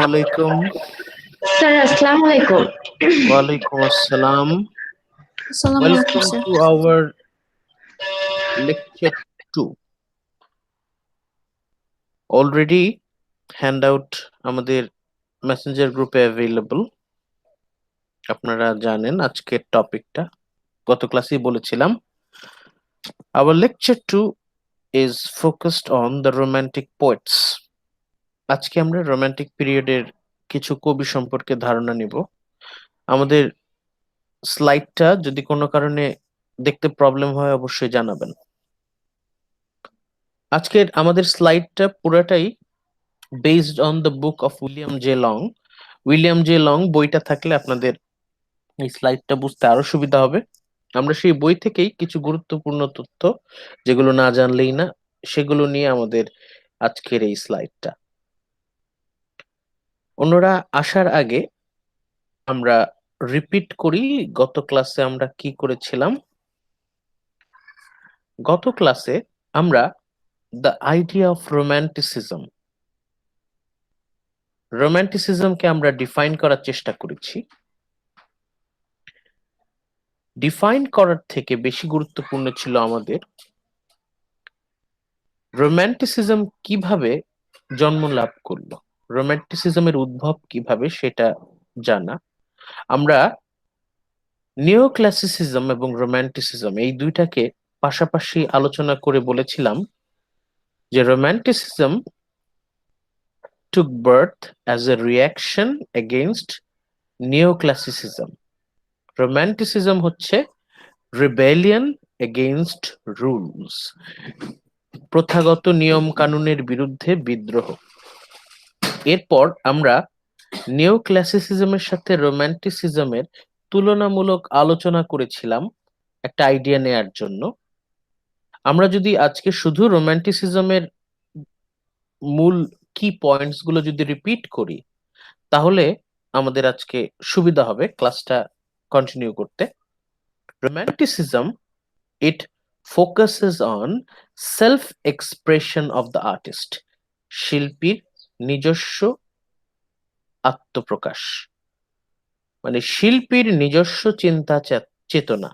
আলাইকুম। স্যার আসসালামু আলাইকুম। ওয়ালাইকুম আসসালাম। আসসালামু আলাইকুম Welcome sir. to our lecture 2. Already handout আমাদের মেসেঞ্জার গ্রুপে অ্যাভেলেবল। আপনারা জানেন আজকের টপিকটা, গত ক্লাসেই বলেছিলাম। Our lecture 2 is focused on the romantic poets. আজকে আমরা রোমান্টিক পিরিয়ডের কিছু কবি সম্পর্কে ধারণা নিব। আমাদের স্লাইডটা যদি কোনো কারণে দেখতে প্রবলেম হয় অবশ্যই জানাবেন। আজকের আমাদের স্লাইডটা পুরাটাই based on the book of William J long. William J long বইটা থাকলে আপনাদের এই স্লাইডটা বুঝতে আরো সুবিধা হবে। আমরা সেই বই থেকেই কিছু গুরুত্বপূর্ণ তথ্য, যেগুলো না জানলেই না, সেগুলো নিয়ে আমাদের আজকের এই স্লাইডটা। অন্যরা আসার আগে আমরা রিপিট করি গত ক্লাসে আমরা কি করেছিলাম। গত ক্লাসে আমরা দ্য আইডিয়া অফ রোম্যান্টিসিজমকে আমরা ডিফাইন করার চেষ্টা করেছি। ডিফাইন করার থেকে বেশি গুরুত্বপূর্ণ ছিল আমাদের রোম্যান্টিসিজম কিভাবে জন্ম লাভ করলো, রোম্যান্টিসিজমের উদ্ভব কিভাবে সেটা জানা। আমরা নিও ক্লাসিসিজম এবং রোম্যান্টিসিজম এই দুইটাকে পাশাপাশি আলোচনা করে বলেছিলাম যে romanticism took birth as a reaction against neoclassicism. Romanticism হচ্ছে রিবেলিয়ন এগেইনস্ট রুলস, প্রথাগত নিয়ম কানুনের বিরুদ্ধে বিদ্রোহ। এরপর আমরা নিও ক্লাসিসিজমের সাথে রোম্যান্টিসিজমের তুলনামূলক আলোচনা করেছিলাম একটা আইডিয়া নেয়ার জন্য। আমরা যদি আজকে শুধু রোম্যান্টিসিজমের মূল কি পয়েন্টস গুলো যদি রিপিট করি, তাহলে আমাদের আজকে সুবিধা হবে ক্লাসটা কন্টিনিউ করতে। Romanticism it focuses on self expression of the artist, শিল্পীর নিজস্ব আত্মপ্রকাশ, মানে শিল্পীর নিজস্ব চিন্তা চেতনা,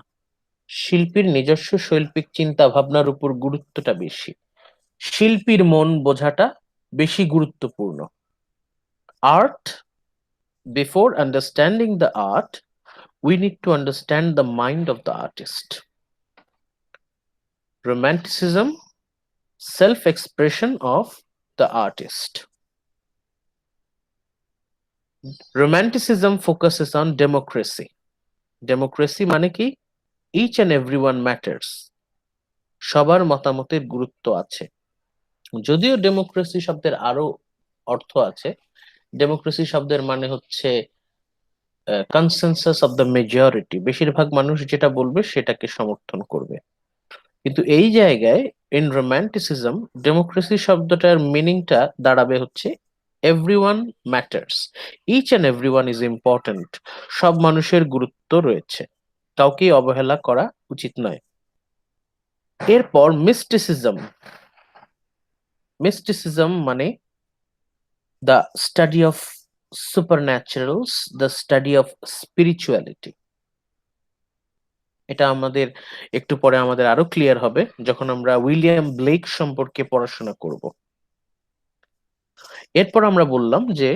শিল্পীর নিজস্ব শৈল্পিক চিন্তা ভাবনার উপর গুরুত্বটা বেশি, শিল্পীর মন বোঝাটা বেশি গুরুত্বপূর্ণ। Art, before understanding the art we need to understand the mind of the artist. Romanticism, self-expression of the artist. Romanticism focuses on democracy. Democracy মানে কি? Each and everyone matters. সবার মতামতের গুরুত্ব আছে। যদিও ডেমোক্রেসি শব্দের আরো অর্থ আছে। ডেমোক্রেসি শব্দের মানে হচ্ছে কনসেনসাস অফ দ্য মেজরিটি, বেশিরভাগ মানুষ যেটা বলবে সেটাকে সমর্থন করবে। কিন্তু এই জায়গায় ইন রোম্যান্টিসিজম ডেমোক্রেসি শব্দটার মিনিংটা দাঁড়াবে হচ্ছে everyone matters, each and everyone is important. সব মানুষের গুরুত্ব রয়েছে, কাউকেই অবহেলা করা উচিত নয়। এরপর মিস্টিসিজম। মিস্টিসিজম মানে the study of supernaturals, the study of spirituality. এটা আমাদের একটু পরে আমাদের আরো ক্লিয়ার হবে যখন আমরা উইলিয়াম ব্লেক সম্পর্কে পড়াশোনা করব। এরপর আমরা বললাম যে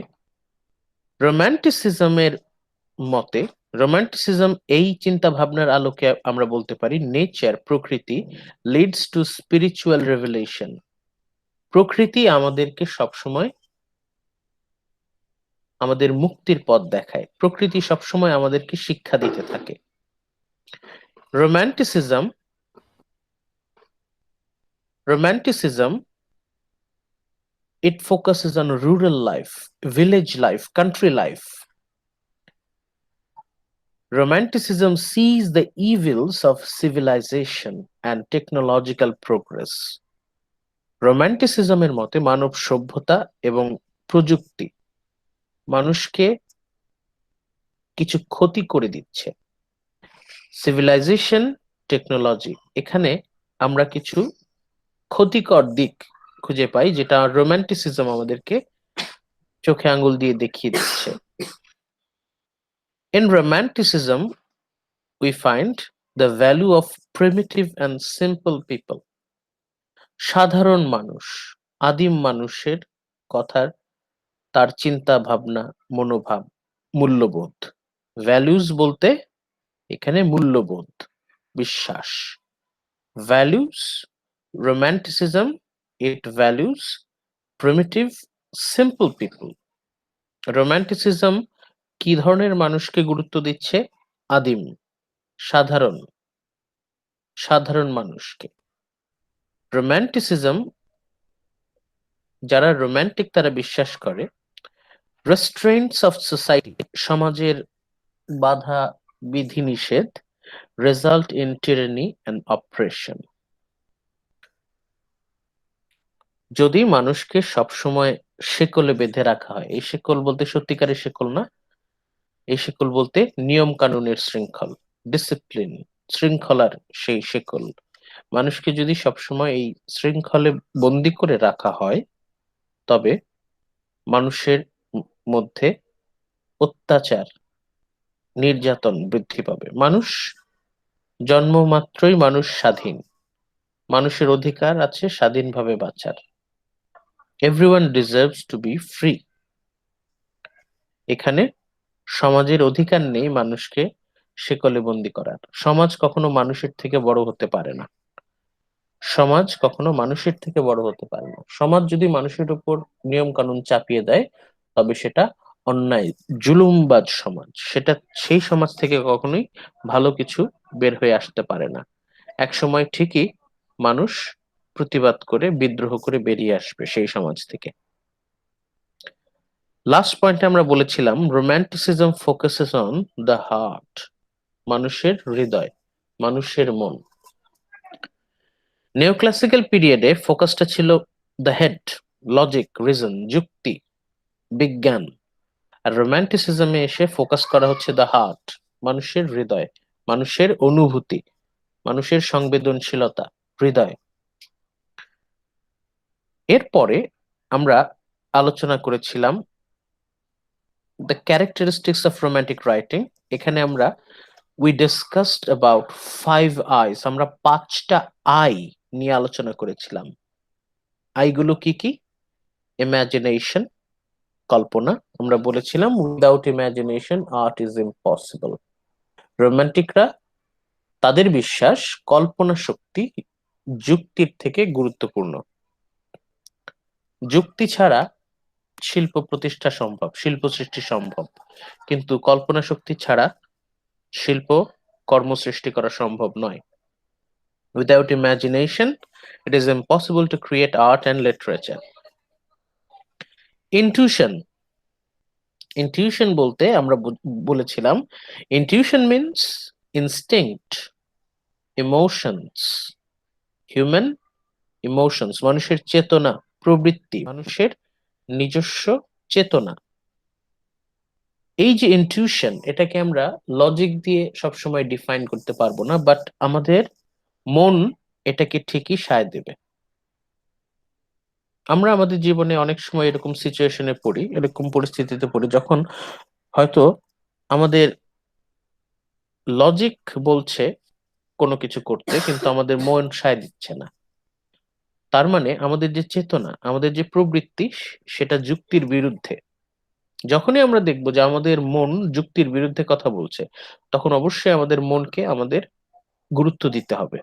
রোম্যান্টিসিজমের মতে, রোম্যান্টিসিজম এই চিন্তা ভাবনার আলোকে আমরা বলতে পারি নেচার, প্রকৃতি লিডস টু স্পিরিচুয়াল রেভেলেশন। প্রকৃতি আমাদেরকে সবসময় আমাদের মুক্তির পথ দেখায়, প্রকৃতি সবসময় আমাদেরকে শিক্ষা দিতে থাকে। Romanticism, it focuses on rural life, village life, country life. Romanticism sees the evils of civilization and technological progress. রোম্যান্টিসিজমের মতে মানব সভ্যতা এবং প্রযুক্তি মানুষকে কিছু ক্ষতি করে দিচ্ছে। সিভিলাইজেশন, টেকনোলজি, এখানে আমরা কিছু ক্ষতিকর দিক খুঁজে পাই যেটা রোম্যান্টিসিজম আমাদেরকে চোখে আঙ্গুল দিয়ে দেখিয়ে দিচ্ছে। In romanticism, we find the value of primitive and simple people. সাধারণ মানুষ, আদিম মানুষের কথার, তার চিন্তা ভাবনা, মনোভাব, মূল্যবোধ। ভ্যালুস বলতে এখানে মূল্যবোধ, বিশ্বাস। Values, romanticism, it values primitive, simple people. romanticism কি ধরনের মানুষকে গুরুত্ব দিচ্ছে? আদিম, সাধারণ, সাধারণ মানুষকে। romanticism, যারা রোমান্টিক তারা বিশ্বাস করে restraints of society, সমাজের বাধা বিধিনিষেধ result in tyranny and oppression. যদি মানুষকে সবসময় শেকলে বেঁধে রাখা হয়, এই শেকল বলতে সত্যিকারের শেকল না, এই শেকল বলতে নিয়ম কানুনের শৃঙ্খল, ডিসিপ্লিন, শৃঙ্খলার সেই শেকল। মানুষকে যদি সবসময় এই শৃঙ্খলে বন্দি করে রাখা হয়, তবে মানুষের মধ্যে অত্যাচার, নির্যাতন বৃদ্ধি পাবে। মানুষ জন্মমাত্রই মানুষ স্বাধীন, মানুষের অধিকার আছে স্বাধীনভাবে বাঁচার। Everyone deserves to be free. এখানে সমাজের অধিকার নেই মানুষকে শেকলে বন্দি করার। সমাজ কখনো মানুষের থেকে বড় হতে পারে না, সমাজ কখনো মানুষের থেকে বড় হতে পারে না। সমাজ যদি মানুষের উপর নিয়ম কানুন চাপিয়ে দেয়, তবে সেটা অন্যায়, জুলুমবাজ সমাজ। সেটা, সেই সমাজ থেকে কখনোই ভালো কিছু বের হয়ে আসতে পারে না। এক সময় ঠিকই মানুষ প্রতিবাদ করে, বিদ্রোহ করে বেরিয়ে আসবে সেই সমাজ থেকে। লাস্ট পয়েন্টে আমরা বলেছিলাম romanticism focuses on the heart, মানুষের হৃদয়, মানুষের মন। নিওক্লাসিক্যাল পিরিয়ডে ফোকাসটা ছিল দ্য হেড, লজিক, রিজন, যুক্তি, বিজ্ঞান। আর রোম্যান্টিসিজমে এসে ফোকাস করা হচ্ছে দ্য হার্ট, মানুষের হৃদয়, মানুষের অনুভূতি, মানুষের সংবেদনশীলতা, হৃদয়। এরপরে আমরা আলোচনা করেছিলাম the characteristics of romantic writing. এখানে আমরা we discussed about 5 eyes, আমরা 5টা আই নিয়ে আলোচনা করেছিলাম। আইগুলো কি কি? ইমাজিনেশন, কল্পনা। আমরা বলেছিলাম without imagination art is impossible. রোমান্টিকরা, তাদের বিশ্বাস কল্পনা শক্তি যুক্তির থেকে গুরুত্বপূর্ণ। যুক্তি ছাড়া শিল্প প্রতিষ্ঠা সম্ভব, শিল্প সৃষ্টি সম্ভব, কিন্তু কল্পনা শক্তি ছাড়া শিল্প কর্ম সৃষ্টি করা সম্ভব নয়। Without imagination, it is impossible to create art and literature. Intuition, intuition বলতে আমরা বলেছিলাম intuition means instinct, emotions, human emotions, মানুষের চেতনা, প্রবৃত্তি, মানুষের নিজস্ব চেতনা। এই যে ইনটিউশন, এটাকে আমরা লজিক দিয়ে সবসময় ডিফাইন করতে পারবো না, বাট আমাদের মন এটাকে ঠিকই সায় দেবে। আমরা আমাদের জীবনে অনেক সময় এরকম সিচুয়েশনে পড়ি, এরকম পরিস্থিতিতে পড়ি, যখন হয়তো আমাদের লজিক বলছে কোনো কিছু করতে, কিন্তু আমাদের মন সায় দিচ্ছে না। তার মানে আমাদের যে চেতনা, আমাদের যে প্রবৃত্তি, সেটা যুক্তির বিরুদ্ধে। যখনই আমরা দেখবো যে আমাদের মন যুক্তির বিরুদ্ধে কথা বলছে, তখন অবশ্যই আমাদের মনকে আমাদের গুরুত্ব দিতে হবে।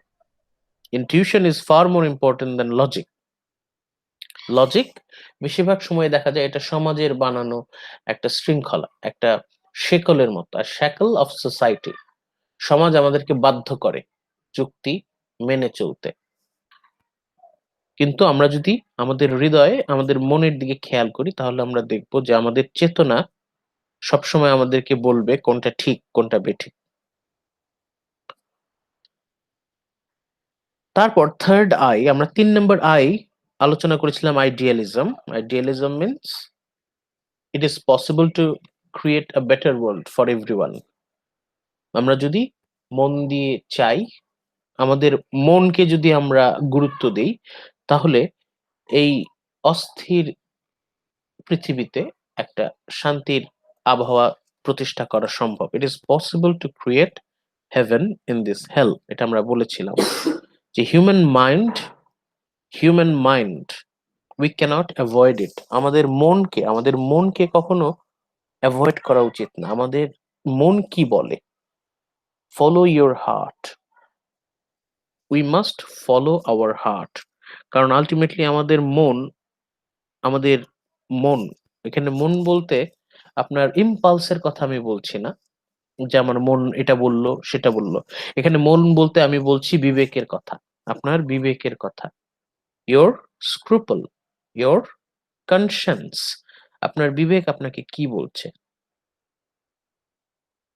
Intuition is far more important than logic. Logic বেশিরভাগ সময় দেখা যায় এটা সমাজের বানানো একটা শৃঙ্খলা, একটা শেকলের মতো, আর শ্যাকল অফ সোসাইটি। সমাজ আমাদেরকে বাধ্য করে যুক্তি মেনে চলতে। কিন্তু আমরা যদি আমাদের হৃদয়ে, আমাদের মনের দিকে খেয়াল করি, তাহলে আমরা দেখব যে আমাদের চেতনা সবসময় আমাদেরকে বলবে কোনটা ঠিক, কোনটা বেঠিক। তারপর থার্ড আই, আমরা 3 নম্বর আই আলোচনা করেছিলাম idealism. Idealism means it is possible to create a better world for everyone. আমরা যদি মন দিয়ে চাই, আমাদের মনকে যদি আমরা গুরুত্ব দেই, তাহলে এই অস্থির পৃথিবীতে একটা শান্তির আবহাওয়া প্রতিষ্ঠা করা সম্ভব। It is possible to create heaven in this hell. এটা আমরা বলেছিলাম যে human mind we can't avoid it. আমাদের মনকে কখনো অ্যাভয়েড করা উচিত না। আমাদের মন কি বলে? Follow your heart. We must follow our heart. কারণ আলটিমেটলি আমাদের মন, এখানে মন বলতে আপনার ইম্পালসের কথা আমি বলছি না, যে আমার মন এটা বললো সেটা বললো। এখানে মন বলতে আমি বলছি বিবেকের কথা, আপনার বিবেকের কথা। ইয়োর স্ক্রুপল, ইয়োর কনসিয়েন্স, আপনার বিবেক আপনাকে কি বলছে।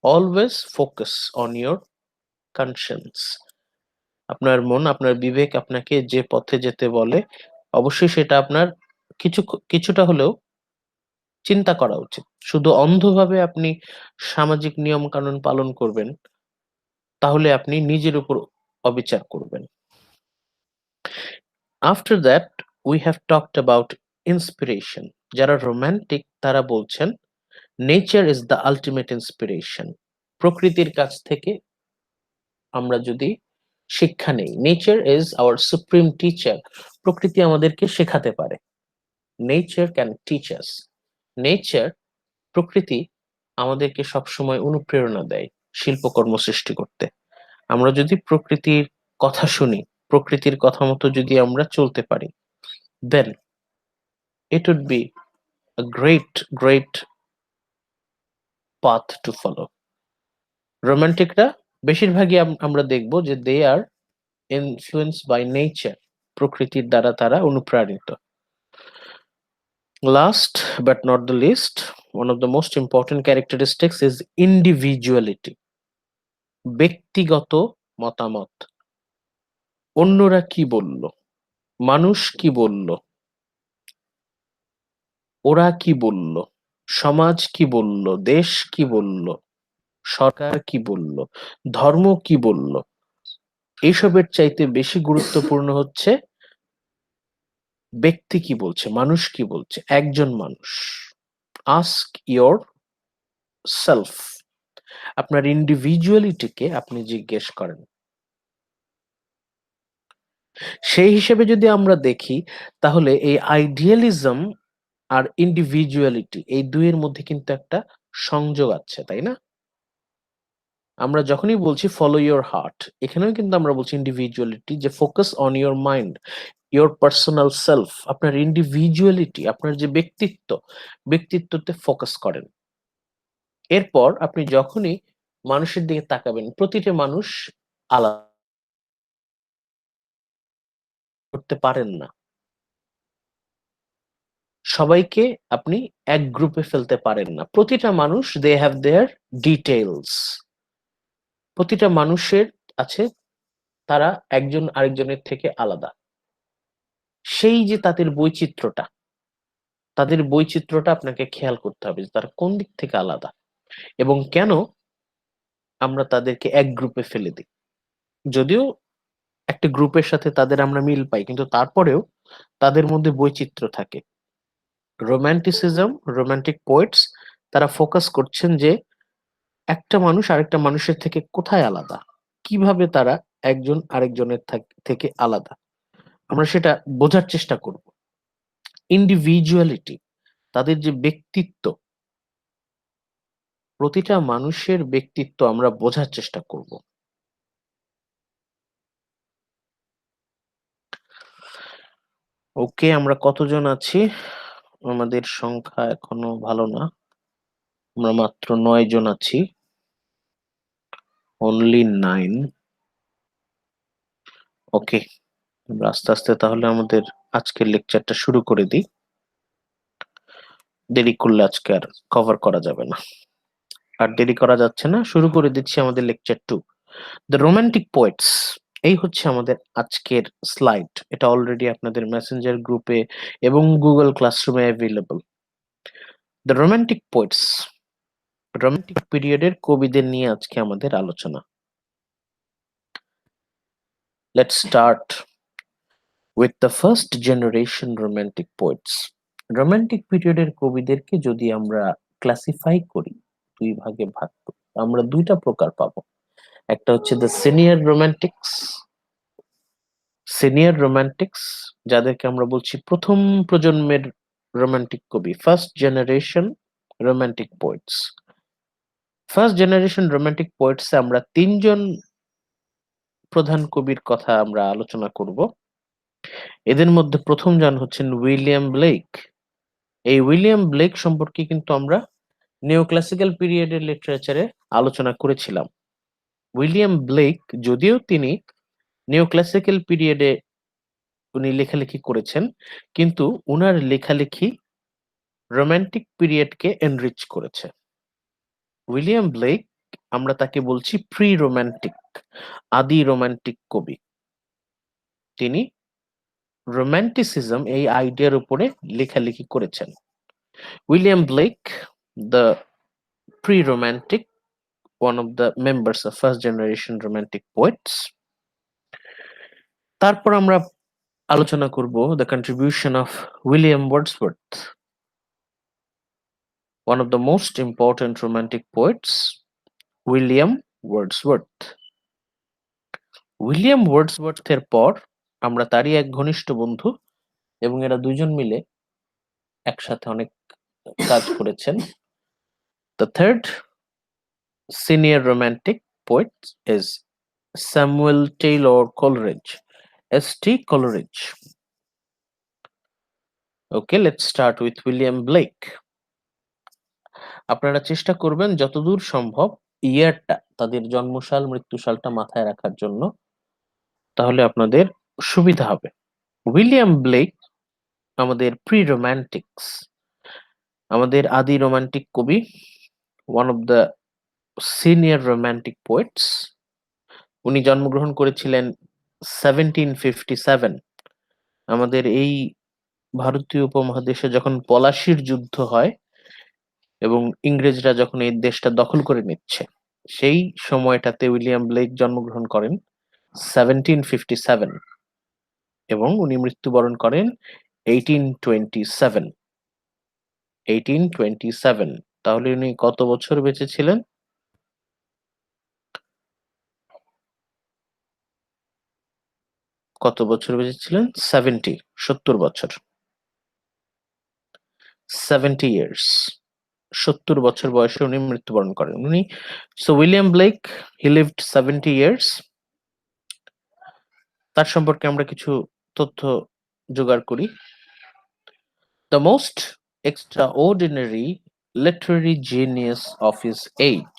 Always focus on your conscience. আপনার মন, আপনার বিবেক আপনাকে যে পথে যেতে বলে, অবশ্যই সেটা আপনার কিছুটা হলেও চিন্তা করা উচিত। শুধু অন্ধভাবে আপনি সামাজিক নিয়ম কানুন পালন করবেন, তাহলে আপনি নিজের উপর অবিচার করবেন। After that we have talked about inspiration. যারা রোমান্টিক তারা বলছেন nature is the ultimate inspiration. প্রকৃতির কাছ থেকে আমরা যদি শিক্ষা নেই, nature is our supreme teacher. প্রকৃতি আমাদেরকে শেখাতে পারে। Nature can teach us. Nature, প্রকৃতি আমাদেরকে সবসময় অনুপ্রেরণা দেয় শিল্পকর্ম সৃষ্টি করতে। আমরা যদি প্রকৃতির কথা শুনি, প্রকৃতির কথা মতো যদি আমরা চলতে পারি, then it would be a great path to follow. রোমান্টিকরা বেশিরভাগই আমরা দেখব যে they are influence by nature. প্রকৃতির দ্বারা তারা অনুপ্রাণিত। Last but not the least, one of the most important characteristics is individuality. ব্যক্তিগত মতামত। অন্যরা কি বলল, মানুষ কি বলল, ওরা কি বলল, সমাজ কি বলল, দেশ কি বলল, সরকার কি বলল, ধর্ম কি বলল, এইসবের চাইতে বেশি গুরুত্বপূর্ণ হচ্ছে ব্যক্তি কি বলছে, মানুষ কি বলছে। একজন মানুষ। Ask your self. আপনার ইন্ডিভিজুয়ালিটিকে আপনি জিজ্ঞেস করেন। সেই হিসেবে যদি আমরা দেখি, তাহলে এই আইডিয়ালিজম আর ইন্ডিভিজুয়ালিটি, এই দুইয়ের মধ্যে কিন্তু একটা সংযোগ আছে, তাই না? আমরা যখনই বলছি ফলো ইওর হার্ট, এখানেও কিন্তু আমরা বলছি ইন্ডিভিজুয়ালিটি, যে focus on your mind, your personal self. আপনার ইন্ডিভিজুয়ালিটি, আপনার যে ব্যক্তিত্বতে ফোকাস করেন। এরপর আপনি যখনই মানুষের দিকে তাকাবেন, প্রতিটা মানুষ আলাদা, করতে পারেন না। সবাইকে আপনি এক গ্রুপে ফেলতে পারেন না। প্রতিটা মানুষ দে হ্যাভ দেয়ার ডিটেইলস। প্রতিটা মানুষের আছে, তারা একজন আরেকজনের থেকে আলাদা। সেই যে তাদের বৈচিত্র্যটা আপনাকে খেয়াল করতে হবে যে তারা কোন দিক থেকে আলাদা এবং কেন আমরা তাদেরকে এক গ্রুপে ফেলে দিই। যদিও একটা গ্রুপের সাথে তাদের আমরা মিল পাই, কিন্তু তারপরেও তাদের মধ্যে বৈচিত্র্য থাকে। রোমান্টিক পোয়েটস তারা ফোকাস করছেন যে একটা মানুষ আরেকটা মানুষের থেকে কোথায় আলাদা, কিভাবে তারা একজন আরেকজনের থেকে আলাদা, আমরা সেটা বোঝার চেষ্টা করব। ইন্ডিভিজুয়ালিটি, তাদের যে ব্যক্তিত্ব, প্রতিটা মানুষের ব্যক্তিত্ব আমরা বোঝার চেষ্টা করব। ওকে, আমরা কতজন আছি? আমাদের সংখ্যা এখনো ভালো না, আমরা মাত্র 9 জন আছি। অনলি 9। ওকে, আমরা আস্তে আস্তে তাহলে আমাদের আজকের লেকচারটা শুরু করে দিই। দেরি করলে আজকে আর কভার করা যাবে না। আর দেরি করা যাচ্ছে না, শুরু করে দিচ্ছি আমাদের লেকচার 2, দ্য রোমান্টিক পোয়েটস। এই হচ্ছে আমাদের আজকের স্লাইড। এটা অলরেডি আপনাদের মেসেঞ্জার গ্রুপে এবং গুগল ক্লাসরুমে available. The romantic poets, romantic পিরিয়ডের কবিদের নিয়ে আজকে আমাদের আলোচনা। Let's start with the first generation romantic poets. Romantic পিরিয়ডের কবিদেরকে যদি আমরা ক্লাসিফাই করি, দুই ভাগে ভাগ করি, আমরা দুইটা প্রকার পাবো। একটা হচ্ছে দ্য সিনিয়র রোমান্টিক্স, যাদেরকে আমরা বলছি প্রথম প্রজন্মের রোমান্টিক কবি, first generation romantic poets. First generation romantic poets আমরা তিনজন প্রধান কবির কথা আমরা আলোচনা করব। এদের মধ্যে প্রথম জন হচ্ছেন উইলিয়াম ব্লেক। এই উইলিয়াম ব্লেক সম্পর্কে কিন্তু আমরা নিওক্লাসিক্যাল পিরিয়ডের লিটারেচারে আলোচনা করেছিলাম। উইলিয়াম ব্লেক, যদিও তিনি নিওক্লাসিক্যাল পিরিয়ডে উনি লেখালেখি করেছেন, কিন্তু উনার লেখালেখি রোমান্টিক পিরিয়ডকে এনরিচ করেছে। উইলিয়াম ব্লেক, আমরা তাকে বলছি প্রি রোমান্টিক, আদি রোমান্টিক কবি। তিনি রোমান্টিসিজম এই আইডিয়ার উপরে লেখালেখি করেছেন। William Blake, the pre romantic, one of the members of first generation romantic poets. তারপর আমরা আলোচনা করব the contribution of William Wordsworth, one of the most important romantic poets, William Wordsworth. William ওয়ার্ডসওয়ার্থের পর আমরা তারই এক ঘনিষ্ঠ বন্ধু, এবং এরা দুইজন মিলে একসাথে অনেক কাজ করেছেন। The third senior romantic poet is Samuel Taylor Coleridge, S.T. Coleridge. Okay, let's start with William Blake. আপনারা চেষ্টা করবেন যতদূর সম্ভব ইয়ারটা, তাদের জন্মসাল মৃত্যুসালটা মাথায় রাখার জন্য, তাহলে আপনাদের সুবিধা হবে। উইলিয়াম ব্লেক আমাদের প্রি রোমান্টিক্স, আমাদের আদি রোমান্টিক কবি, one of the senior romantic poets. উনি জন্মগ্রহণ করেছিলেন 1757। আমাদের এই ভারতীয় উপমহাদেশে যখন পলাশির যুদ্ধ হয় এবং ইংরেজরা যখন এই দেশটা দখল করে নিচ্ছে, সেই সময়টাতে উইলিয়াম ব্লেক জন্মগ্রহণ করেন 1757, এবং উনি মৃত্যুবরণ করেন 1827। তাহলে উনি কত বছর বেঁচে ছিলেন? কত বছর বেঁচে ছিলেন? 70 বছর। 70 ইয়ার্স, 70 বছর বয়সে উনি মৃত্যুবরণ করেন। So William Blake, he lived 70 years. তার সম্পর্কে আমরা কিছু তথ্য জোগাড় করি। The most extraordinary literary genius of his age,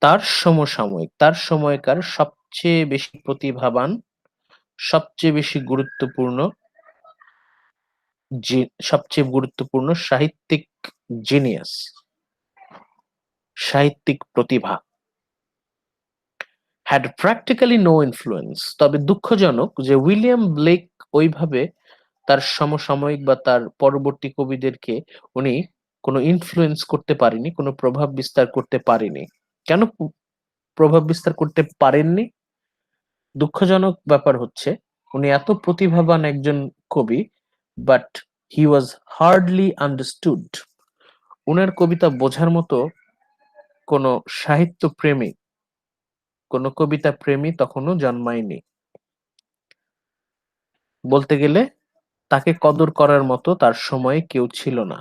তার সমসাময়িক, তার সময়কার সবচেয়ে বেশি প্রতিভাবান, সবচেয়ে বেশি গুরুত্বপূর্ণ সাহিত্যিক জিনিয়াস, সাহিত্যিক প্রতিভা, had practically no influence। তবে দুঃখজনক যে উইলিয়াম ব্লেক ওইভাবে তার সমসাময়িক বা তার পরবর্তী কবিদেরকে উনি কোনো ইনফ্লুয়েন্স করতে পারেনি, কোনো প্রভাব বিস্তার করতে পারেনি। কেন প্রভাব বিস্তার করতে পারেননি? দুঃখজনক ব্যাপার হচ্ছে উনি এত প্রতিভাবান একজন কবি, but he was hardly understood. উনার কবিতা বোঝার মতো কোনো সাহিত্য প্রেমী, কোনো কবিতা প্রেমী তখনও জন্মায়নি। বলতে গেলে তাকে কদর করার মতো তার সময়ে কেউ ছিল না।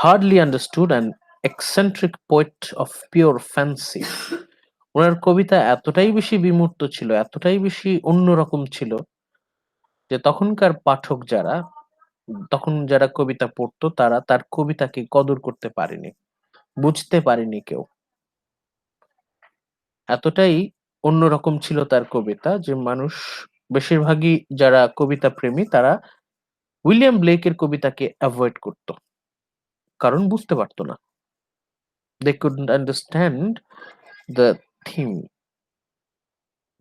Hardly understood and eccentric poet of pure fancy. ওনার কবিতা এতটাই বেশি বিমূর্ত ছিল, এতটাই বেশি অন্যরকম ছিল, যে তখনকার পাঠক যারা, তখন যারা কবিতা পড়তো, তারা তার কবিতাকে কদর করতে পারেনি, বুঝতে পারেনি কেউ। এতটাই অন্যরকম ছিল তার কবিতা যে মানুষ, বেশিরভাগই যারা কবিতা প্রেমী, তারা উইলিয়াম ব্লেকের কবিতাকে অ্যাভয়েড করত, কারণ বুঝতে পারতো না। They couldn't understand the theme,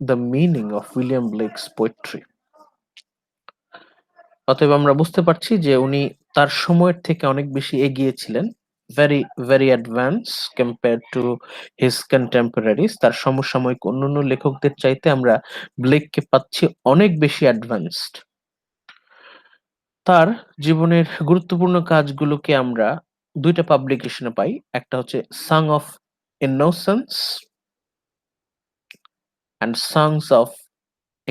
the meaning of William Blake's poetry. অতএব আমরা বুঝতে পারছি যে উনি তার সময়ের থেকে অনেক বেশি এগিয়ে ছিলেন, very very advanced compared to his contemporaries। তার সমসাময়িক অন্যান্য লেখকদের চাইতে আমরা ব্লেককে পাচ্ছি অনেক বেশি অ্যাডভান্সড। তার জীবনের গুরুত্বপূর্ণ কাজগুলোকে আমরা দুইটা পাবলিকেশনে পাই। একটা হচ্ছে song of innocence and songs of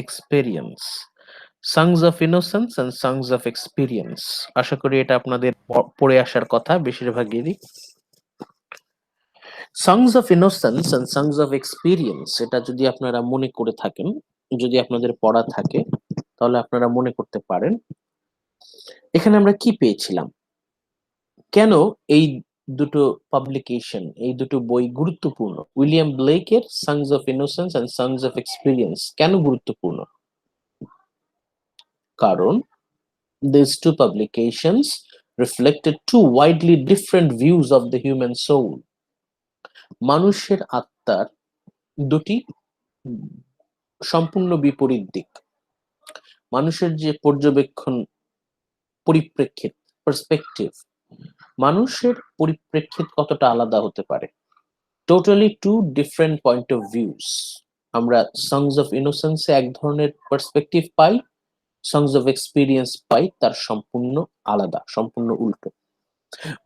experience. Songs of innocence and songs of experience, আশা করি এটা আপনাদের পড়ে আসার কথা বেশিরভাগেরই। Songs of innocence and songs of experience, এটা যদি আপনারা মনে করে থাকেন, যদি আপনাদের পড়া থাকে, তাহলে আপনারা মনে করতে পারেন এখানে আমরা কি পেয়েছিলাম, কেন এই দুটো পাবলিকেশন, এই দুটো বই গুরুত্বপূর্ণ। উইলিয়াম ব্লেকের songs of innocence and songs of experience কেন গুরুত্বপূর্ণ? কারণ these two publications reflected two widely different views of the human soul. মানুষের আত্মার দুটি সম্পূর্ণ বিপরীত দিক। মানুষের যে পর্যবেক্ষণ, পরিপ্রেক্ষিত, পার্সপেক্টিভ, মানুষের পরিপ্রেক্ষিত কতটা আলাদা হতে পারে। Totally two different point of views. আমরা সংস অফ ইনোসেন্সে এক ধরনের পার্সপেক্টিভ পাই, সংস অফ এক্সপিরিয়েন্স পাই তার সম্পূর্ণ আলাদা, সম্পূর্ণ উল্টো।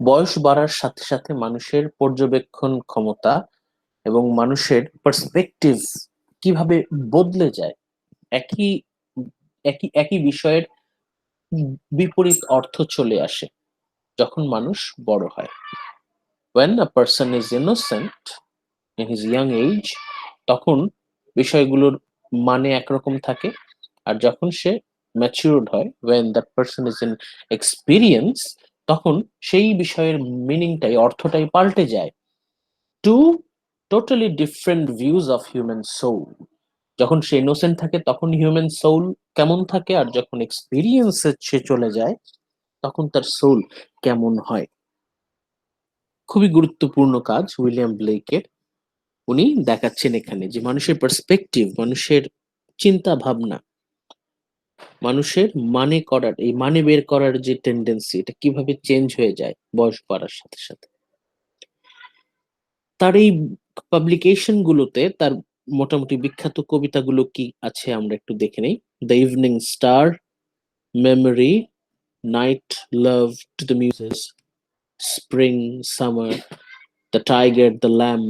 বয়স বাড়ার সাথে সাথে মানুষের পর্যবেক্ষণ ক্ষমতা এবং মানুষের পার্সপেক্টিভ কিভাবে বদলে যায়, একই একই একই বিষয়ের বিপরীত অর্থ চলে আসে যখন মানুষ বড় হয়। when a person is innocent in his young age, তখন বিষয়গুলোর মানে একরকম থাকে, আর যখন সে ম্যাচিউরড হয়, when that person is in experience, তখন সেই বিষয়ের মিনিংটাই, অর্থটাই পাল্টে যায়। To totally different views of human soul. যখন সে ইনোসেন্ট থাকে তখন হিউম্যান সোল কেমন থাকে, আর যখন এক্সপিরিয়েন্সে সে চলে যায় তখন তার সোল কেমন হয়। খুবই গুরুত্বপূর্ণ কাজ উইলিয়াম ব্লেকের। উনি দেখাচ্ছেন এখানে যে মানুষের পার্সপেক্টিভ, মানুষের চিন্তা ভাবনা, মানুষের মানে করার, এই মানে বের করার যে টেন্ডেন্সি, এটা কিভাবে চেঞ্জ হয়ে যায় বয়স বাড়ার সাথে সাথে। তার এই পাবলিকেশন গুলোতে তার মোটামুটি বিখ্যাত কবিতাগুলো কি আছে আমরা একটু দেখে নেই। The evening star, memory, night, love to the muses, spring, summer, the tiger, the lamb,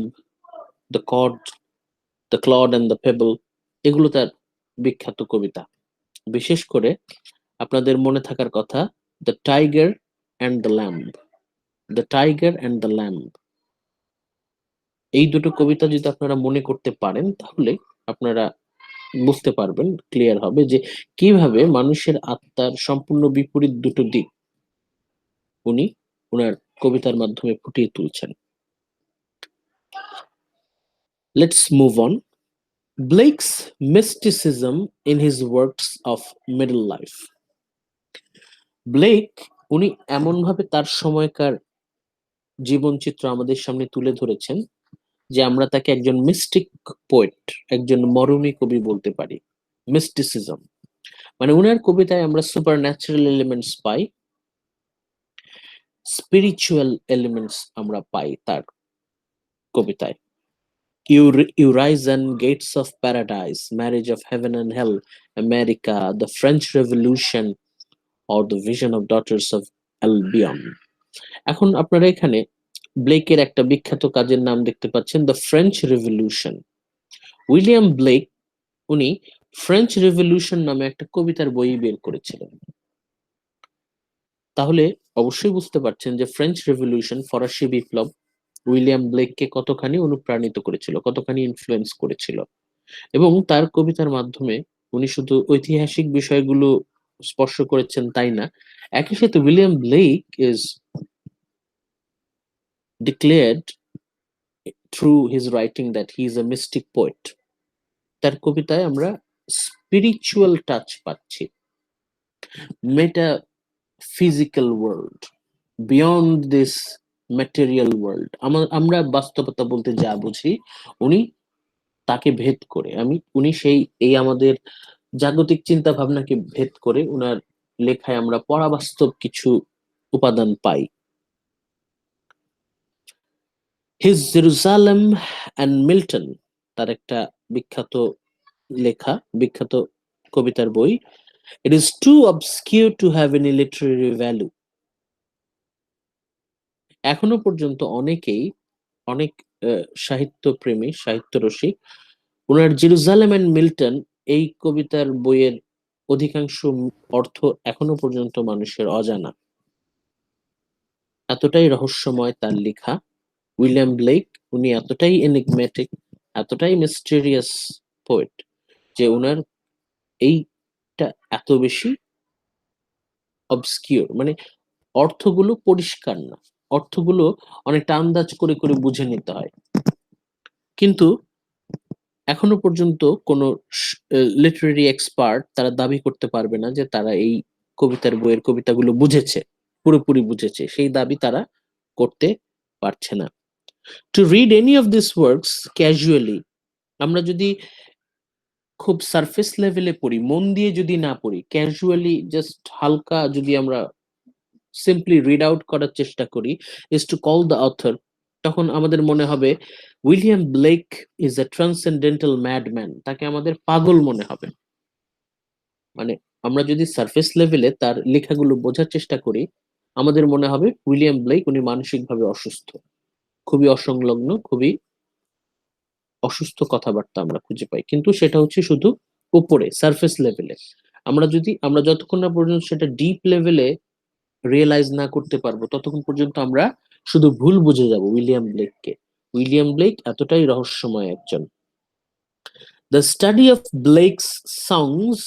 the clod, the clod and the pebble, এগুলো তার বিখ্যাত কবিতা। বিশেষ করে আপনাদের মনে থাকার কথা the tiger and the lamb, the tiger and the lamb, এই দুটো কবিতা যদি আপনারা মনে করতে পারেন তাহলে আপনারা বুঝতে পারবেন, ক্লিয়ার হবে যে কিভাবে মানুষের আত্মার সম্পূর্ণ বিপরীত দুটো দিক উনি ওনার কবিতার মাধ্যমে ফুটিয়ে তুলছেন। Let's move on. Blake's mysticism in his works of middle life. Blake উনি এমনভাবে তার সময়কার জীবনচিত্র আমাদের সামনে তুলে ধরেছেন যে আমরা তাকে একজন মিস্টিক পোয়েট, একজন মরমী কবি বলতে পারি। মিস্টিসিজম মানে উনার কবিতায় আমরা সুপার ন্যাচারাল এলিমেন্টস পাই, স্পিরিচুয়াল এলিমেন্টস আমরা পাই তার কবিতায়। Eurasian, Gates of Paradise, Marriage of Heaven and Hell, America, the French Revolution, or the Vision of Daughters of Albion. এখন আপনারা এখানে ব্লেকের একটা বিখ্যাত কাজের নাম দেখতে পাচ্ছেন, the French revolution. William Blake উনি ফ্রেঞ্চ রেভলিউশন নামে একটা কবিতার বই বের করেছিলেন। তাহলে অবশ্যই বুঝতে পারছেন যে ফ্রেঞ্চ রেভলিউশন, ফরাসি বিপ্লব, উইলিয়াম ব্লেককে কতখানি অনুপ্রাণিত করেছিল, কতখানি ইনফ্লুয়েন্স করেছিল। এবং তার কবিতার মাধ্যমে উনি শুধু ঐতিহাসিক বিষয়গুলো স্পর্শ করেছেন তাই না, একই সাথে William Blake is declared through his writing that he is a mystic poet. তার কবিতায় আমরা স্পিরিচুয়াল টাচ পাচ্ছি, metaphysical world, beyond this material world. আমরা বাস্তবতা বলতে যা বুঝি উনি তাকে ভেদ করে, উনি এই আমাদের জাগতিক চিন্তা ভাবনাকে ভেদ করে উনার লেখায় আমরা পরাবাস্তব কিছু উপাদান পাই। হিজ জেরুজালেম অ্যান্ড মিল্টন, তার একটা বিখ্যাত লেখা, বিখ্যাত কবিতার বই। It is too obscure to have any literary value. এখনো পর্যন্ত অনেক সাহিত্যপ্রেমী, সাহিত্যরসিক ওনার জেরুজালেম এন্ড মিল্টন এই কবিতার বইয়ের অধিকাংশ অর্থ এখনো পর্যন্ত মানুষের অজানা। এতটাই রহস্যময় তার লেখা। উইলিয়াম ব্লেক উনি এতটাই এনিগম্যাটিক, এতটাই মিস্টেরিয়াস পোয়েট যে ওনার এইটা এত বেশি অবস্কিউর, মানে অর্থগুলো পরিষ্কার না, অর্থগুলো অনেকটা আন্দাজ করে করে বুঝে নিতে হয়। কিন্তু এখনো পর্যন্ত কোনো লিটারেরি এক্সপার্ট তারা দাবি করতে পারবে না যে তারা এই কবিতার বইয়ের কবিতাগুলো বুঝেছে, পুরোপুরি বুঝেছে, সেই দাবি তারা করতে পারছে না। To read any of this works casually, আমরা যদি খুব সারফেস লেভেলে পড়ি, মন দিয়ে যদি না পড়ি, ক্যাজুয়ালি জাস্ট হালকা যদি আমরা সিম্পলি রিড আউট করার চেষ্টা করি, is to call the author, তখন আমাদের মনে হবে William Blake is a transcendental madman, তাকে আমাদের পাগল মনে হবে। মানে আমরা যদি সারফেস লেভেলে তার লেখাগুলো বোঝার চেষ্টা করি, আমাদের মনে হবে উইলিয়াম ব্লেক উনি মানসিকভাবে অসুস্থ, খুবই অসংলগ্ন, খুবই অসুস্থ কথাবার্তা আমরা খুঁজে পাই। কিন্তু সেটা হচ্ছে শুধু উপরে সারফেস লেভেলে। আমরা যতক্ষণ না পর্যন্ত সেটা ডিপ লেভেলে রিয়েলাইজ না করতে পারবো, ততক্ষণ পর্যন্ত আমরা শুধু ভুল বুঝে যাব উইলিয়াম ব্লেককে। উইলিয়াম ব্লেক এতটাই রহস্যময় একজন। The study of Blake's songs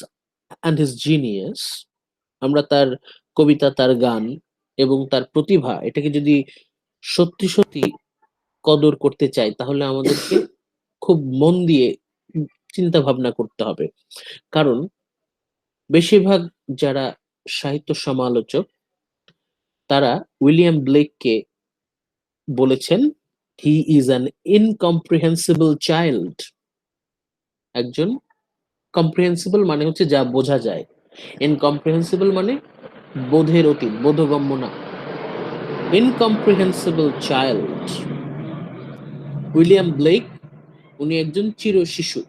and his genius, আমরা তার কবিতা, তার গান এবং তার প্রতিভা, এটাকে যদি সত্যি সত্যি কদর করতে চাই, তাহলে আমাদেরকে খুব মন দিয়ে চিন্তা ভাবনা করতে হবে। কারণ বেশিরভাগ যারা সাহিত্য সমালোচক তারা উইলিয়াম ব্লেককে বলেছেন হি ইজ অ্যান ইনকম্প্রিহেন্সিবল চাইল্ড। একজন কম্প্রিহেন্সিবল মানে হচ্ছে যা বোঝা যায়, ইনকম্প্রিহেন্সিবল মানে বোধের অতীত, বোধগম্য না। ইনকম্প্রিহেন্সিবল চাইল্ড উইলিয়াম ব্লেক, উনি একজন চির শিশু।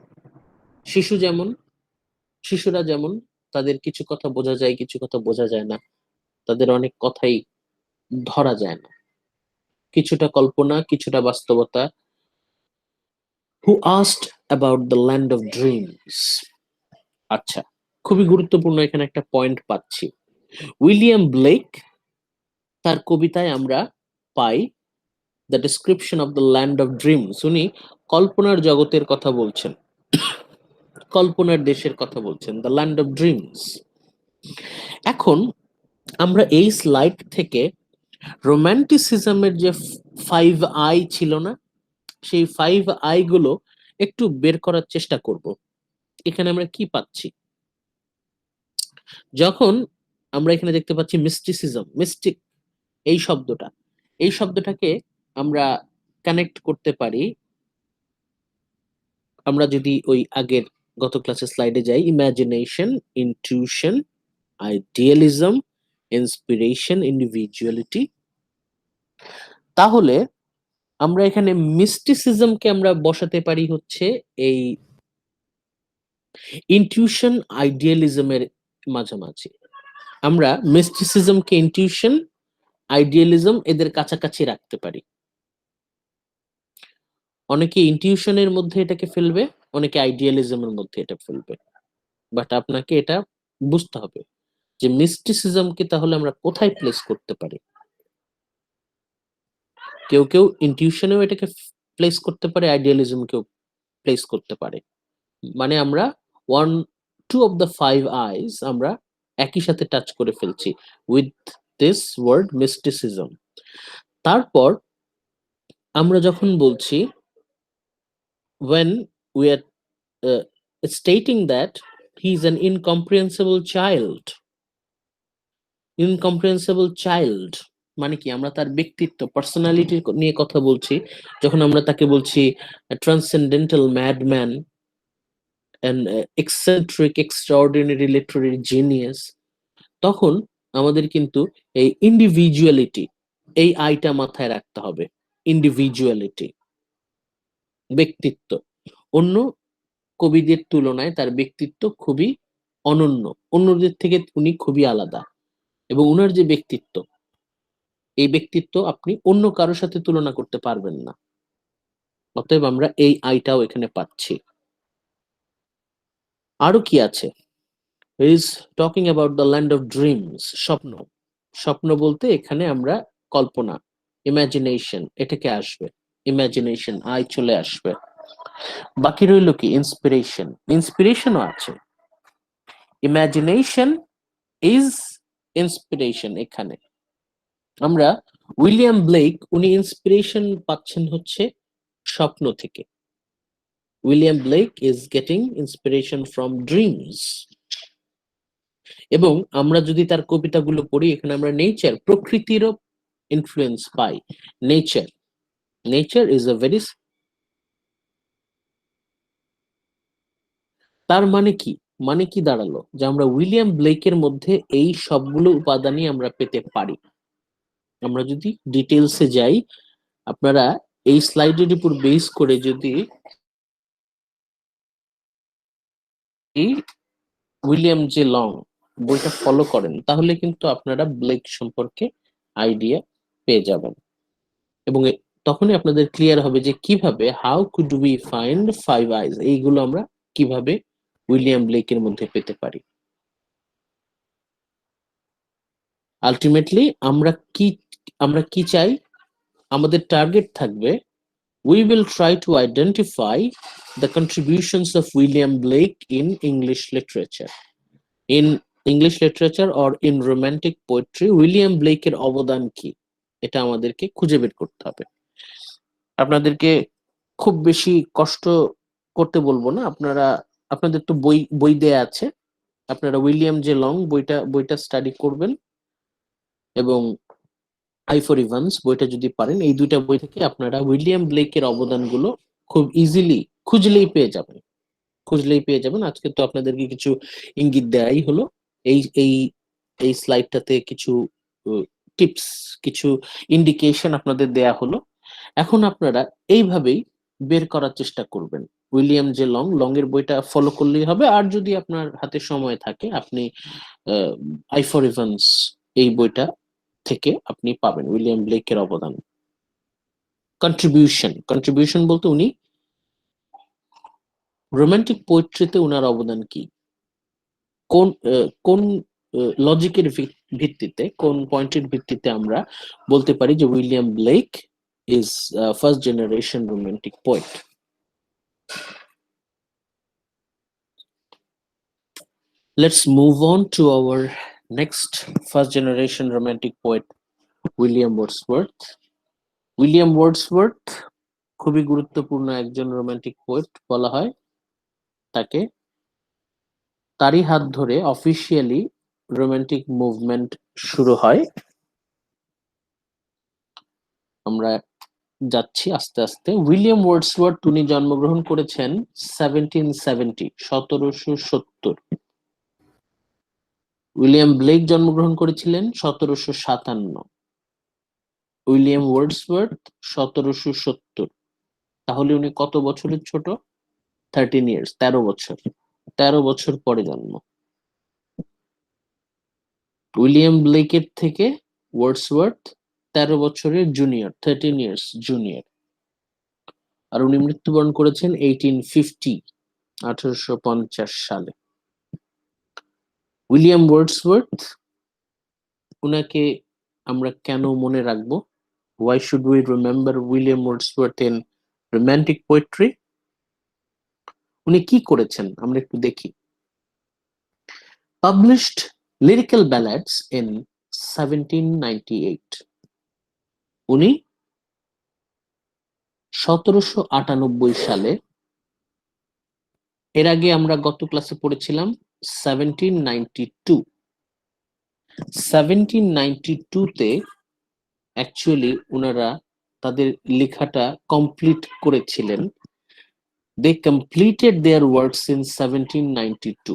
শিশুরা যেমন তাদের কিছু কথা বোঝা যায়, কিছু কথা বোঝা যায় না, তাদের অনেক কথাই ধরা যায় না, কিছুটা কল্পনা, কিছুটা বাস্তবতা। Who asked about the land of dreams. আচ্ছা, খুবই গুরুত্বপূর্ণ এখানে একটা পয়েন্ট পাচ্ছি। উইলিয়াম ব্লেক তার কবিতায় আমরা পাই the description of the land of dreams. উনি কল্পনার জগতের কথা বলছেন, কল্পনার দেশের কথা বলছেন, দ্য ল্যান্ড অফ ড্রিমস। এখন আমরা এই স্লাইড থেকে রোম্যান্টিসিজমের যে 5 আই ছিল না, সেই 5 আই গুলো একটু বের করার চেষ্টা করব। এখানে আমরা কি পাচ্ছি? যখন আমরা এখানে দেখতে পাচ্ছি মিস্টিসিজম, মিস্টিক এই শব্দটাকে আমরা কানেক্ট করতে পারি। আমরা যদি ওই আগের গত ক্লাসের স্লাইডে যাই, imagination, intuition, idealism, inspiration, individuality, তাহলে আমরা এখানে মিস্টিসিজমকে আমরা বসাতে পারি হচ্ছে এই ইনটিউশন আইডিয়ালিজমের মাঝামাঝি। আমরা মিস্টিসিজমকে ইনটিউশন, আইডিয়ালিজম এদের কাছাকাছি রাখতে পারি। অনেকে ইনটিউশনের মধ্যে এটাকে ফেলবে, অনেকে আইডিয়ালিজমের মধ্যে এটা ফেলবে, বাট আপনাকে এটা বুঝতে হবে যে মিস্টিসিজমকে তাহলে আমরা কোথায় প্লেস করতে পারি। কেউ ইনটিউশনেও এটাকে প্লেস করতে পারে, আইডিয়ালিজমকেও প্লেস করতে পারে। মানে আমরা 1-2 অফ দ্য 5 আইস আমরা একই সাথে টাচ করে ফেলছি উইথ দিস ওয়ার্ড মিস্টিসিজম। তারপর আমরা যখন বলছি when we are stating that he is an incomprehensible child, মানে কি? আমরা তার ব্যক্তিত্ব, পার্সোনালিটি নিয়ে কথা বলছি। যখন আমরা তাকে বলছি transcendental madman, an eccentric extraordinary literary genius, তখন আমাদের কিন্তু এই ইন্ডিভিজুয়ালিটি, এই আইটা মাথায় রাখতে হবে। ইন্ডিভিজুয়ালিটি, ব্যক্তিত্ব। অন্য কবিদের তুলনায় তার ব্যক্তিত্ব খুবই অনন্য, অন্যদের থেকে উনি খুবই আলাদা, এবং উনার যে ব্যক্তিত্ব, এই ব্যক্তিত্ব আপনি অন্য কারোর সাথে তুলনা করতে পারবেন না। অতএব আমরা এই আইটাও এখানে পাচ্ছি। আরো কি আছে? Is talking about the land of dreams, স্বপ্ন। স্বপ্ন বলতে এখানে আমরা কল্পনা, ইমাজিনেশন, এটাকে আসবে, ইমাজিনেশন আই চলে আসবে। বাকি রইল কি? ইন্সপিরেশন। ইন্সপিরেশনও আছে। Imagination is inspiration. এখানে আমরা উইলিয়াম ব্লেক, উনি ইন্সপিরেশন পাচ্ছেন হচ্ছে স্বপ্ন থেকে। William Blake is getting inspiration from dreams. এবং আমরা যদি তার কবিতাগুলো পড়ি, এখানে আমরা নেচার, প্রকৃতিরও ইনফ্লুয়েন্স পাই। Nature, nature is a very, তার মানে কি? মানে কি দাঁড়ালো? যে আমরা উইলিয়াম ব্লেকের মধ্যে এই সবগুলো উপাদানই আমরা পেতে পারি। আমরা যদি ডিটেলসে যাই, আপনারা এই স্লাইডের উপর বেস করে যদি এই উইলিয়াম জে লং বইটা ফলো করেন, তাহলে কিন্তু আপনারা ব্লেক সম্পর্কে আইডিয়া পেয়ে যাবেন। এবং তখনই আপনাদের ক্লিয়ার হবে যে কিভাবে, how could we find five eyes, এইগুলো আমরা কিভাবে উইলিয়াম ব্লেকের মধ্যে পেতে পারি। আলটিমেটলি আমরা কি চাই? আমাদের টার্গেট থাকবে, we will try to identify the contributions of William Blake in English literature. In English literature or in romantic poetry, William ব্লেকের অবদান কি, এটা আমাদেরকে খুঁজে বের করতে হবে। আপনাদেরকে খুব বেশি কষ্ট করতে বলবো না, আপনাদের তো বই দেয়া আছে, আপনারা উইলিয়াম জে লং বইটা স্টাডি করবেন, এবং আই ফর ইভান্স বইটা যদি পারেন, এই দুইটা বই থেকে আপনারা উইলিয়াম ব্লেকের অবদানগুলো খুব ইজিলি খুঁজলেই পেয়ে যাবেন। আজকে তো আপনাদেরকে কিছু ইঙ্গিত দেয়াই হলো, এই এই এই স্লাইডটাতে কিছু টিপস, কিছু ইন্ডিকেশন আপনাদের দেয়া হলো। এখন আপনারা এইভাবেই বের করার চেষ্টা করবেন। উইলিয়াম জে লং এর বইটা ফলো করলেই হবে। আর যদি আপনার হাতে সময় থাকে, আপনি আই ফর ইভান্স এই বইটা থেকে আপনি পাবেন উইলিয়াম ব্লেকের অবদান। কন্ট্রিবিউশন বলতে উনি রোমান্টিক পোয়েট্রিতে উনার অবদান কি, কোন লজিকের ভিত্তিতে, কোন পয়েন্টের ভিত্তিতে আমরা বলতে পারি যে William Blake is first generation romantic poet. Let's move on to our next first generation romantic poet, William Wordsworth. William Wordsworth খুবই গুরুত্বপূর্ণ একজন রোমান্টিক পোয়েট বলা হয় তাকে। তারই হাত ধরে অফিসিয়ালি রোমান্টিক মুভমেন্ট শুরু হয়। আমরা যাচ্ছি আস্তে আস্তে। উইলিয়াম ওয়ার্ডসওয়ার্থ উনি জন্মগ্রহণ করেছেন 1770। উইলিয়াম ব্লেক জন্মগ্রহণ করেছিলেন 1757। William Wordsworth 1770। তাহলে উনি কত বছরের ছোট? 13 ইয়ার্স, 13 বছর। 13 বছর পরে জন্ম। উইলিয়াম ব্লেকের থেকে ওয়ার্ডসওয়ার্থ 13 বছরের জুনিয়র, 13 ইয়ার্স জুনিয়র। আর উনি মৃত্যুবরণ করেছেন 1850 সালে। উইলিয়াম ওয়ার্ডসওয়ার্থ, উনাকে আমরা কেন মনে রাখবো? Why should we remember William Wordsworth in romantic poetry? উনি কি করেছেন আমরা একটু দেখি। Published lyrical ballads in 1798. উনি 1798 সালে, এর আগে আমরা গত ক্লাসে পড়েছিলাম 1792। 1792 তে অ্যাকচুয়ালি উনারা তাদের লেখাটা কমপ্লিট করেছিলেন। They completed their works in 1792,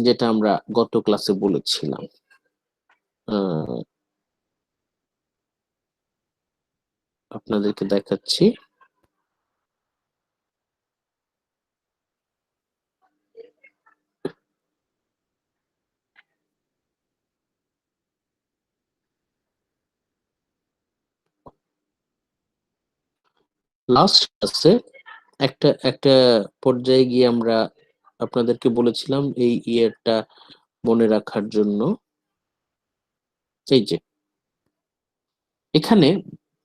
যেটা আমরা গত ক্লাসে বলেছিলাম। আপনাদেরকে দেখাচ্ছি। লাস্ট ক্লাসে একটা একটা পর্যায়ে গিয়ে আমরা আপনাদেরকে বলেছিলাম এই ইয়ারটা মনে রাখার জন্য। এই যে এখানে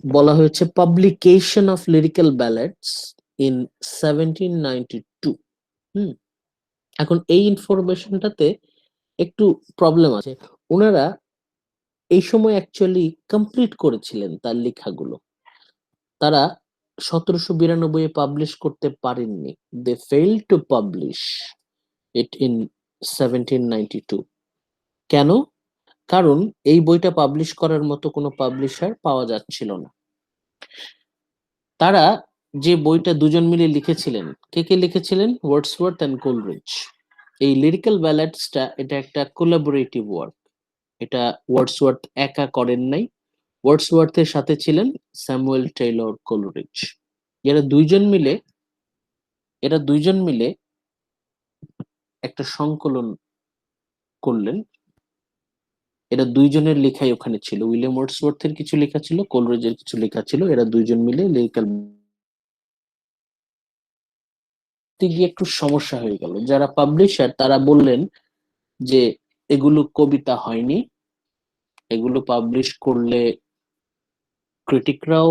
বলা হয়েছে পাবলিকেশন অফ লিরিক্যাল ব্যালেডস ইন 1792। এখন এই ইনফরমেশনটাতে একটু প্রবলেম আছে। ওনারা এই সময় অ্যাকচুয়ালি কমপ্লিট করেছিলেন তার লেখাগুলো, তারা 1792 পাবলিশ করতে পারেননি। They fail to publish it in 1792। কেন? কারণ এই বইটা পাবলিশ করার মতো কোনো পাবলিশার পাওয়া যাচ্ছিল না। তারা যে বইটা দুজন মিলে লিখেছিলেন, কে কে লিখেছিলেন? Wordsworth and Coleridge. এই লিরিক্যাল ব্যালাডসটা এটা একটা কোলাবোরেটিভ ওয়ার্ক। এটা ওয়ার্ডসওয়ার্থ একা করেন নাই, ওয়ার্ডসওয়ার্থের সাথে ছিলেন স্যামুয়েল টেইলর কোলরিজ। এরা দুইজন মিলে একটা সংকলন করলেন। এরা দুইজনের লেখাই ওখানে ছিল। উইলিয়াম ওয়ার্ডসওয়ার্থের কিছু লেখা ছিল, কোলরিজের কিছু লেখা ছিল। এরা দুইজন মিলে লিরিক্যাল গিয়ে একটু সমস্যা হয়ে গেল। যারা পাবলিশার তারা বললেন যে এগুলো কবিতা হয়নি, এগুলো পাবলিশ করলে ক্রিটিকরাও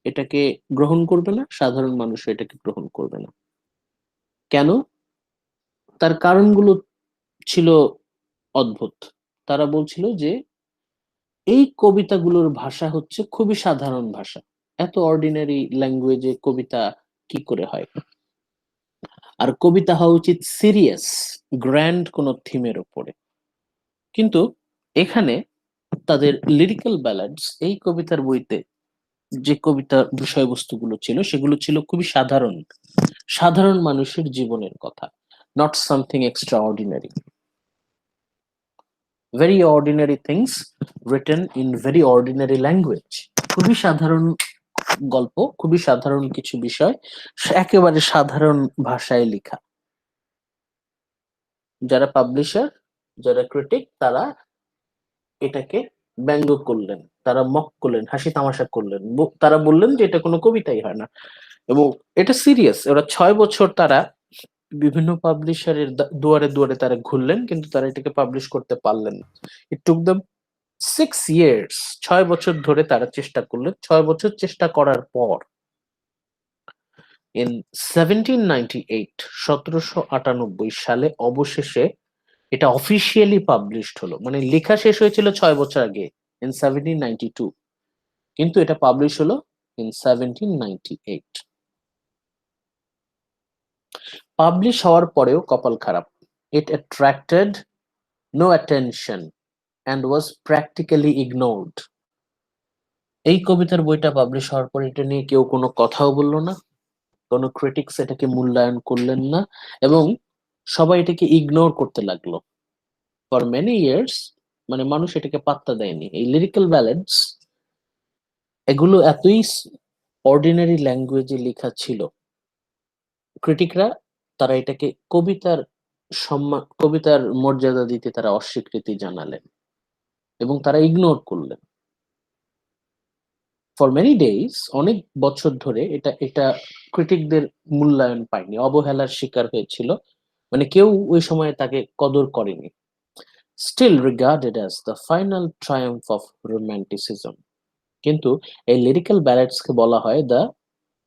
এটাকে গ্রহণ করবে না, সাধারণ মানুষ এটাকে গ্রহণ করবে না। কেন? তার কারণগুলো ছিল অদ্ভুত। তারা বলছিল যে এই কবিতাগুলোর ভাষা হচ্ছে খুবই সাধারণ ভাষা, এত অর্ডিনারি ল্যাঙ্গুয়েজে কবিতা কি করে হয়? আর কবিতা হওয়া উচিত সিরিয়াস, গ্র্যান্ড কোনো থিমের উপরে। কিন্তু এখানে তাদের লিরিক্যাল ব্যালাডস, এই কবিতার বইতে যে কবিতার বিষয়বস্তুগুলো ছিল সেগুলো ছিল খুবই সাধারণ, সাধারণ মানুষের জীবনের কথা, not something extra ordinary. Very ordinary things written in very ordinary language. খুবই সাধারণ গল্প, খুবই সাধারণ কিছু বিষয় একেবারে সাধারণ ভাষায় লেখা। যারা পাবলিশার, যারা ক্রিটিক, তারা এটাকে ব্যঙ্গ করলেন, তারা মক করলেন, হাসি তামাশা করলেন। তারা বললেন যে এটা কোনো কবিতাই হয় না এবং এটা সিরিয়াস। ওরা 6 বছর তারা বিভিন্ন পাবলিশারের দুয়ারে দুয়ারে তারা ঘুরলেন, কিন্তু তারা এটাকে পাবলিশ করতে পারলেন না। ইট টুক দেম 6 years। 6 বছর ধরে তারা চেষ্টা করলেন। 6 বছর চেষ্টা করার পর ইন 1798, 1798 সালে অবশেষে এটা অফিসিয়ালি পাবলিশড হলো। মানে লেখা শেষ হয়েছিল 6 বছর আগে, ইন 1792, কিন্তু এটা পাবলিশ হলো ইন 1798। পাবলিশ হওয়ার পরেও কপাল খারাপ। It attracted no attention and was practically ignored. এই কবিতার বইটা পাবলিশ হওয়ার পর এটা নিয়ে কেউ কোনো কথাও বললো না, কোনো ক্রিটিক্স এটাকে মূল্যায়ন করলেন না এবং সবাই এটাকে ইগনোর করতে লাগলো ফর মেনি ইয়ার্স। মানে মানুষ এটাকে পাত্তা দেয়নি। এই লিরিক্যাল ব্যালাডস এগুলো এতই অর্ডিনারি ল্যাঙ্গুয়েজে লেখা ছিল, ক্রিটিকরা তারা এটাকে কবিতার সম্মান, কবিতার মর্যাদা দিতে তারা অস্বীকৃতি জানালেন এবং তারা ইগনোর করলেন ফর মেনি ডেজ। অনেক বছর ধরে এটা এটা ক্রিটিকদের মূল্যায়ন পায়নি, অবহেলার শিকার হয়েছিল। মানে কেউ ওই সময় তাকে কদর করেনি। Still regarded as the final triumph of romanticism. কিন্তু এই লিরিক্যাল ব্যালাডসকে বলা হয় দ্য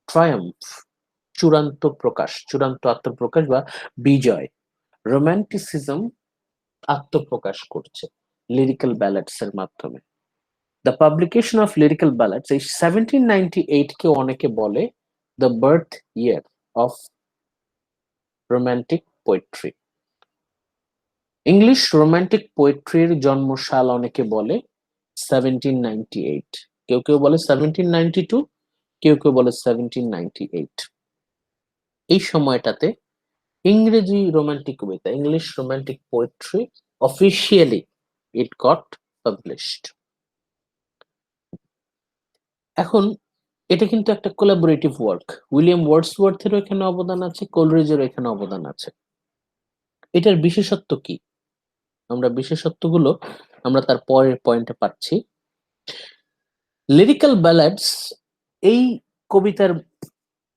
ট্রায়াম্ফ, চূড়ান্ত প্রকাশ, চূড়ান্ত আত্মপ্রকাশ বা বিজয়। রোম্যান্টিসিজম আত্মপ্রকাশ করছে লিরিক্যাল ব্যালাডস এর মাধ্যমে। The publication of lyrical ballads, এই 1798 কে অনেকে বলে the birth year of romantic poetry. English romantic পোয়েট্রির জন্মসাল অনেকে বলে 1798। কেউ কেউ বলে 1792, কেউ কেউ বলে 1798। এই সময়টাতে ইংরেজি রোমান্টিক কবিতা, English romantic poetry officially it got published. এখন এটা কিন্তু একটা কোলাবোরেটিভ ওয়ার্ক। উইলিয়াম ওয়ার্ডসওয়ার্থেরও এখানে অবদান আছে, কোলরিজেরও এখানে অবদান আছে। এটার বিশেষত্ব কি? আমরা বিশেষত্বগুলো আমরা তার পরের পয়েন্টে পাচ্ছি। লিরিক্যাল ব্যালাডস, এই কবিতার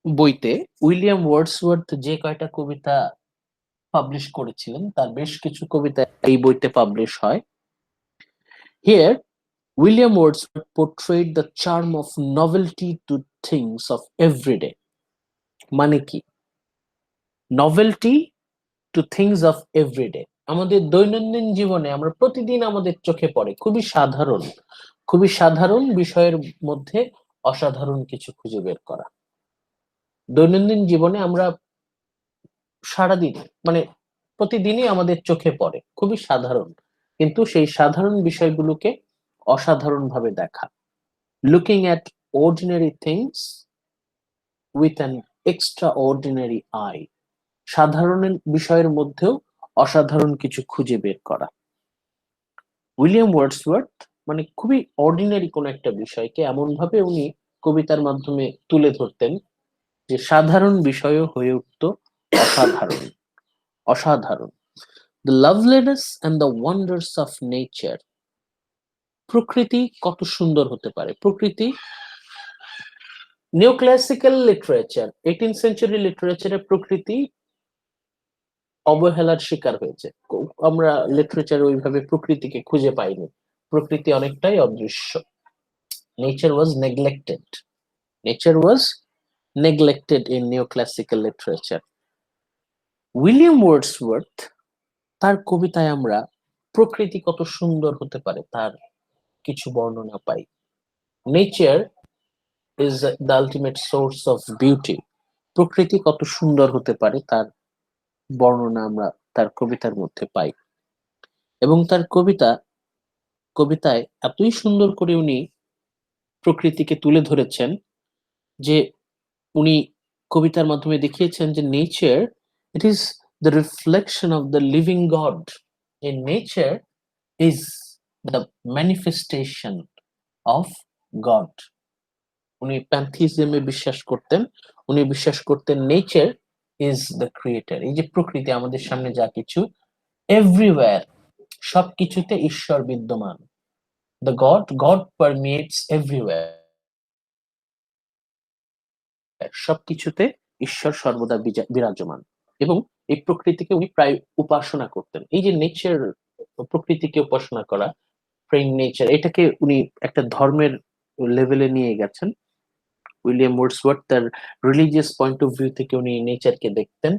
বইতে উইলিয়াম ওয়ার্ডসওয়ার্থ যে কয়টা কবিতা পাবলিশ করেছিলেন তার বেশ কিছু কবিতা এই বইতে পাবলিশ হয়। Here William Wordsworth portrayed the charm of novelty to things of everyday. মানে কি? Novelty to things of everyday, আমাদের দৈনন্দিন জীবনে আমরা প্রতিদিন আমাদের চোখে পড়ে খুবই সাধারণ বিষয়ের মধ্যে অসাধারণ কিছু খুঁজে বের করা। দৈনন্দিন জীবনে আমরা সারাদিন মানে প্রতিদিনই আমাদের চোখে পড়ে খুবই সাধারণ, কিন্তু সেই সাধারণ বিষয়গুলোকে অসাধারণ ভাবে দেখা। Looking at ordinary things with an extra ordinary I, সাধারণ বিষয়ের মধ্যেও অসাধারণ কিছু খুঁজে বের করা। উইলিয়াম ওয়ার্ডসওয়ার্থ মানে খুবই অর্ডিনারি কোন একটা বিষয়কে এমন ভাবে উনি কবিতার মাধ্যমে তুলে ধরতেন যে সাধারণ বিষয়ও হয়ে উঠত অসাধারণ। অসাধারণ। The loveliness and the wonders of nature, প্রকৃতি কত সুন্দর হতে পারে। প্রকৃতি নিওক্লাসিক্যাল লিটারেচার 18th সেঞ্চুরি লিটারেচারে প্রকৃতি অবহেলার শিকার হয়েছে। আমরা লিটারেচারে ওইভাবে প্রকৃতিকে খুঁজে পাইনি, প্রকৃতি অনেকটাই অদৃশ্য। Nature was neglected, nature was neglected in neoclassical literature. William Wordsworth তার কবিতায় আমরা প্রকৃতি কত সুন্দর হতে পারে তার কিছু বর্ণনা পাই। Nature is the ultimate source of beauty, প্রকৃতি কত সুন্দর হতে পারে তার বর্ণনা আমরা তার কবিতার মধ্যে পাই। এবং তার কবিতায় এতই সুন্দর করে উনি প্রকৃতিকে তুলে ধরেছেন যে উনি কবিতার মাধ্যমে দেখিয়েছেন যে nature it is the reflection of the living god, in nature is the manifestation of god. উনি প্যান্থিজমে বিশ্বাস করতেন, উনি বিশ্বাস করতেন নেচার ইজ দ্য ক্রিয়েটর, এই যে প্রকৃতি আমাদের সামনে যা কিছু এভরিওয়্যার, সবকিছুতে ঈশ্বর বিদ্যমান। দ্য গড পারমিয়েটস এভরিওয়্যার, সবকিছুতে ঈশ্বর সর্বদা বিরাজমান। এবং এই প্রকৃতিকে উনি প্রায় উপাসনা করতেন। এই যে নেচার, প্রকৃতিকে উপাসনা করা, প্রেইং নেচার, এটাকে উনি একটা ধর্মের লেভেলে নিয়ে গেছেন। উইলিয়াম ওয়ার্ডসওয়ার্থ তার রিলিজিয়াস পয়েন্ট অফ ভিউ থেকে উনি নেচারকে দেখতেন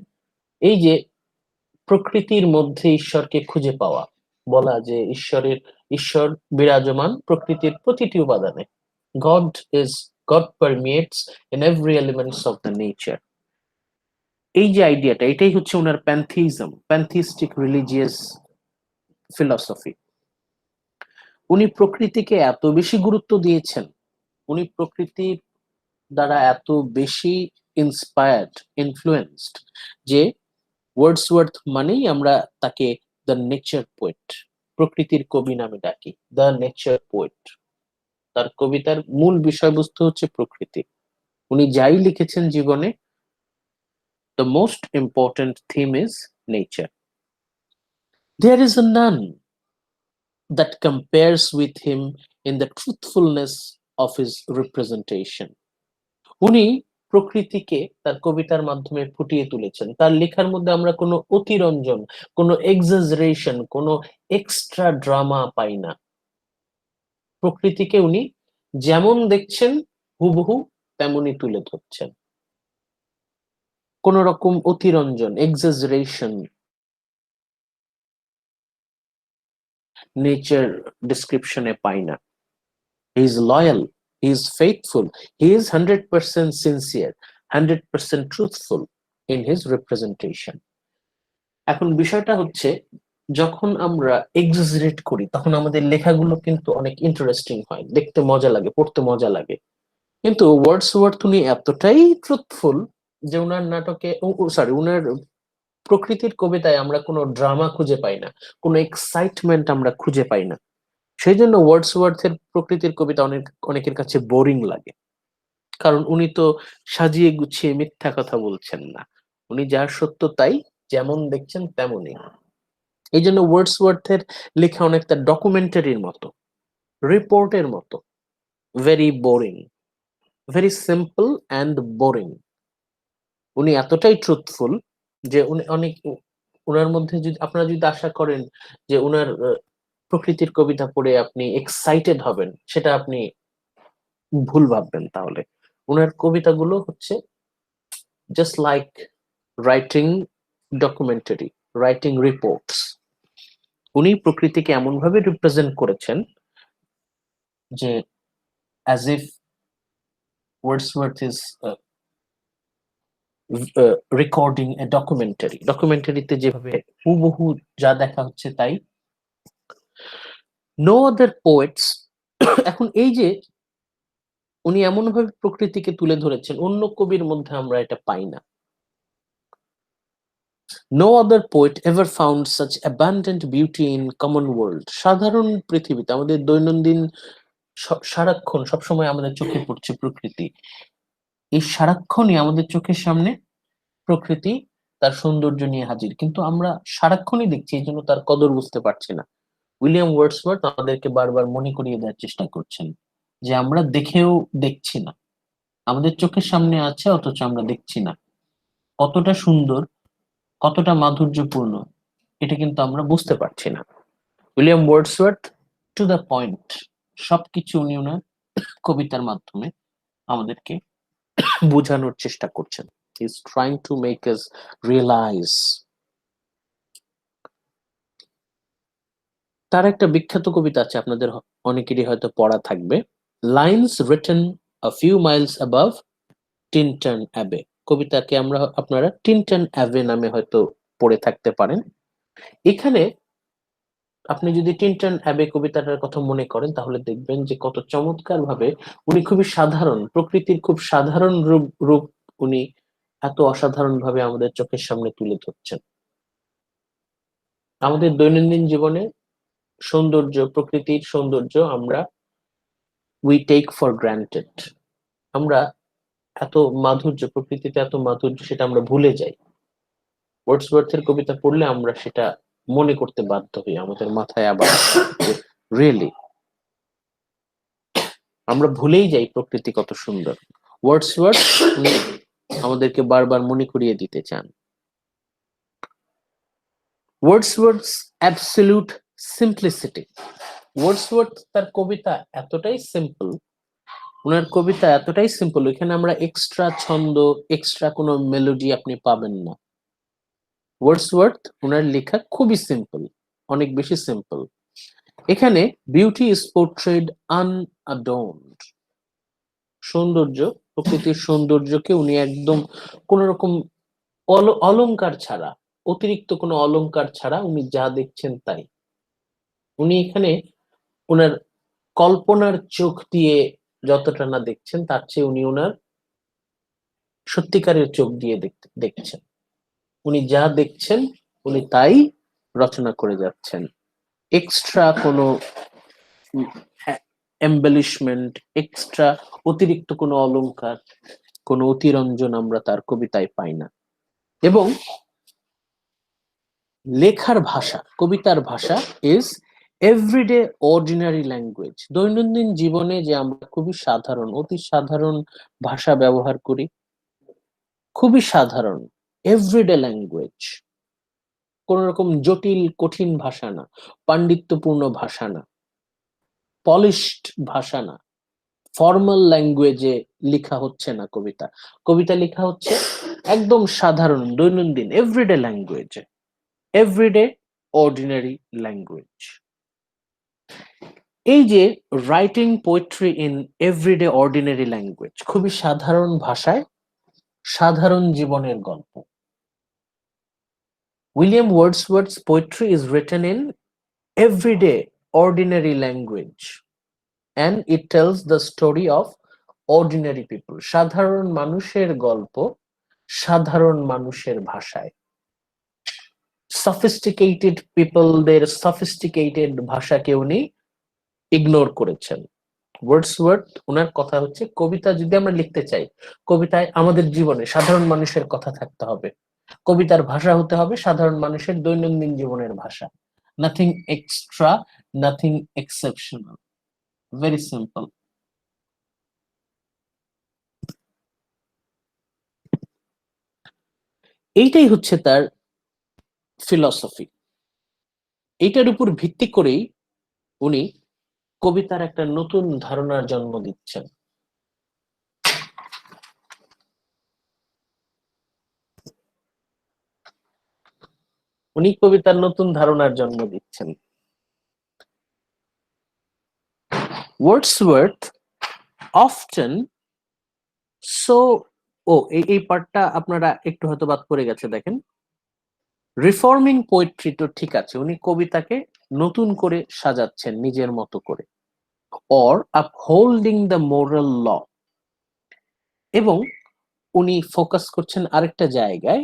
এই যে প্রকৃতির মধ্যে ঈশ্বরকে খুঁজে পাওয়া, বলা যে ঈশ্বর বিরাজমান প্রকৃতির প্রতিটি উপাদানে। God permeates in every elements of the nature. এই যে আইডিয়াটা, এটাই হচ্ছে ওনার প্যান্থিজম, প্যান্থিস্টিক রিলিজিয়াস ফিলসফি। উনি প্রকৃতিকে এত বেশি গুরুত্ব দিয়েছেন, উনি প্রকৃতির দ্বারা এত বেশি ইন্সপায়ার্ড, ইনফ্লুয়েন্সড, যে ওয়ার্ডসওয়ার্থ মানেই আমরা তাকে দ্য নেচার পোয়েট, প্রকৃতির কবি নামে ডাকি, দ্য নেচার পোয়েট। তার কবিতার মূল বিষয়বস্তু হচ্ছে প্রকৃতি। উনি যাই লিখেছেন জীবনে, the most important theme is nature. There is none that compares with him in the truthfulness of his representation. উনি প্রকৃতিকে তার কবিতার মাধ্যমে ফুটিয়ে তুলেছেন। তার লেখার মধ্যে আমরা কোনো অতিরঞ্জন, কোনো এক্সাজারেশন, কোনো এক্সট্রা ড্রামা পাই না। প্রকৃতিকে উনি যেমন দেখছেন হুবহু তেমনই তুলে ধরছেন, কোন রকম অতিরঞ্জন, এক্সাজারেশন নেচার ডিসক্রিপশনে পাই না। He is loyal, he is faithful, he is 100% sincere, 100% truthful in his representation. এখন বিষয়টা হচ্ছে, যখন আমরা এক্সাজারেট করি তখন আমাদের লেখাগুলো কিন্তু অনেক ইন্টারেস্টিং হয়, দেখতে মজা লাগে, পড়তে মজা লাগে। কিন্তু ওয়ার্ডসওয়ার্থ উনি এতটাই ট্রুথফুল যে উনার নাটকে, উনার প্রকৃতির কবিতায় আমরা কোনো ড্রামা খুঁজে পাই না, কোনো এক্সাইটমেন্ট আমরা খুঁজে পাই না। সেই জন্য ওয়ার্ডসওয়ার্থের প্রকৃতির কবিতা অনেকের কাছে বোরিং লাগে, কারণ উনি তো সাজিয়ে গুছিয়ে মিথ্যা কথা বলছেন না, উনি যা সত্য তাই, যেমন দেখছেন তেমনই। এই জন্য ওয়ার্ডসওয়ার্থের লেখা অনেকটা ডকুমেন্টারির মতো, রিপোর্টের মতো, very boring. Very simple and boring. উনি এতটাই ট্রুথফুল যে উনি অনেক ওনার মধ্যে যদি আপনারা যদি আশা করেন যে ওনার প্রকৃতির কবিতা পড়ে আপনি এক্সাইটেড হবেন, সেটা আপনি ভুল ভাববেন। তাহলে ওনার কবিতাগুলো হচ্ছে just like writing documentary, writing reports. উনি প্রকৃতিকে এমন ভাবে রিপ্রেজেন্ট করেছেন যে as if Wordsworth is recording a documentary. ডকুমেন্টারিতে যেভাবে হুবহু যা দেখা হচ্ছে তাই। নো আদার পোয়েটস এখন এই যে উনি এমন ভাবে প্রকৃতিকে তুলে ধরেছেন, অন্য কবির মধ্যে আমরা এটা পাই না। No other poet ever found such abundant beauty in common world. সাধারণ পৃথিবীতে আমাদের দৈনন্দিন সারাক্ষণ সবসময় আমাদের চোখে পড়ছে প্রকৃতি। এই সারাক্ষণই আমাদের চোখের সামনে প্রকৃতি তার সৌন্দর্য নিয়ে হাজির, কিন্তু আমরা সারাক্ষণই দেখছি, এই জন্য তার কদর বুঝতে পারছি না। উইলিয়াম ওয়ার্ডসওয়ার্থ আমাদেরকে বারবার মনে করিয়ে দেওয়ার চেষ্টা করছেন যে আমরা দেখেও দেখছি না, আমাদের চোখের সামনে আছে অথচ আমরা দেখছি না। কতটা সুন্দর, কতটা মাধুর্যপূর্ণ, এটা কিন্তু আমরা বুঝতে পারছি না। William Wordsworth to the point সবকিছু উনি ওনার কবিতার মাধ্যমে আমাদেরকে বোঝানোর চেষ্টা করছেন। He is trying to make us realise. তার একটা বিখ্যাত কবিতা আছে, আপনাদের অনেকেরই হয়তো পড়া থাকবে, lines written a few miles above Tintern Abbey. কবিতাকে আপনারা টিনটন অ্যাবে নামে হয়তো পড়ে থাকতে পারেন। এখানে আপনি যদি টিনটন অ্যাবে কবিতাটার কথা মনে করেন তাহলে দেখবেন যে কত চমৎকার ভাবে উনি খুবই সাধারণ প্রকৃতির খুব সাধারণ রূপ উনি এত অসাধারণ ভাবে আমাদের চোখের সামনে তুলে ধরছেন। আমাদের দৈনন্দিন জীবনে সৌন্দর্য, প্রকৃতির সৌন্দর্য আমরা উই টেক ফর গ্রান্টেড। আমরা এত মাধুর্য, প্রকৃতিতে এত মাধুর্য, সেটা আমরা ভুলে যাই। ওয়ার্ডসওয়ার্থের কবিতা পড়লে আমরা সেটা মনে করতে বাধ্য হই, আমাদের মাথায় আবার রিয়েলি আমরা ভুলেই যাই প্রকৃতি কত সুন্দর। ওয়ার্ডসওয়ার্থ আমাদেরকে বারবার মনে করিয়ে দিতে চান। ওয়ার্ডসওয়ার্থস অ্যাবসলিউট সিম্পলিসিটি। ওয়ার্ডসওয়ার্থ তার কবিতা এতটাই সিম্পল, ওনার কবিতা এতটাই সিম্পল, এখানে আমরা এক্সট্রা ছন্দ, এক্সট্রা কোনো মেলোডি আপনি পাবেন না। ওয়ার্ডসওয়ার্থ ওনার লেখা খুবই সিম্পল, অনেক বেশি সিম্পল। এখানে বিউটি ইজ পোর্ট্রেড আনঅ্যাডর্নড। সৌন্দর্য, প্রকৃতির সৌন্দর্যকে উনি একদম কোন রকম অলংকার ছাড়া, অতিরিক্ত কোনো অলংকার ছাড়া উনি যা দেখছেন তাই। উনি এখানে ওনার কল্পনার চোখ দিয়ে যতটা না দেখছেন তার চেয়ে উনি ওনার সত্যিকারের চোখ দিয়ে দেখছেন। উনি যা দেখছেন উনি তাই রচনা করে যাচ্ছেন। এক্সট্রা কোনো এম্বেলিশমেন্ট, এক্সট্রা অতিরিক্ত কোনো অলংকার, কোনো অতিরঞ্জন আমরা তার কবিতায় পাই না। এবং লেখার ভাষা, কবিতার ভাষা ইজ এভরিডে অর্ডিনারি ল্যাঙ্গুয়েজ। দৈনন্দিন জীবনে যে আমরা খুবই সাধারণ, অতি সাধারণ ভাষা ব্যবহার করি, খুবই সাধারণ এভরিডে ল্যাঙ্গুয়েজ, কোন রকম জটিল কঠিন ভাষা না, পাণ্ডিত্যপূর্ণ ভাষা না, পলিশড ভাষা না, ফর্মাল ল্যাঙ্গুয়েজে লেখা হচ্ছে না কবিতা। কবিতা লেখা হচ্ছে একদম সাধারণ দৈনন্দিন এভরিডে ল্যাঙ্গুয়েজে, এভরিডে অর্ডিনারি ল্যাঙ্গুয়েজ। এই যে writing poetry in everyday ordinary language, খুবই সাধারণ ভাষায় সাধারণ জীবনের গল্প। William Wordsworth's poetry is written in everyday ordinary language and it tells the story of ordinary people. সাধারণ মানুষের গল্প সাধারণ মানুষের ভাষায়। sophisticated people দের sophisticated ভাষাকে উনি ইগনোর করেছেন। ওয়ার্ডসওয়ার্থ ওনার কথা হচ্ছে কবিতা যদি আমরা লিখতে চাই, কবিতায় আমাদের জীবনে সাধারণ মানুষের কথা থাকতে হবে, কবিতার ভাষা হতে হবে সাধারণ মানুষের দৈনন্দিন জীবনের ভাষা। Nothing extra, nothing exceptional, very simple. এইটাই হচ্ছে তার ফিলসফি। এইটার উপর ভিত্তি করেই উনি কবিতার একটা নতুন ধারণার জন্ম দিচ্ছেন। উনি কবিতার নতুন ধারণার জন্ম দিচ্ছেন। ওয়ার্ডসওয়ার্থ অফটেন সো এই পার্টটা আপনারা একটু হয়তো বাদ পড়ে গেছে, দেখেন। রিফর্মিং পোয়েট্রি তো ঠিক আছে, উনি কবিতাকে নতুন করে সাজাচ্ছেন নিজের মতো করে। অর আপহোল্ডিং দ্য মোরাল ল, এবং উনি ফোকাস করছেন আরেকটা জায়গায়।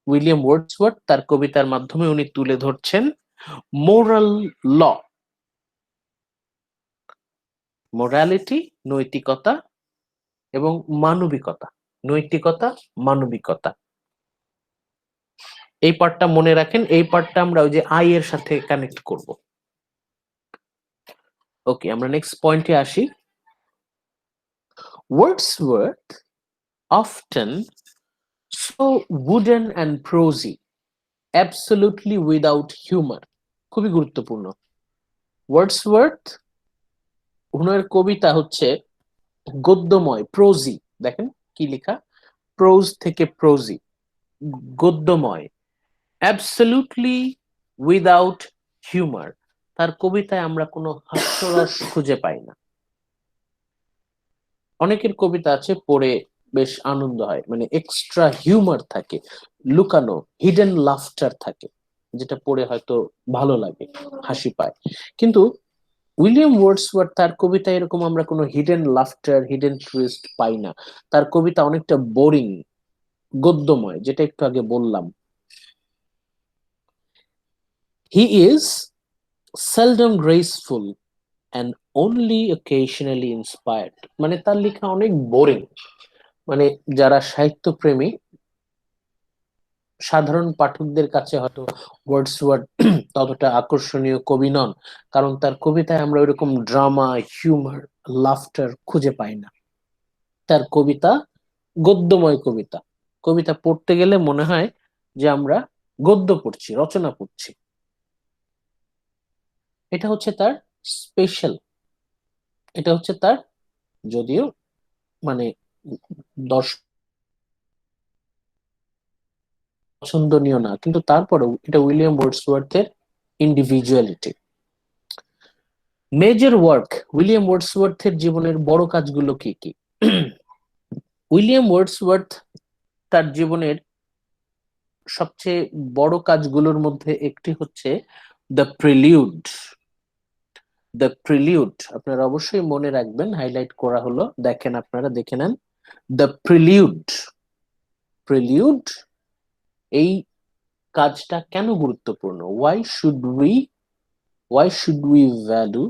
উইলিয়াম ওয়ার্ডসওয়ার্থ তার কবিতার মাধ্যমে উনি তুলে ধরছেন মোরাল ল, মোরালিটি নৈতিকতা এবং মানবিকতা, নৈতিকতা মানবিকতা। এই পার্টটা মনে রাখেন, এই পার্টটা আমরা ওই যে আই এর সাথে কানেক্ট করব। ওকে, আমরা নেক্সট পয়েন্টে আসি। Wordsworth often so wooden and prosy, absolutely without humor। খুবই গুরুত্বপূর্ণ। ওয়ার্ডসওয়ার্থ ওনার কবিতা হচ্ছে গদ্যময়, প্রোজি, দেখেন কি লেখা, প্রোজ থেকে প্রোজি, গদ্যময়, অ্যাবসলিউটলি উইদাউট হিউমার। তার কবিতায় আমরা কোনো হাস্যরস খুঁজে পাই না। অনেকের কবিতা আছে পড়ে বেশ আনন্দ হয়, মানে এক্সট্রা হিউমার থাকে, লুকানো হিডেন লাফটার থাকে, যেটা পড়ে হয়তো ভালো লাগে, হাসি পায়। কিন্তু উইলিয়াম ওয়ার্ডসওয়ার্থ তার কবিতায় এরকম আমরা কোনো হিডেন লাফটার, হিডেন টুইস্ট পাই না। তার কবিতা অনেকটা বোরিং, গদ্যময়, যেটা একটু আগে বললাম। He is seldom graceful and only occasionally inspired, মানে তার লেখা অনেক বোরিং। মানে যারা সাহিত্য প্রেমী সাধারণ পাঠকদের কাছে হয়তো ওয়ার্ডসওয়ার্থ ততটা আকর্ষণীয় কবি নন, কারণ তার কবিতায় আমরা ওইরকম ড্রামা, হিউমার, লাফটার খুঁজে পাই না। তার কবিতা গদ্যময় কবিতা, কবিতা পড়তে গেলে মনে হয় যে আমরা গদ্য পড়ছি, রচনা পড়ছি। এটা হচ্ছে তার স্পেশাল, এটা হচ্ছে তার, যদিও মানে দর্শক পছন্দনীয় না, কিন্তু তারপরেও এটা উইলিয়াম ওয়ার্ডসওয়ার্থের ইন্ডিভিজুয়ালিটি। মেজর ওয়ার্ক, উইলিয়াম ওয়ার্ডসওয়ার্থের জীবনের বড় কাজগুলো কি কি? উইলিয়াম ওয়ার্ডসওয়ার্থ তার জীবনের সবচেয়ে বড় কাজগুলোর মধ্যে একটি হচ্ছে দ্য প্রিলিউড। দ্য প্রিলিউড আপনারা অবশ্যই মনে রাখবেন, হাইলাইট করা হলো, দেখেন আপনারা দেখে নেন। দ্য প্রিলিউড, প্রিলিউড এই কাজটা কেন গুরুত্বপূর্ণ? Why should we value,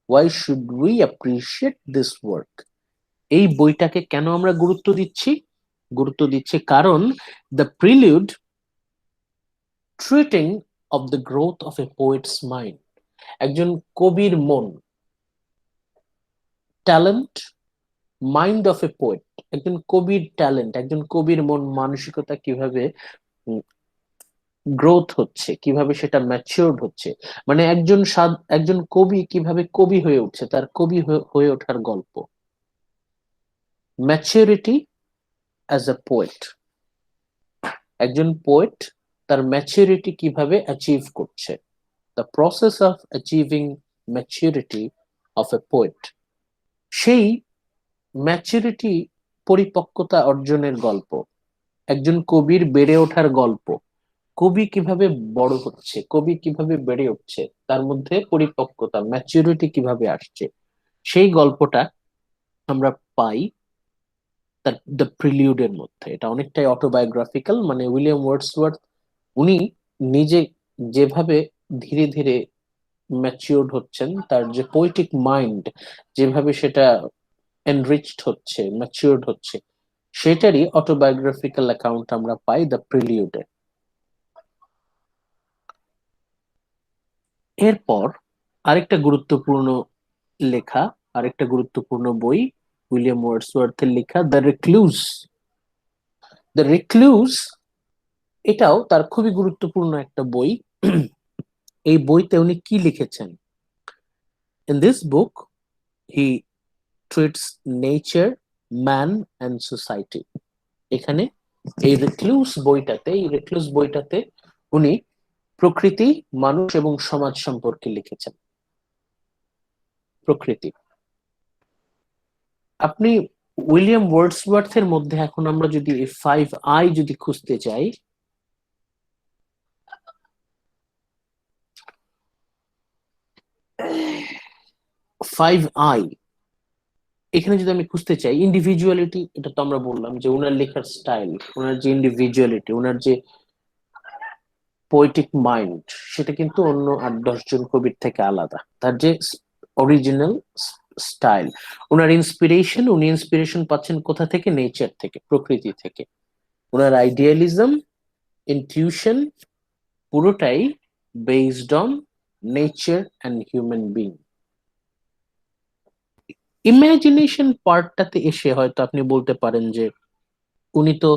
why should we appreciate this work? এই বইটাকে কেন আমরা গুরুত্ব দিচ্ছি? গুরুত্ব দিচ্ছি কারণ the prelude treating of the growth of a poet's mind, একজন কবির মন, talent, mind of a poet, একজন কবির ট্যালেন্ট, একজন কবির মন মানসিকতা কিভাবে গ্রোথ হচ্ছে, কিভাবে সেটা ম্যাচিওর্ড হচ্ছে, মানে একজন কবি কিভাবে কবি হয়ে উঠছে, তার কবি হয়ে ওঠার গল্প। ম্যাচিউরিটি অ্যাজ এ পোয়েট, একজন পোয়েট তার ম্যাচিউরিটি কিভাবে অ্যাচিভ করছে, the process of achieving maturity of a poet, সেই ম্যাচুরিটি, পরিপক্কতা অর্জনের গল্প, একজন কবির বেড়ে ওঠার গল্প। কবি কিভাবে বড় হচ্ছে, কবি কিভাবে বেড়ে উঠছে, তার মধ্যে পরিপক্কতা, ম্যাচুরিটি কিভাবে আসছে, সেই গল্পটা আমরা পাই তার দ্য প্রিলিউডের মধ্যে। এটা অনেকটাই অটোবায়োগ্রাফিক্যাল, মানে উইলিয়াম ওয়ার্ডসওয়ার্থ উনি নিজে যেভাবে ধীরে ধীরে ম্যাচিওর্ড হচ্ছেন, তার যে পোয়েটিক মাইন্ড যেভাবে সেটা এনরিচড হচ্ছে, ম্যাচিওর্ড হচ্ছে, সেটারই অটোবায়োগ্রাফিক্যাল অ্যাকাউন্ট আমরা পাই দ্য প্রিলিউডে। এরপর আরেকটা গুরুত্বপূর্ণ লেখা, আরেকটা গুরুত্বপূর্ণ বই উইলিয়াম ওয়ার্ডসওয়ার্থের লেখা দ্য রিক্লুজ। দ্য রিক্লুজ এটাও তার খুবই গুরুত্বপূর্ণ একটা বই। এই বইতে উনি কি লিখেছেন? In this book he treats nature, man and society. এখানে এই রেক্লুস বইটাতে উনি প্রকৃতি, মানুষ এবং সমাজ সম্পর্কে লিখেছেন। প্রকৃতি। আপনি উইলিয়াম ওয়ার্ডসওয়ার্থের মধ্যে এখন আমরা যদি এই 5 I যদি খুঁজতে চাই, 5 I এখানে যদি আমি খুঁজতে চাই, ইন্ডিভিজুয়ালিটি, এটা তো আমরা বললাম যে ওনার লেখার স্টাইল, ওনার যে ইন্ডিভিজুয়ালিটি, ওনার যে পোয়েটিক মাইন্ড, সেটা কিন্তু অন্য 8-10 জন কবির থেকে আলাদা। তার যে অরিজিনাল স্টাইল, ওনার ইন্সপিরেশন, উনি ইন্সপিরেশন পাচ্ছেন কোথা থেকে? নেচার থেকে, প্রকৃতি থেকে। ওনার আইডিয়ালিজম, ইনটিউশন, পুরোটাই based on nature and human being. Imagination পার্টটাতে এসে হয়তো আপনি বলতে পারেন যে উনি তো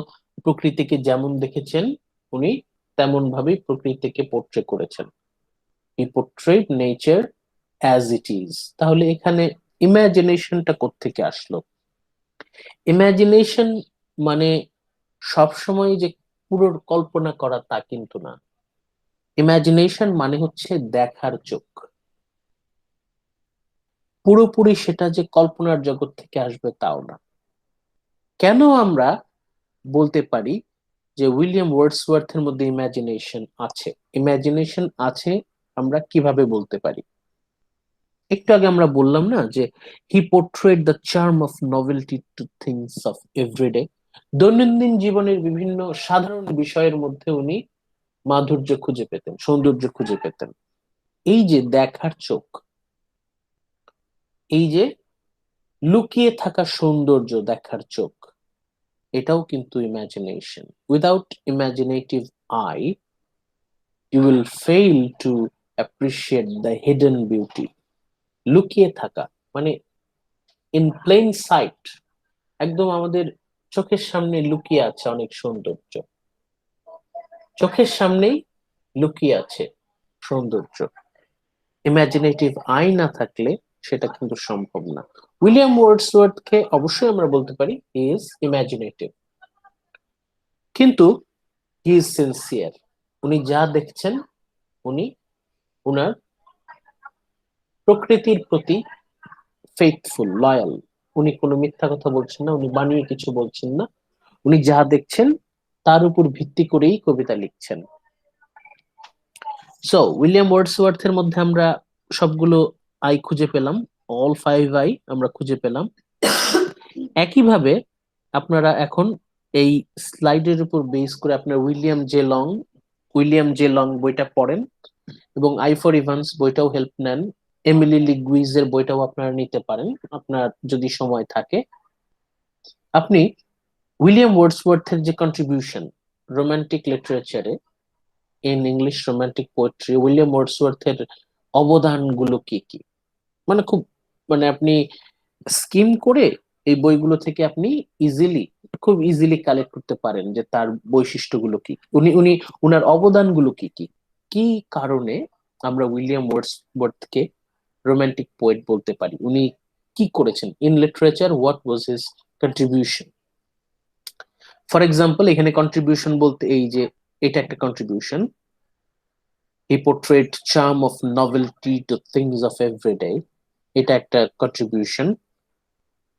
প্রকৃতিকে যেমন দেখেছেন উনি তেমন ভাবেই প্রকৃতিকে পোর্ট্রে করেছেন। He portrayed nature as it is. তাহলে এখানে ইমাজিনেশনটা কোত্থেকে আসলো? ইমাজিনেশন মানে সবসময় যে পুরো কল্পনা করা তা কিন্তু না। ইমাজিনেশন মানে হচ্ছে দেখার চোখ। পুরোপুরি সেটা যে কল্পনার জগৎ থেকে আসবে তাও না। কেন আমরা বলতে পারি যে উইলিয়াম ওয়ার্ডসওয়ার্থের মধ্যে ইমাজিনেশন আছে? ইমাজিনেশন আছে আমরা কিভাবে বলতে পারি? একটু আগে আমরা বললাম না যে he portrayed the charm of novelty to things of everyday. দৈনন্দিন জীবনের বিভিন্ন সাধারণ বিষয়ের মধ্যে উনি মাধুর্য খুঁজে পেতেন, সৌন্দর্য খুঁজে পেতেন। এই যে দেখার চোখ, এই যে লুকিয়ে থাকা সৌন্দর্য দেখার চোখ, এটাও কিন্তু imagination. Without imaginative I U will fail to appreciate the hidden beauty. লুকিয়ে থাকা মানে ইন প্লেন সাইট, একদম আমাদের চোখের সামনে লুকিয়ে আছে অনেক সৌন্দর্য, চোখের সামনেই লুকিয়ে আছে সৌন্দর্য। ইমাজিনেটিভ আই না থাকলে সেটা কিন্তু সম্ভব না। উইলিয়াম ওয়ার্ডসওয়ার্থকে অবশ্যই আমরা বলতে পারি হি ইজ ইমাজিনেটিভ, কিন্তু হি ইজ সিনসিয়ার। উনি যা দেখছেন উনি উনার প্রকৃতির প্রতি ফেইথফুল, লয়াল। উনি কোনো মিথ্যা কথা বলছেন না, উনি বানিয়ে কিছু বলছেন না। উনি যা দেখছেন তার উপর ভিত্তি করেই কবিতা লিখছেন। সো উইলিয়াম ওয়ার্ডসওয়ার্থের মধ্যে আমরা সবগুলো আই খুঁজে পেলাম, অল 5 I আমরা খুঁজে পেলাম। একইভাবে আপনারা এখন এই স্লাইডের উপর বেস করে আপনার উইলিয়াম জে লং বইটা পড়েন এবং আই ফর ইভান্স বইটাও হেল্প নেন। এমিলি লিগুইজের বইটাও আপনারা নিতে পারেন আপনার যদি সময় থাকে। আপনি উইলিয়াম ওয়ার্ডসওয়ার্থের যে কন্ট্রিবিউশন রোমান্টিক লিটারেচারে, in English romantic poetry, William ওয়ার্ডসওয়ার্থের অবদানগুলো কি কি, মানে খুব, মানে আপনি স্কিম করে এই বইগুলো থেকে আপনি খুব ইজিলি কালেক্ট করতে পারেন যে তার বৈশিষ্ট্যগুলো কি, উনি উনার অবদানগুলো কি কি, কি কারণে আমরা উইলিয়াম ওয়ার্ডসওয়ার্থকে রোমান্টিক পোয়েট বলতে পারি, উনি কি করেছেন in literature, what was his contribution. For example এখানে কন্ট্রিবিউশন বলতে এই যে এটা একটা contribution, he portrayed charm of novelty to things of everyday, এটা একটা কন্ট্রিবিউশন।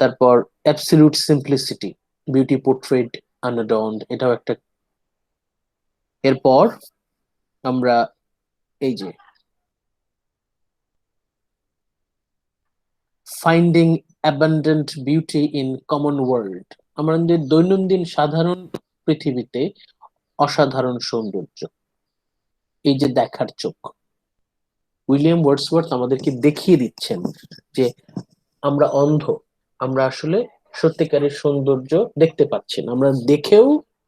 তারপর absolute simplicity, beauty portrayed unadorned, এটাও একটা। এরপর আমরা এই যে finding abundant beauty in common world, আমাদের দৈনন্দিন সাধারণ পৃথিবীতে অসাধারণ সৌন্দর্য, এই যে দেখার চোখ। উইলিয়াম ওয়ার্ডসওয়ার্থ আমাদেরকে দেখিয়ে দিচ্ছেন যে আমরা অন্ধ, আমরা আসলে সত্যিকারের সৌন্দর্য দেখতে পাচ্ছি না, আমরা দেখেও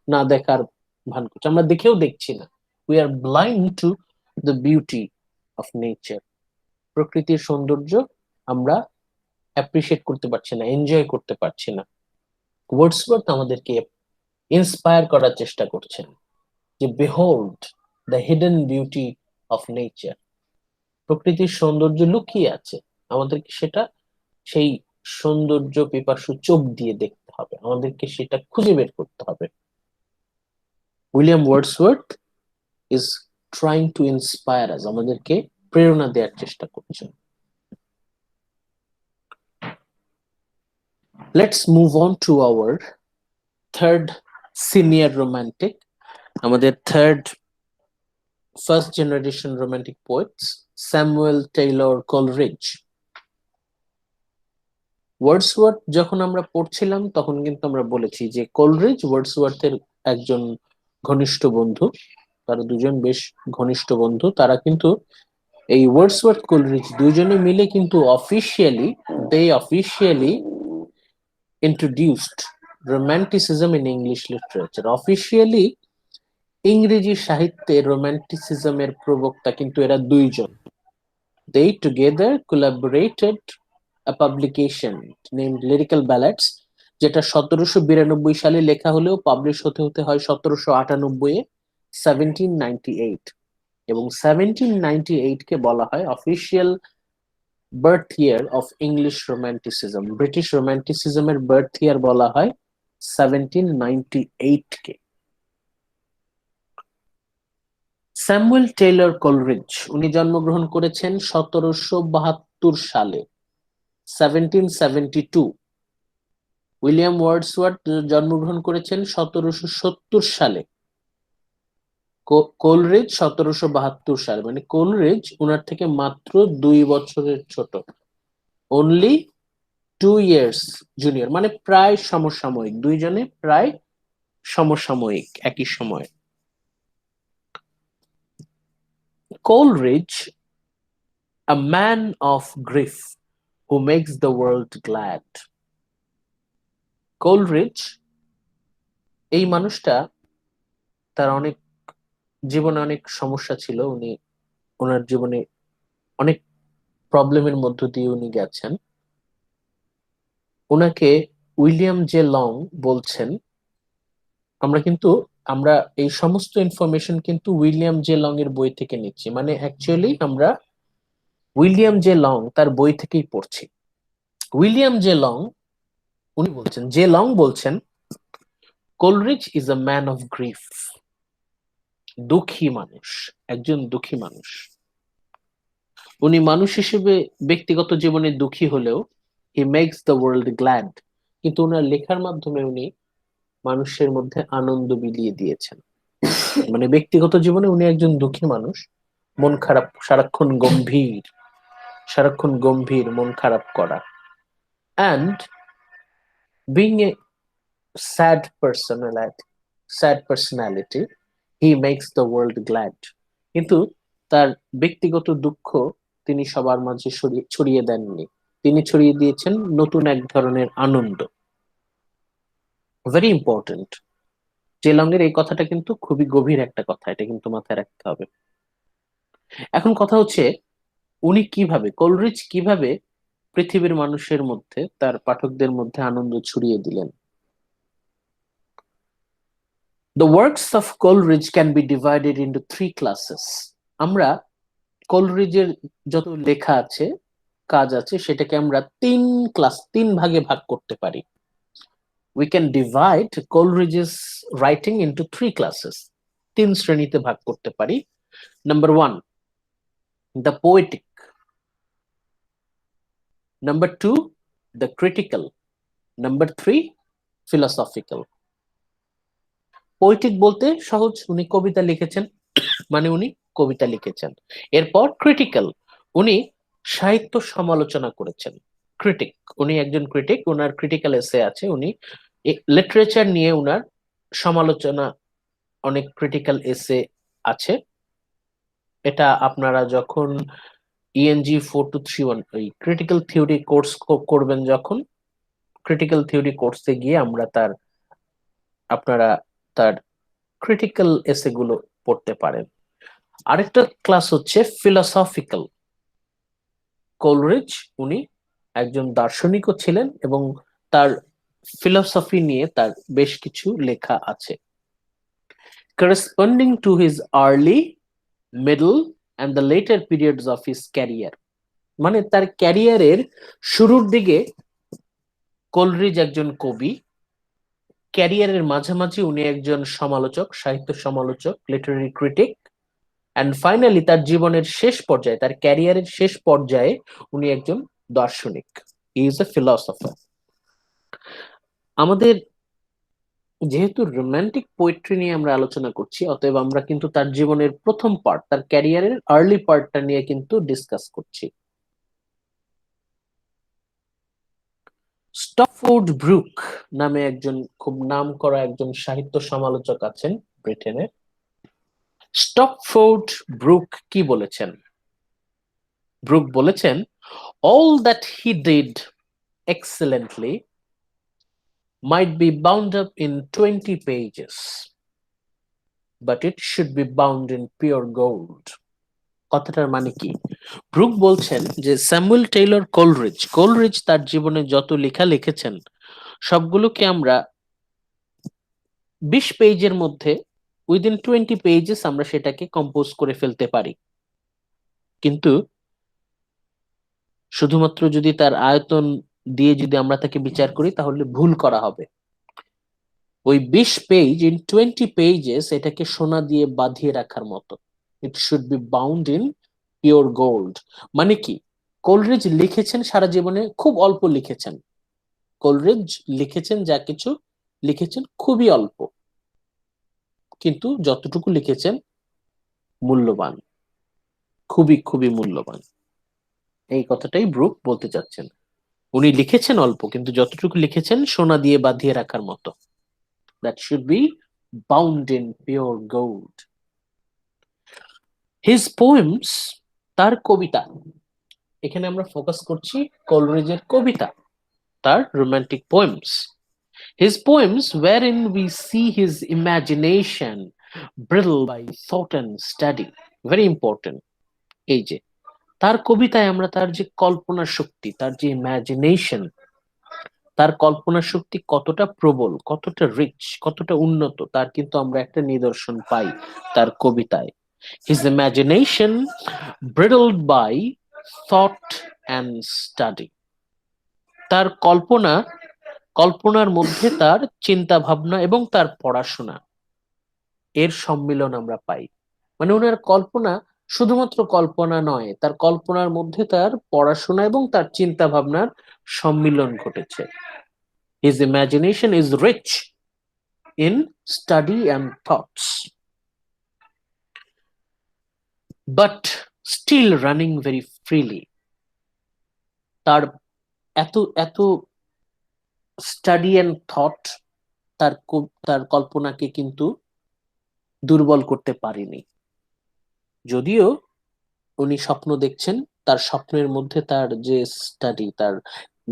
না দেখার ভান করছি, আমরা দেখেও দেখছি না। We are blind to the beauty of nature. প্রকৃতির সৌন্দর্য আমরা অ্যাপ্রিসিয়েট করতে পারছি না, এনজয় করতে পারছি না। ওয়ার্ডসওয়ার্থ আমাদেরকে ইন্সপায়ার করার চেষ্টা করছেন। যে behold the hidden beauty of nature, প্রকৃতির সৌন্দর্য লুকিয়ে আছে, আমাদেরকে সেটা সেই সৌন্দর্য পিপাসু চোখ দিয়ে দেখতে হবে, আমাদেরকে সেটা খুঁজে বের করতে হবে। William Wordsworth is trying to inspire us, আমাদেরকে প্রেরণা দেওয়ার চেষ্টা করছেন। Let's move on to our third senior romantic, আমাদের third first generation romantic poets Samuel Taylor Coleridge. Wordsworth যখন আমরা পড়ছিলাম তখন কিন্তু আমরা বলেছি যে কোলরিজ ওয়ার্ডসওয়ার্থের একজন ঘনিষ্ঠ বন্ধু, তারা দুজন বেশ ঘনিষ্ঠ বন্ধু। তারা কিন্তু এই ওয়ার্ডসওয়ার্থ কোলরিজ দুজনে মিলে কিন্তু officially introduced romanticism in English literature. Officially ইংরেজি সাহিত্যে রোমান্টিসিজমের প্রবক্তা কিন্তু এরা দুইজন। They together collaborated a publication named Lyrical Ballads, যেটা 1792 সালে লেখা হলেও পাবলিশ হতে হতে হয় 1798 1798, এবং 1798 কে বলা হয় official birth year of English romanticism. British রোমান্টিসিজমের বার্থ ইয়ার বলা হয় 1798 কে। স্যামুয়েল টেইলর কোলরিজ উনি জন্মগ্রহণ করেছেন 1772 সালে 1772। উইলিয়াম ওয়ার্ডসওয়ার্থ জন্মগ্রহণ করেছেন 1770 সালে, কোলরিজ 1772 সালে, মানে কোলরিজ উনার থেকে মাত্র 2 বছরের ছোট, অনলি 2 ইয়ার্স জুনিয়র, মানে প্রায় সমসাময়িক, দুইজনে প্রায় সমসাময়িক একই সময়। Coleridge, a man of grief who makes the world glad. Coleridge এই মানুষটা, তার অনেক জীবনে অনেক সমস্যা ছিল, উনি ওনার জীবনে অনেক প্রবলেমের মধ্য দিয়ে উনি গেছেন। ওনাকে উইলিয়াম জে লং বলছেন। আমরা এই সমস্ত ইনফরমেশন কিন্তু উইলিয়াম জে লং এর বই থেকে নিচ্ছি, মানে অ্যাকচুয়ালি আমরা উইলিয়াম জে লং তার বই থেকেই পড়ছি। উইলিয়াম জে লং উনি বলছেন, জে লং বলছেন, Coleridge is a man of grief, দুঃখী মানুষ, একজন দুঃখী মানুষ। উনি মানুষ হিসেবে ব্যক্তিগত জীবনে দুঃখী হলেও he makes the world glad, কিন্তু ওনার লেখার মাধ্যমে উনি মানুষের মধ্যে আনন্দ বিলিয়ে দিয়েছেন। মানে ব্যক্তিগত জীবনে উনি একজন দুঃখী মানুষ, মন খারাপ, সারাক্ষণ গম্ভীর, মন খারাপ করা, and being a sad personality, he makes the world glad. কিন্তু তার ব্যক্তিগত দুঃখ তিনি সবার মাঝে ছড়িয়ে দেননি, তিনি ছড়িয়ে দিয়েছেন নতুন এক ধরনের আনন্দ। Very important. জেলং এর এই কথাটা কিন্তু খুবই গভীর একটা কথা, এটা কিন্তু মাথায় রাখতে হবে। এখন কথা হচ্ছে কোলরিজ কিভাবে পৃথিবীর মানুষের মধ্যে, তার পাঠকদের মধ্যে আনন্দ ছড়িয়ে দিলেন। The works of Coleridge can be divided into 3 classes. আমরা কোলরিজের যত লেখা আছে, কাজ আছে, সেটাকে আমরা 3 ভাগে ভাগ করতে পারি। We can divide Coleridge's writing into 3 classes. 3 শ্রেণীতে ভাগ করতে পারি। Number 1, the poetic. Number 2, the critical. Number 3, philosophical. Poetic বলতে সহজ, উনি কবিতা লিখেছেন, মানে উনি কবিতা লিখেছেন। এরপর ক্রিটিক্যাল, উনি সাহিত্য সমালোচনা করেছেন। ক্রিটিক, উনি একজন ক্রিটিক, ওনার ক্রিটিক্যাল এসে আছে, উনি লিটারেচার নিয়ে ওনার সমালোচনা, অনেক ক্রিটিক্যাল এসে আছে। এটা আপনারা যখন ইএনজি 4231 ওই ক্রিটিক্যাল থিওরি কোর্স করবেন, যখন ক্রিটিক্যাল থিওরি কোর্সে গিয়ে আপনারা তার ক্রিটিক্যাল এসে গুলো পড়তে পারেন। আরেকটা ক্লাস হচ্ছে ফিলসফিক্যাল। কোলরিজ উনি একজন দার্শনিকও ছিলেন এবং তার ফিলসফি নিয়ে তার বেশ কিছু লেখা আছে। corresponding to his early, middle, and the later periods of his career. মানে তার ক্যারিয়ারের শুরুর দিকে কোলরিজ একজন কবি, ক্যারিয়ারের মাঝামাঝি উনি একজন সমালোচক, সাহিত্য সমালোচক, লিটারারি ক্রিটিক, অ্যান্ড ফাইনালি তার জীবনের শেষ পর্যায়ে, তার ক্যারিয়ারের শেষ পর্যায়ে উনি একজন দার্শনিক। He is a philosopher. আমাদের যেহেতু রোমান্টিক পোয়েট্রি নিয়ে আমরা আলোচনা করছি, অতএব আমরা কিন্তু তার জীবনের প্রথম পার্ট, তার ক্যারিয়ারের আর্লি পার্টটা নিয়ে কিন্তু ডিসকাস করছি। স্টপফোর্ড ব্রুক নামে একজন খুব নামকরা একজন সাহিত্য সমালোচক আছেন ব্রিটেনের। স্টপফোর্ড ব্রুক কি বলেছেন? ব্রুক বলেছেন, all that he did excellently might be bound up in 20 pages, but it should be bound in pure gold. কথাটার মানে কি? ব্রুক বলছেন যে স্যামুয়েল টেইলর কোলরিজ তার জীবনে যত লেখা লিখেছেন সবগুলোকে আমরা 20 পেজের মধ্যে, উইদিন 20 পেজেস আমরা সেটাকে কম্পোজ করে ফেলতে পারি, কিন্তু শুধুমাত্র যদি তার আয়তন দিয়ে যদি আমরা তাকে বিচার করি তাহলে ভুল করা হবে। ওই 20 পেজ ইন 20 পেজেস এটাকে সোনা দিয়ে বাঁধিয়ে রাখার মতো। It should be bound in pure gold. মানে কি, কোলরিজ লিখেছেন সারা জীবনে খুব অল্প লিখেছেন, কোলরিজ লিখেছেন যা কিছু লিখেছেন খুবই অল্প, কিন্তু যতটুকু লিখেছেন মূল্যবান, খুবই খুবই মূল্যবান। এই কথাটাই ব্রুক বলতে চাচ্ছেন। উনি লিখেছেন অল্প, কিন্তু যতটুকু লিখেছেন সোনা দিয়ে বাঁধিয়ে রাখার মতো। That should be bound in pure gold. His poems, তার কবিতা, এখানে আমরা ফোকাস করছি কোলরিজের কবিতা, তার romantic poems. His poems wherein we see his imagination brittle by thought and study. Very important. এই যে তার কবিতায় আমরা তার যে কল্পনা শক্তি, তার যে ইমাজিনেশন, তার কল্পনা শক্তি কতটা প্রবল, কতটা রিচ, কতটা উন্নত, তার কিন্তু আমরা একটা নিদর্শন পাই তার কবিতায়। His imagination bridled by thought and study. তার কল্পনার মধ্যে তার চিন্তা ভাবনা এবং তার পড়াশোনা, এর সম্মিলন আমরা পাই। মানে ওনার কল্পনা শুধুমাত্র কল্পনা নয়, তার কল্পনার মধ্যে তার পড়াশোনা এবং তার চিন্তা ভাবনার সম্মিলন ঘটেছে। His imagination is rich in study and thoughts, but still running very freely. তার এত স্টাডি অ্যান্ড থট তার কল্পনাকে কিন্তু দুর্বল করতে পারেনি। যদিও উনি স্বপ্ন দেখছেন, তার স্বপ্নের মধ্যে তার যে স্টাডি, তার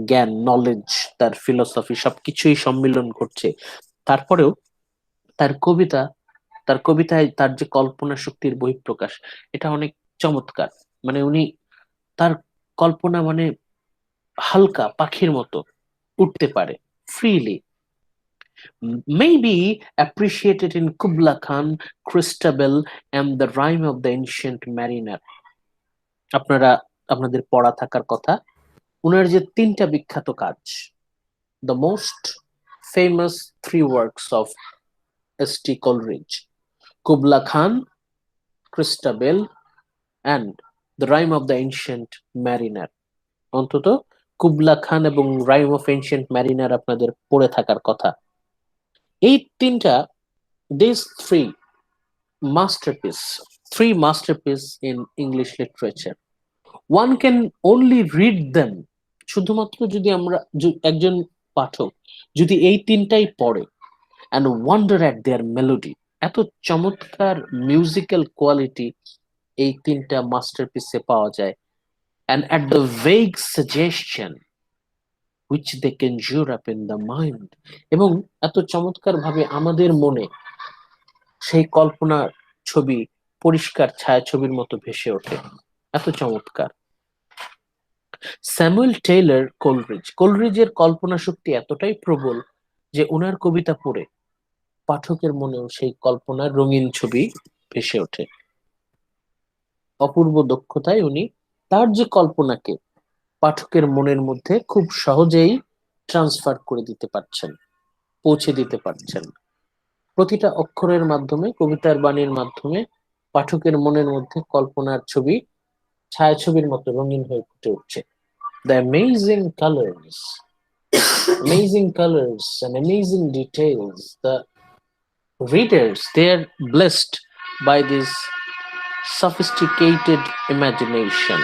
জ্ঞান, নলেজ, তার ফিলোসফি সবকিছুই সম্মিলন ঘটছে, তারপরেও তার কবিতায় তার যে কল্পনা শক্তির বহিঃপ্রকাশ, এটা অনেক চমৎকার। মানে উনি তার কল্পনা মানে হালকা পাখির মতো উঠতে পারে freely. Maybe appreciated in Kubla Khan, Christabel, and the Rime of the Ancient Mariner. আপনাদের পড়া থাকার কথা, উনার যে 3টা বিখ্যাত কাজ, the most famous 3 works of S.T. Coleridge, Kubla Khan, Christabel, and the Rime of the Ancient Mariner. অন্তত কুবলা খান এবং রাইম অফ এনশিয়েন্ট ম্যারিনার আপনাদের পড়ে থাকার কথা। এই 3টা, these three masterpiece in English literature. One can only read them, শুধুমাত্র যদি আমরা একজন পাঠক যদি এই 3টাই পড়ে, and wonder at their melody. এত চমৎকার মিউজিক্যাল কোয়ালিটি এই 3টা মাস্টারপিসে পাওয়া যায়, and at the vague suggestion which they conjure up in the mind. এবং এত চমৎকার ভাবে আমাদের মনে সেই কল্পনার ছবি পরিষ্কার ছায়াছবির মতো ভেসে ওঠে, এত চমৎকার। স্যামুয়েল টেইলর কোলরিজের কল্পনা শক্তি এতটাই প্রবল যে ওনার কবিতা পড়ে পাঠকের মনেও সেই কল্পনার রঙিন ছবি ভেসে ওঠে। অপূর্ব দক্ষতায় উনি তার যে কল্পনাকে পাঠকের মনের মধ্যে খুব সহজেই ট্রান্সফার করে দিতে পারছেন, পৌঁছে দিতে পারছেন। প্রতিটা অক্ষরের মাধ্যমে, কবিতার বাণীর মাধ্যমে পাঠকের মনের মধ্যে কল্পনার ছবি ছায়াছবির মতো রঙিন হয়ে ফুটে উঠছে। The amazing colors and amazing details. The readers, they are blessed by this sophisticated imagination.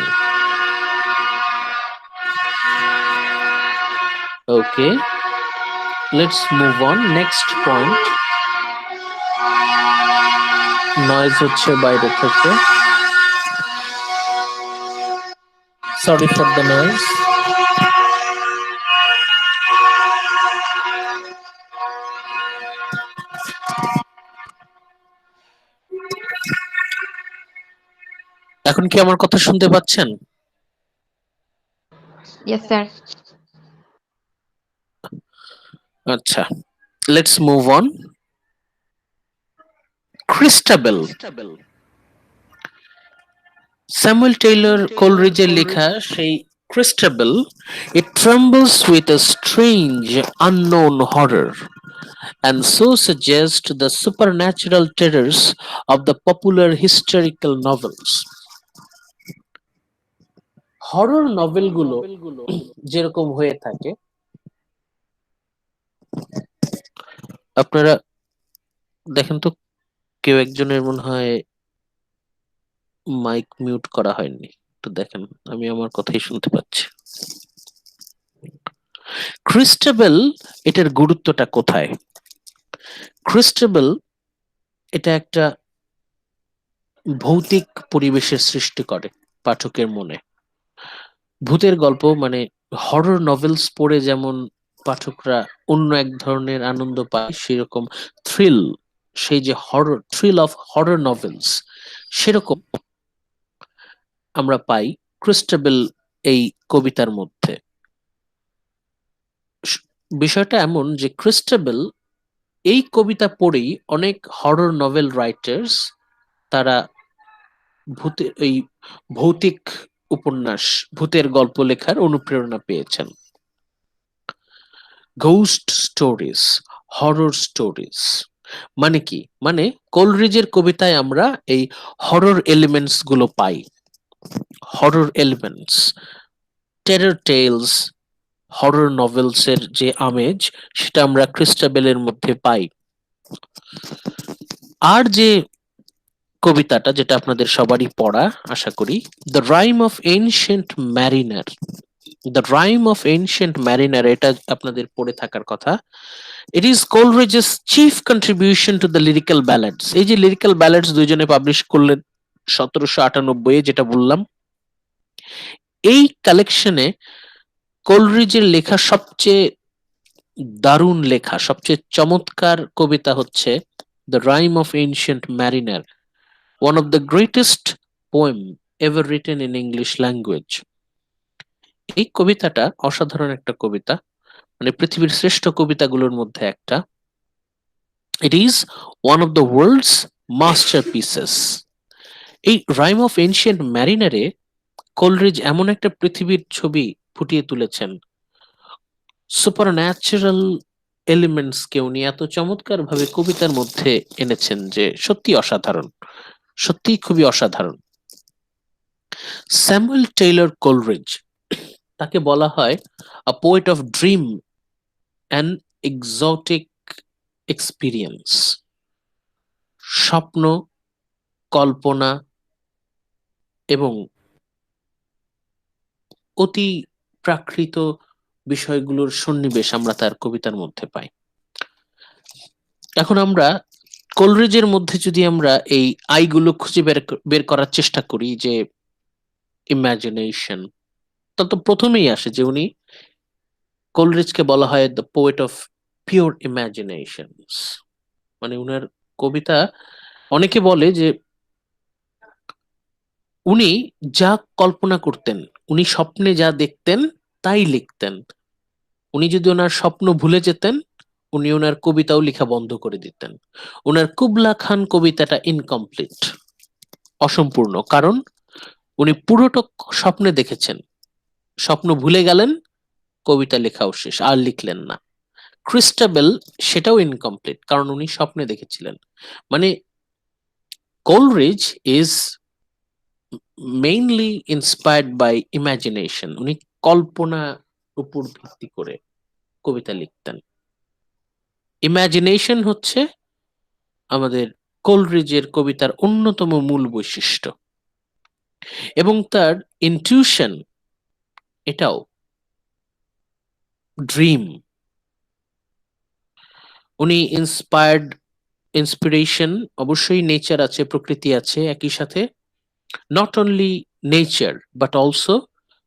Okay, let's move on. Next point. Noise হচ্ছে বাইরে থেকে. Sorry for the noise. এখন কি আমার কথা শুনতে পাচ্ছেন? Yes, sir. আচ্ছা, let's move on. Christabel. Samuel Taylor কোলরিজের লেখা সেই Christabel, it trembles with a strange unknown horror and so suggests the supernatural terrors of the popular historical novels. Horror নভেলগুলো যেরকম হয়ে থাকে, আপনারা দেখেন তো কেউ একজনের মনে হয় মাইক মিউট করা হয়নি, তো দেখেন আমি আমার কথাই শুনতে পাচ্ছি। ক্রিস্টাবেল, এটার গুরুত্বটা কোথায়? ক্রিস্টাবেল এটা একটা ভৌতিক পরিবেশের সৃষ্টি করে পাঠকের মনে। ভূতের গল্প মানে হরর নভেলস পড়ে যেমন পাঠকরা অন্য এক ধরনের আনন্দ পায়, সেরকম থ্রিল, সেই যে horror thrill of horror novels, সেরকম আমরা পাই ক্রিস্টাবেল এই কবিতার মধ্যে। বিষয়টা এমন যে ক্রিস্টাবেল এই কবিতা পড়েই অনেক হরর নভেল রাইটার্স তারা ভূতের এই ভৌতিক উপন্যাস, ভূতের গল্প লেখার অনুপ্রেরণা পেয়েছেন। ঘোস্ট স্টোরিজ, হরর স্টোরিজ মানে কি? মানে কোলরিজের কবিতায় আমরা এই হরর এলিমেন্টস গুলো পাই। Horror elements, terror tales, horror novels এর যে আমেজ সেটা আমরা ক্রিস্টাবেলের মধ্যে পাই। আর যে কবিতাটা যেটা আপনাদের সবারই পড়া আশা করি, the rhyme of ancient mariner, the rhyme of ancient mariner, এটা আপনাদের পড়ে থাকার কথা। It is Coleridge's chief contribution to the lyrical ballads. এই যে লিরিক্যাল ব্যালাডস দুইজনে পাবলিশ করলেন 1798, যেটা বললাম, এই কালেকশনে কোলরিজের লেখা সবচেয়ে দারুণ লেখা, সবচেয়ে চমৎকার কবিতা হচ্ছে the rhyme of ancient mariner, one of the greatest poem ever written in English language. এই কবিতাটা অসাধারণ একটা কবিতা, মানে পৃথিবীর শ্রেষ্ঠ কবিতাগুলোর মধ্যে একটা। It is one of the world's masterpieces. এই রাইম অফ এনশিয়েন্ট ম্যারিনারে কোলরিজ এমন একটা পৃথিবীর ছবি ফুটিয়ে তুলেছেন, সুপারন্যাচারাল এলিমেন্টস কে উনি এত চমৎকার ভাবে কবিতার মধ্যে এনেছেন যে সত্যি অসাধারণ, সত্যি খুবই অসাধারণ। স্যামুয়েল টেইলর কোলরিজ, তাকে বলা হয় a poet of dream and exotic experience. স্বপ্ন, কল্পনা এবং অতি প্রাকৃত বিষয়গুলোর সন্নিবেশ আমরা তার কবিতার মধ্যে পাই। এখন আমরা কোলরিজের মধ্যে যদি আমরা এই আইগুলো খুঁজে বের করার চেষ্টা করি, যে ইমাজিনেশন, তো প্রথমেই আসে যে উনি, কোলরিজকে বলা হয় the poet of pure imaginations. মানে উনার কবিতা, অনেকে বলে যে উনি যা কল্পনা করতেন, উনি স্বপ্নে যা দেখতেন তাই লিখতেন। উনি যদি ওনার স্বপ্ন ভুলে যেতেন, উনি ওনার কবিতাও লেখা বন্ধ করে দিতেন। ওনার কুবলা খান কবিতাটা ইনকমপ্লিট, অসম্পূর্ণ, কারণ উনি পুরোটা স্বপ্নে দেখেছেন, স্বপ্ন ভুলে গেলেন, কবিতা লেখাও শেষ, আর লিখলেন না। ক্রিস্টাবেল, সেটাও ইনকমপ্লিট, কারণ উনি স্বপ্নে দেখেছিলেন। মানে Coleridge is mainly inspired by imagination, উনি কল্পনা উপর ভিত্তি করে কবিতা লিখতেন। ইমাজিনেশন হচ্ছে আমাদের কোলরিজের কবিতার অন্যতম মূল বৈশিষ্ট্য, এবং তার ইনটিউশন, এটাও ড্রিম। উনি ইন্সপিরেশন, অবশ্যই নেচার আছে, প্রকৃতি আছে, একই সাথে not only nature but also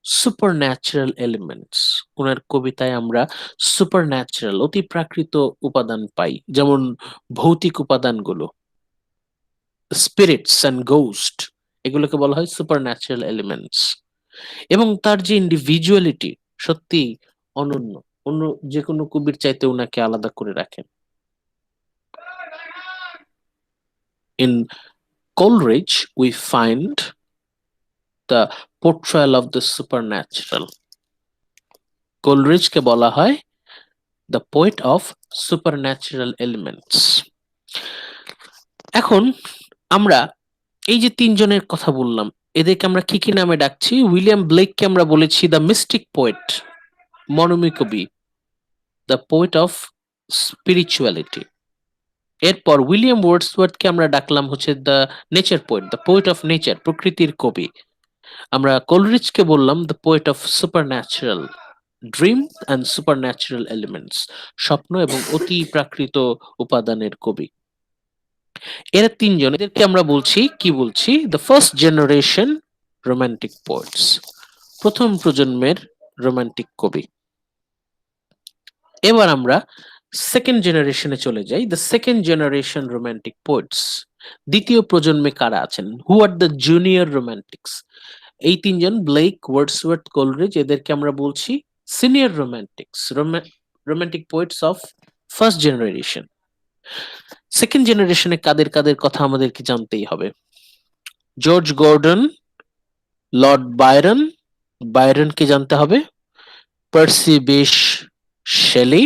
supernatural elements. ওনার কবিতায় আমরা সুপার ন্যাচারাল, অতি প্রাকৃত উপাদান পাই, যেমন ভৌতিক উপাদানগুলো, স্পিরিটস অ্যান্ড গোস্ট, এগুলোকে বলা হয় সুপার ন্যাচারাল এলিমেন্টস। এবং তার যে ইন্ডিভিজুয়ালিটি সত্যি অনন্য, অন্য যে কোনো কবির চাইতে ওনাকে আলাদা করে রাখেন। In Coleridge we find the portrayal of the supernatural. কোলরিজকে বলা হয় the poet of supernatural elements. এখন আমরা এই যে তিনজনের কথা বললাম, এদেরকে আমরা কি কি নামে ডাকছি? উইলিয়াম ব্লেককে আমরা বলেছি দ্য মিস্টিক পোয়েট, মনোমী কবি, দ্য পোয়েট অফ স্পিরিচুয়ালিটি। এরপর উইলিয়াম ওয়ার্ডসওয়ার্থকে আমরা ডাকলাম হচ্ছে the nature poet, the poet of nature, প্রকৃতির কবি। আমরা কোলরিজকে বললাম the poet of supernatural, dream and supernatural elements, স্বপ্ন এবং অতি প্রাকৃত উপাদানের কবি। এরা তিনজন, এদেরকে আমরা বলছি, কি বলছি? The first generation romantic poets, প্রথম প্রজন্মের রোমান্টিক কবি। এবার আমরা সেকেন্ড জেনারেশনে চলে যাই, the second generation romantic poets. দ্বিতীয় প্রজন্মে কারা আছেন? Who are the junior romantics? এই তিনজন, ব্লেক, ওয়ার্ডসওয়ার্থ, কোলরিজ, এদেরকে আমরা বলছি senior romantics, romantic poets of first generation. Second জেনারেশনে কাদের কাদের কথা আমাদেরকে জানতেই হবে। জর্জ গর্ডন, লর্ড বায়রন, বায়রনকে জানতে হবে, Percy Bysshe Shelley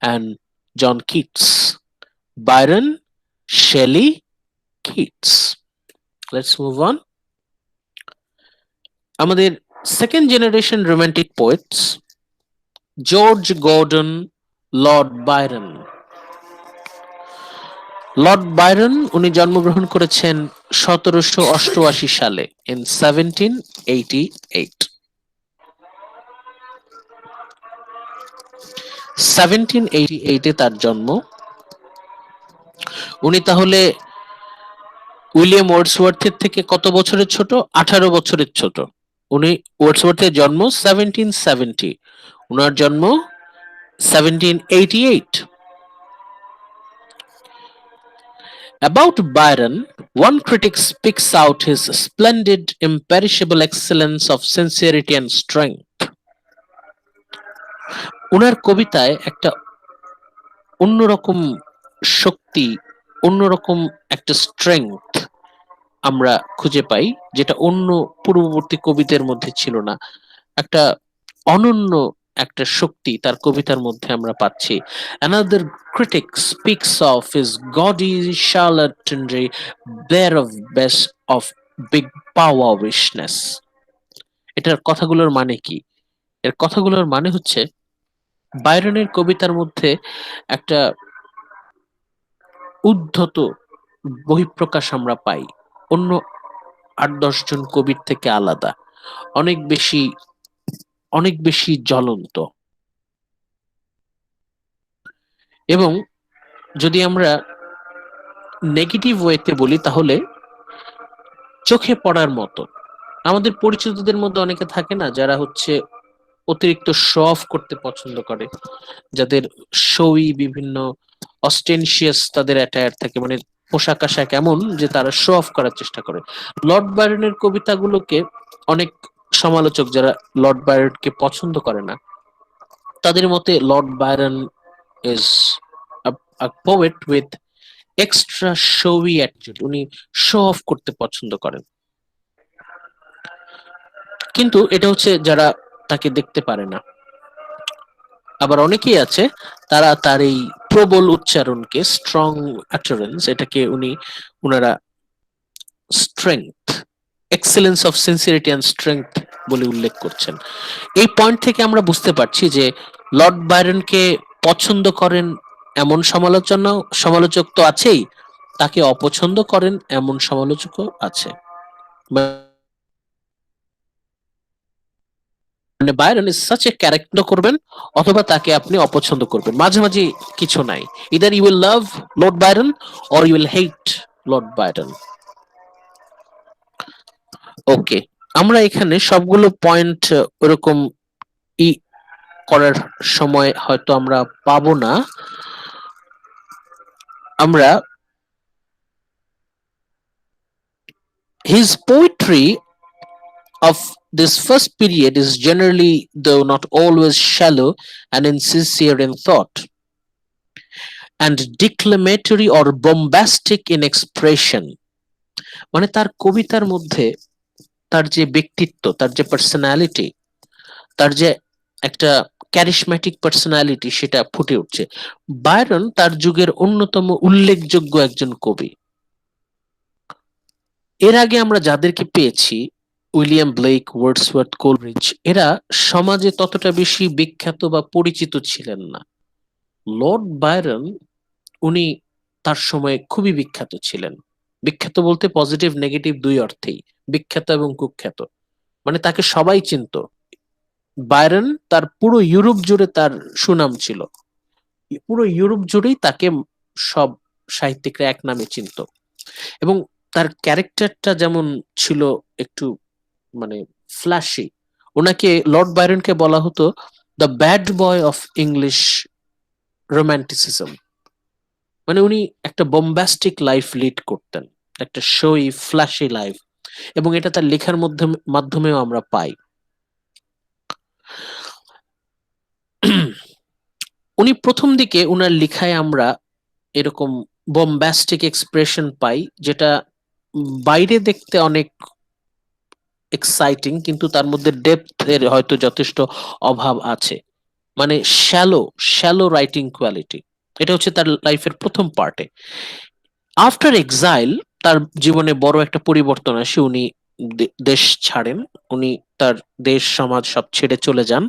and John Keats. Byron, Shelley, Keats. Let's move on. আমাদের second generation romantic poets, George Gordon, Lord Byron. Lord Byron উনি জন্মগ্রহণ করেছেন 1788 সালে, ইন 1788। 1788 তার জন্ম। উনি তাহলে উইলিয়াম ওয়ার্ডসওয়ার্থের থেকে কত বছরের ছোট? 18 বছরের ছোট। উনি, ওয়ার্ডসওয়ার্থের জন্ম 1770, উনার জন্ম 1788। About Byron, one critic speaks out his splendid, imperishable excellence of sincerity and strength. উনার কবিতায় একটা অন্যরকম শক্তি, অন্যরকম একটা স্ট্রেংথ আমরা খুঁজে পাই, যেটা অন্য পূর্ববর্তী কবিদের মধ্যে ছিল না। একটা অনন্য একটা শক্তি তার কবিতার মধ্যে আমরা পাচ্ছি। Another critic speaks of his gaudy charlatanry, bare of best of big powerishness. এটার কথাগুলোর মানে কি? এর কথাগুলোর মানে হচ্ছে, বায়রনের কবিতার মধ্যে একটা উদ্ধত বহিঃপ্রকাশ আমরা পাই, অন্য 8-10 জন কবির থেকে আলাদা, অনেক বেশি জ্বলন্ত। এবং যদি আমরা নেগেটিভ ওয়েতে বলি, তাহলে চোখে পড়ার মতো। আমাদের পরিচিতদের মধ্যে অনেকে থাকে না, যারা হচ্ছে অতিরিক্ত শো অফ করতে পছন্দ করে, যাদের শোই বিভিন্ন অস্টেনশিয়াস তাদের অ্যাটায়ার থাকে, মানে পোশাক আশাক এমন যে তারা শো অফ করার চেষ্টা করে। লর্ড বায়রনের কবিতাগুলোকে অনেক সমালোচক, যারা লর্ড বায়রনকে পছন্দ করে না, তাদের মতে Lord Byron is a poet with extra showy attitude. উনি শো অফ করতে পছন্দ করেন, কিন্তু এটা হচ্ছে যারা তাকে দেখতে পারে না। আবার অনেকেই আছে তারা তার এই প্রবল উচ্চারণকে, স্ট্রং আটারেন্স, এটাকে উনারা strength, excellence of sincerity and strength বলে উল্লেখ করছেন। এই পয়েন্ট থেকে আমরা বুঝতে পারছি যে লর্ড বায়রনকে পছন্দ করেন এমন সমালোচক তো আছেই, তাকে অপছন্দ করেন এমন সমালোচকও আছে। মানে Byron is such a character করবেন, অথবা তাকে আপনি অপছন্দ করবেন, মাঝামাঝি কিছু নাই। Either you will love Lord Byron or you will hate Lord Byron. Okay, আমরা এখানে সবগুলো পয়েন্ট ওরকম ই করার সময় হয়তো আমরা পাবো না। আমরা his poetry of this first period is generally, though not always, shallow and insincere in thought, and declamatory or bombastic in expression. মানে তার কবিতার মধ্যে তার যে ব্যক্তিত্ব, তার যে পার্সোনালিটি, তার যে একটা ক্যারিশম্যাটিক পার্সোনালিটি, সেটা ফুটে উঠছে। বায়রন তার যুগের অন্যতম উল্লেখযোগ্য একজন কবি। এর আগে আমরা যাদেরকে পেয়েছি, উইলিয়াম ব্লেক, ওয়ার্ডসওয়ার্থ, কোলরিজ, এরা সমাজে ততটা বেশি বিখ্যাত বা পরিচিত ছিলেন না। লর্ড বায়রন, উনি তার সময়ে খুবই বিখ্যাত ছিলেন। বিখ্যাত বলতে পজিটিভ নেগেটিভ দুই অর্থেই, বিখ্যাত এবং কুখ্যাত। মানে তাকে সবাই চিনত। বায়রন তার পুরো ইউরোপ জুড়ে তার সুনাম ছিল, পুরো ইউরোপ জুড়েই তাকে সব সাহিত্যিকরা এক নামে চিনত। এবং তার ক্যারেক্টারটা যেমন ছিল একটু মানে ফ্ল্যাশি, ওনাকে, লর্ড বায়রনকে বলা হতো the bad boy of English romanticism. মানে উনি একটা বোম্বাস্টিক লাইফ লিড করতেন, একটা শোই ফ্ল্যাশি লাইফ, এবং এটা তার লেখার মাধ্যমেও আমরা পাই। উনি প্রথম দিকে উনার লেখায় আমরা এরকম বোম্বাস্টিক এক্সপ্রেশন পাই, যেটা বাইরে দেখতে অনেক এক্সাইটিং, কিন্তু তার মধ্যে ডেপথের হয়তো যথেষ্ট অভাব আছে। মানে শ্যালো রাইটিং কোয়ালিটি, এটা হচ্ছে তার লাইফের প্রথম পার্টে। আফটার এক্সাইল তার জীবনে বড় একটা পরিবর্তন আসে, উনি দেশ ছাড়েন, উনি তার দেশ সমাজ সব ছেড়ে চলে যান।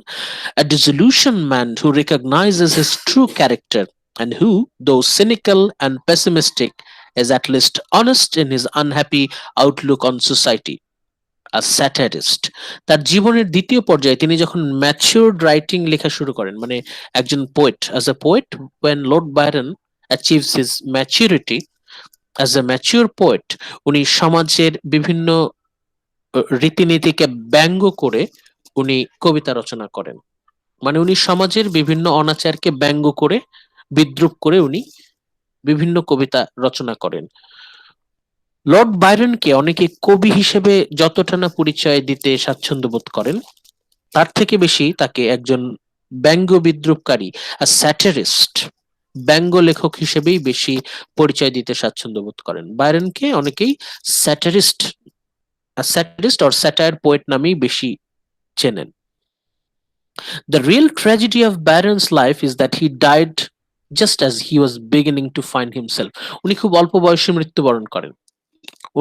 A disillusioned man who recognizes his true character and who, though cynical and pessimistic, is at least honest in his unhappy outlook on society. A satirist. তার জীবনের দ্বিতীয় পর্যায়ে তিনি যখন ম্যাচিউরড রাইটিং লেখা শুরু করেন, মানে একজন poet, as a poet, when Lord Byron achieves his maturity as a mature poet, উনি সমাজের বিভিন্ন রীতিনীতিকে ব্যঙ্গ করে উনি কবিতা রচনা করেন। মানে উনি সমাজের বিভিন্ন অনাচারকে ব্যঙ্গ করে, বিদ্রূপ করে উনি বিভিন্ন কবিতা রচনা করেন। লর্ড বায়রনকে অনেকে কবি হিসেবে যতটা না পরিচয় দিতে স্বাচ্ছন্দ্য বোধ করেন, তার থেকে বেশি তাকে একজন ব্যঙ্গ বিদ্রুপকারী, স্যাটিরিস্ট, ব্যঙ্গ লেখক হিসেবেই বেশি পরিচয় দিতে স্বাচ্ছন্দ্য বোধ করেন। বায়রনকে অনেকেই স্যাটিরিস্ট অর স্যাটায়ার পোয়েট নামেই বেশি চেনেন। The real tragedy of Byron's life is that he died just as he was beginning to find himself. উনি খুব অল্প বয়সে মৃত্যুবরণ করেন।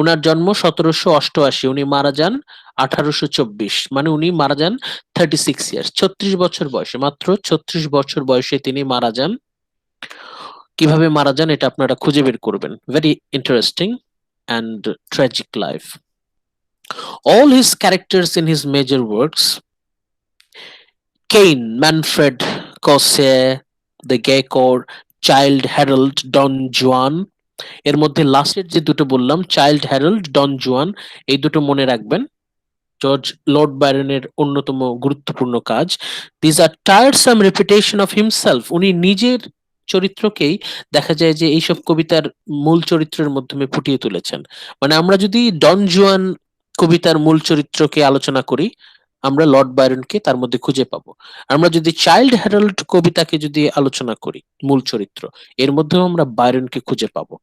উনার জন্ম 1788, উনি মারা যান 1824, মানে উনি মারা যান 36 ইয়ার্স, 36 বছর বয়সে, মাত্র 36 বছর বয়সে তিনি মারা যান। কিভাবে মারা যান এটা আপনারা খুঁজে বের করবেন। Very interesting and tragic life. All his characters in his major works, Cain, Manfred, Corsair, The Gaekwar, Childe Harold, Don Juan, এর মধ্যে লাস্টের যে দুটো বললাম, চাইল্ড হ্যারল্ড, ডন জুয়ান, এই দুটো মনে রাখবেন, জর্জ লর্ড বায়রনের অন্যতম গুরুত্বপূর্ণ কাজ। This are tiresome reputation of himself, উনি নিজের চরিত্রকেই দেখা যায় যে এইসব কবিতার মূল চরিত্রের মাধ্যমে ফুটিয়ে তুলেছেন। মানে আমরা যদি ডন জুয়ান কবিতার মূল চরিত্রকে আলোচনা করি, আমরা লর্ড বায়রনকে তার মধ্যে খুঁজে পাবো। আমরা যদি চাইল্ড হেরাল্ড কবিতাকে যদি আলোচনা করি, মূল চরিত্র, এর মধ্যেও আমরা বায়রনকে খুঁজে পাবো।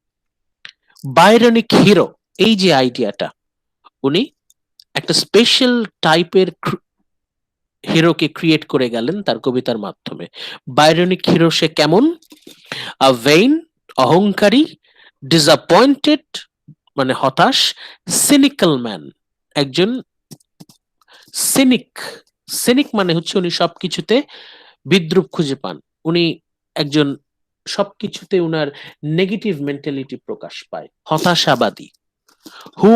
বায়রনিক হিরো, এই যে আইডিয়াটা, উনি একটা স্পেশাল টাইপের হিরোকে ক্রিয়েট করে গেলেন তার কবিতার মাধ্যমে। বায়রনিক হিরো সে কেমন? আ ভেইন, অহংকারী, ডিসঅ্যাপয়েন্টেড মানে হতাশ, সিনিক্যাল ম্যান, একজন সিনিক। সিনিক মানে হচ্ছে উনি সবকিছুতে বিদ্রুপ খুঁজে পান, উনি একজন সবকিছুতে উনার নেগেটিভ মেন্টালিটি প্রকাশ পায়, হতাশাবাদী, who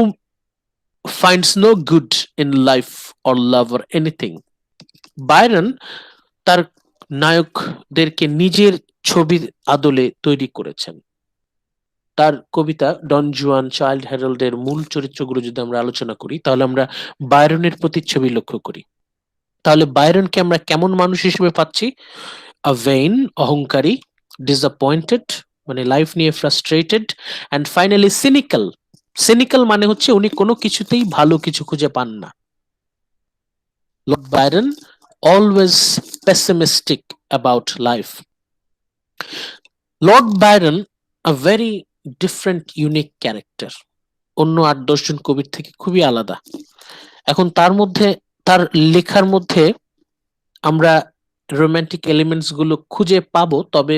finds no good in life or love or anything. Byron তার নায়কদেরকে নিজের ছবির আদলে তৈরি করেছেন। তার কবিতা ডন জুয়ান, চাইল্ড হেরাল্ডের মূল চরিত্রগুলো যদি আমরা আলোচনা করি, তাহলে আমরা বায়রনের প্রতিচ্ছবি লক্ষ্য করি। তাহলে বায়রনকে আমরা কেমন মানুষ হিসেবে পাচ্ছি? আ ভেইন, অহংকারী, ডিসঅ্যাপয়েন্টেড মানে লাইফ নিয়ে frustrated, and finally cynical. Cynical মানে হচ্ছে উনি কোনো কিছুতেই ভালো কিছু খুঁজে পান না। Lord Byron always pessimistic about life. Lord Byron a very different unique character, অন্য ৮-১০ জন কবির থেকে খুবই আলাদা। এখন তার মধ্যে, তার লেখার মধ্যে আমরা রোমান্টিক এলিমেন্টস গুলো খুঁজে পাবো, তবে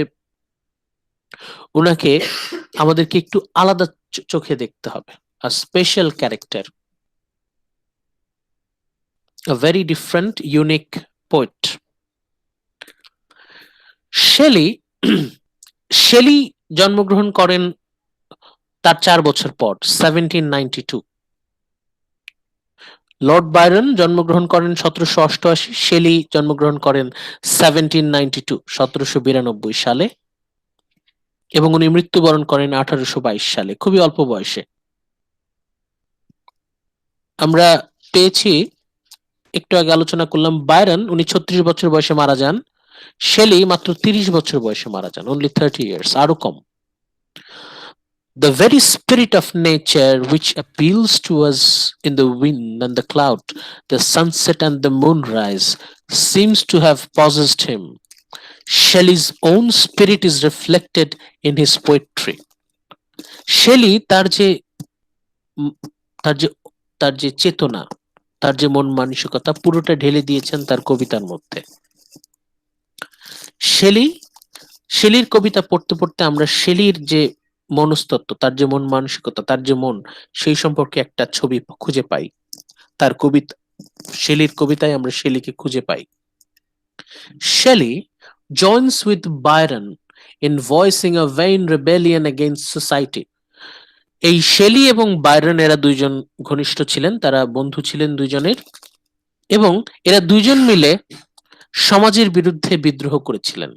ওনাকে আমাদেরকে একটু আলাদা চোখে দেখতে হবে। A special character, a very different unique poet. Shelley Shelley জন্মগ্রহণ করেন তার ৪ বছর পর, 1792। লর্ড বায়রন জন্মগ্রহণ করেন ১৭৮৮, শেলি জন্মগ্রহণ করেন 1792, ১৭৯২ সালে, এবং উনি মৃত্যুবরণ করেন ১৮২২ সালে, খুবই অল্প বয়সে। আমরা পেয়েছি, একটু আগে আলোচনা করলাম, বায়রন উনি ৩৬ বছর বয়সে মারা যান, শেলি মাত্র ৩০ বছর বয়সে মারা যান, অনলি 30 ইয়ার্স, আরো কম। The very spirit of nature which appeals to us in the wind and the cloud, the sunset and the moonrise, seems to have possessed him. Shelley's own spirit is reflected in his poetry. Shelley তার যে তার যে তার যে চেতনা, তার যে মন মানসিকতা, পুরোটা ঢেলে দিয়েছেন তার কবিতার মধ্যে। শেলির কবিতা পড়তে পড়তে আমরা শেলির যে মনস্তত্ত্ব, তার যে মন মানসিকতা, তার যে মন, সেই সম্পর্কে একটা ছবি খুঁজে পাই তার কবিতা। শেলির কবিতায় আমরা শেলিকে খুঁজে পাই। Shelley joins with Byron in voicing a vain rebellion against society. এই শেলি এবং বায়রন এরা দুইজন ঘনিষ্ঠ ছিলেন, তারা বন্ধু ছিলেন দুইজনের, এবং এরা দুইজন মিলে সমাজের বিরুদ্ধে বিদ্রোহ করেছিলেন।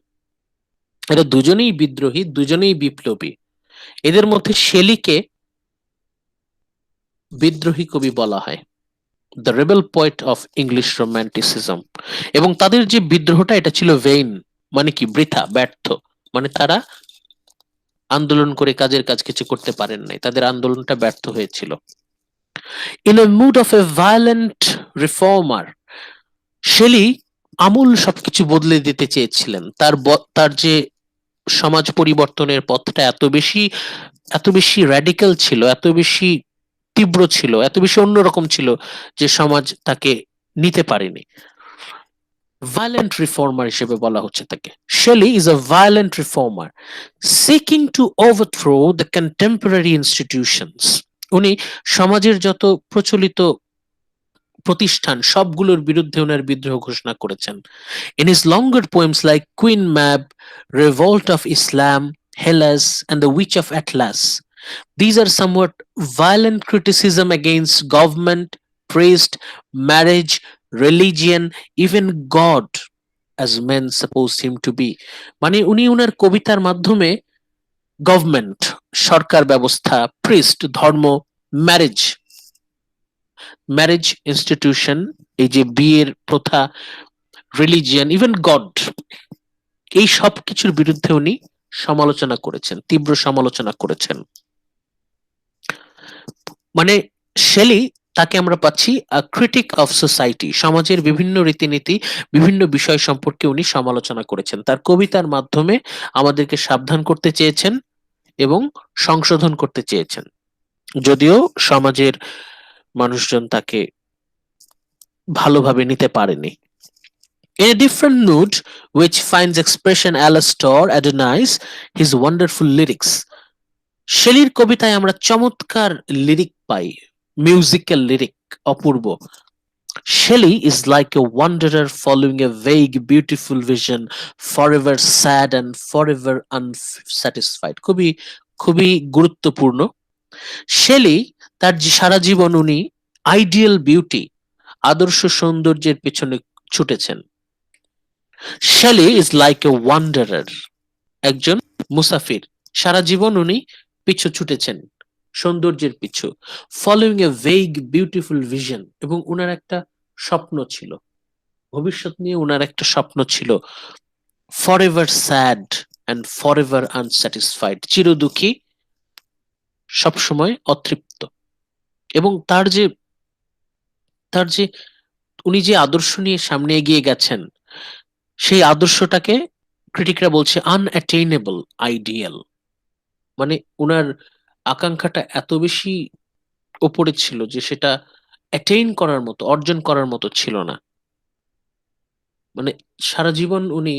এরা দুজনেই বিদ্রোহী, দুজনেই বিপ্লবী। এদের মধ্যে শেলিকে বিদ্রোহী কবি বলা হয়, the rebel poet of English romanticism. এবং তাদের যে বিদ্রোহটা, এটা ছিল ভেইন, মানে কি বৃথা, ব্যর্থ, মানে তারা আন্দোলন করে কাজের কাজ কিছু করতে পারেন নাই, তাদের আন্দোলনটা ব্যর্থ হয়েছিল। In a mood of a violent reformer, Shelley আমূল সবকিছু বদলে দিতে চেয়েছিলেন। তার যে সমাজ পরিবর্তনের পথটা এত বেশি র্যাডিক্যাল ছিল, এত বেশি তীব্র ছিল, এত বেশি অন্যরকম ছিল যে সমাজ তাকে নিতে পারেনি। ভায়োলেন্ট রিফর্মার হিসেবে বলা হচ্ছে তাকে। Shelley is a violent reformer seeking to overthrow the contemporary institutions. উনি সমাজের যত প্রচলিত প্রতিষ্ঠান সবগুলোর বিরুদ্ধে ওনার বিদ্রোহ ঘোষণা করেছেন। In his longer poems like Queen Mab, Revolt of Islam, Hellas, and The Witch of Atlas, these are somewhat violent criticism against government, priest, marriage, religion, even God, as men supposed him to be. মানে উনি ওনার কবিতার মাধ্যমে government, সরকার ব্যবস্থা, priest, ধর্ম, marriage institution, এই যে বিয়ের প্রথা, রিলিজিয়ান, ইভেন গড, এই সব কিছুর বিরুদ্ধে উনি সমালোচনা করেছেন, তীব্র সমালোচনা করেছেন। মানে শেলি তাকে আমরা পাচ্ছি ক্রিটিক অফ সোসাইটি, সমাজের বিভিন্ন রীতিনীতি, বিভিন্ন বিষয় সম্পর্কে উনি সমালোচনা করেছেন। তার কবিতার মাধ্যমে আমাদেরকে সাবধান করতে চেয়েছেন এবং সংশোধন করতে চেয়েছেন, যদিও সমাজের মানুষজন তাকে ভালোভাবে নিতে পারেনি। In a different mood, which finds expression, Alastor adorns his wonderful lyrics. শেলির কবিতায় আমরা চমৎকার lyric pi, musical lyric, Apurba. Shelley is like a wanderer following a vague, beautiful vision, forever sad and forever unsatisfied. খুবই খুবই গুরুত্বপূর্ণ। Shelley তার সারা জীবন উনি ideal beauty, আদর্শ সৌন্দর্যের পেছনে ছুটেছেন। Shelley is like a wanderer, একজন মুসাফির, সারা জীবন উনি পিছু ছুটেছেন সৌন্দর্যের পিছু। Following a vague beautiful vision, এবং উনার একটা স্বপ্ন ছিল, ভবিষ্যৎ নিয়ে উনার একটা স্বপ্ন ছিল। Forever sad and forever unsatisfied, চিরদুখী, সবসময় অতৃপ্ত। এবং তার যে উনি যে আদর্শ নিয়ে সামনে এগিয়ে গেছেন, সেই আদর্শটাকে ক্রিটিকরা বলছে আনঅ্যাটেইনেবল আইডিয়াল। মানে উনার আকাঙ্ক্ষাটা এত বেশি ওপরে ছিল যে সেটা অ্যাটেইন করার মতো, অর্জন করার মতো ছিল না। মানে সারা জীবন উনি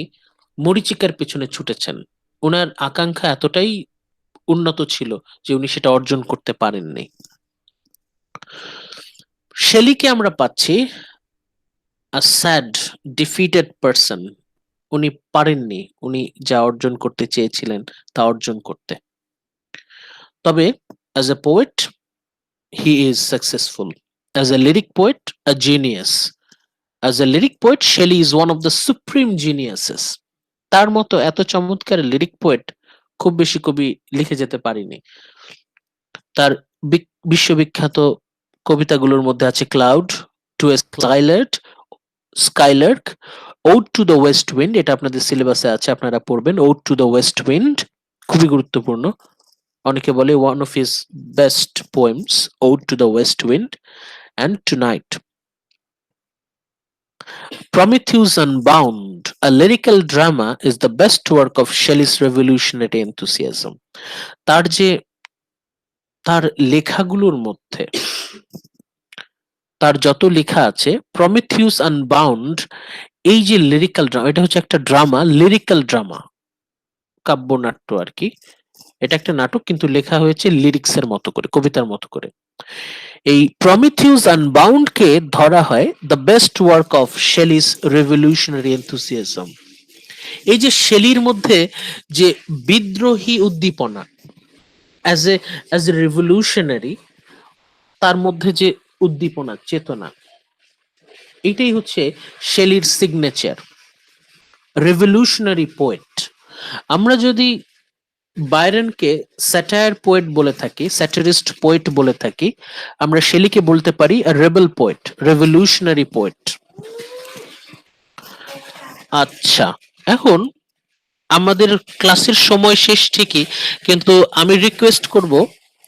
মরীচিকার পেছনে ছুটেছেন। উনার আকাঙ্ক্ষা এতটাই উন্নত ছিল যে উনি সেটা অর্জন করতে পারেননি। শেলিকে আমরা পাচ্ছি আ স্যাড ডিফিটেড পারসন, উনি পারেননি উনি যা অর্জন করতে চেয়েছিলেন তা অর্জন করতে। তবে as a poet he is successful, as a lyric poet a genius. As a lyric poet Shelley is one of the supreme geniuses. তার মতো এত চমৎকার লিরিক পোয়েট খুব বেশি কবি লিখে যেতে পারেনি। তার বিশ্ববিখ্যাত কবিতাগুলোর মধ্যে আছে cloud, to a skylark, ode to the west wind, এটা আপনাদের সিলেবাসে আছে, আপনারা পড়বেন। Ode to the west wind খুবই গুরুত্বপূর্ণ, অনেকে বলে one of his best poems, ode to the west wind and to night. Prometheus Unbound, a lyrical drama, is the best work of Shelley's revolutionary enthusiasm. তার লেখাগুলোর মধ্যে, তার যত লেখা আছে, প্রমিথিউস আনবাউন্ড, এই যে লিরিক্যাল ড্রামা, এটা হচ্ছে একটা ড্রামা, লিরিক্যাল ড্রামা, কাব্যনাট্য আর কি। এটা একটা নাটক, কিন্তু লেখা হয়েছে লিরিক্সের মতো করে, কবিতার মতো করে। এই প্রমিথিউস আনবাউন্ড কে ধরা হয় the best work of Shelley's revolutionary enthusiasm. এই যে শেলির মধ্যে যে বিদ্রোহী উদ্দীপনা, অ্যাজ এ রেভলিউশনারি, তার মধ্যে যে উদ্দীপনা, চেতনা, এটাই হচ্ছে শেলির সিগনেচার, রেভলিউশনারি পোয়েট। আমরা যদি বাইরনকে স্যাটায়ার পোয়েট বলে থাকি, স্যাটারিস্ট পোয়েট বলে থাকি, আমরা শেলিকে বলতে পারি রেবেল পোয়েট, রেভলিউশনারি পোয়েট। আচ্ছা, এখন আমাদের ক্লাসের সময় শেষ ঠিকই, কিন্তু আমি রিকোয়েস্ট করব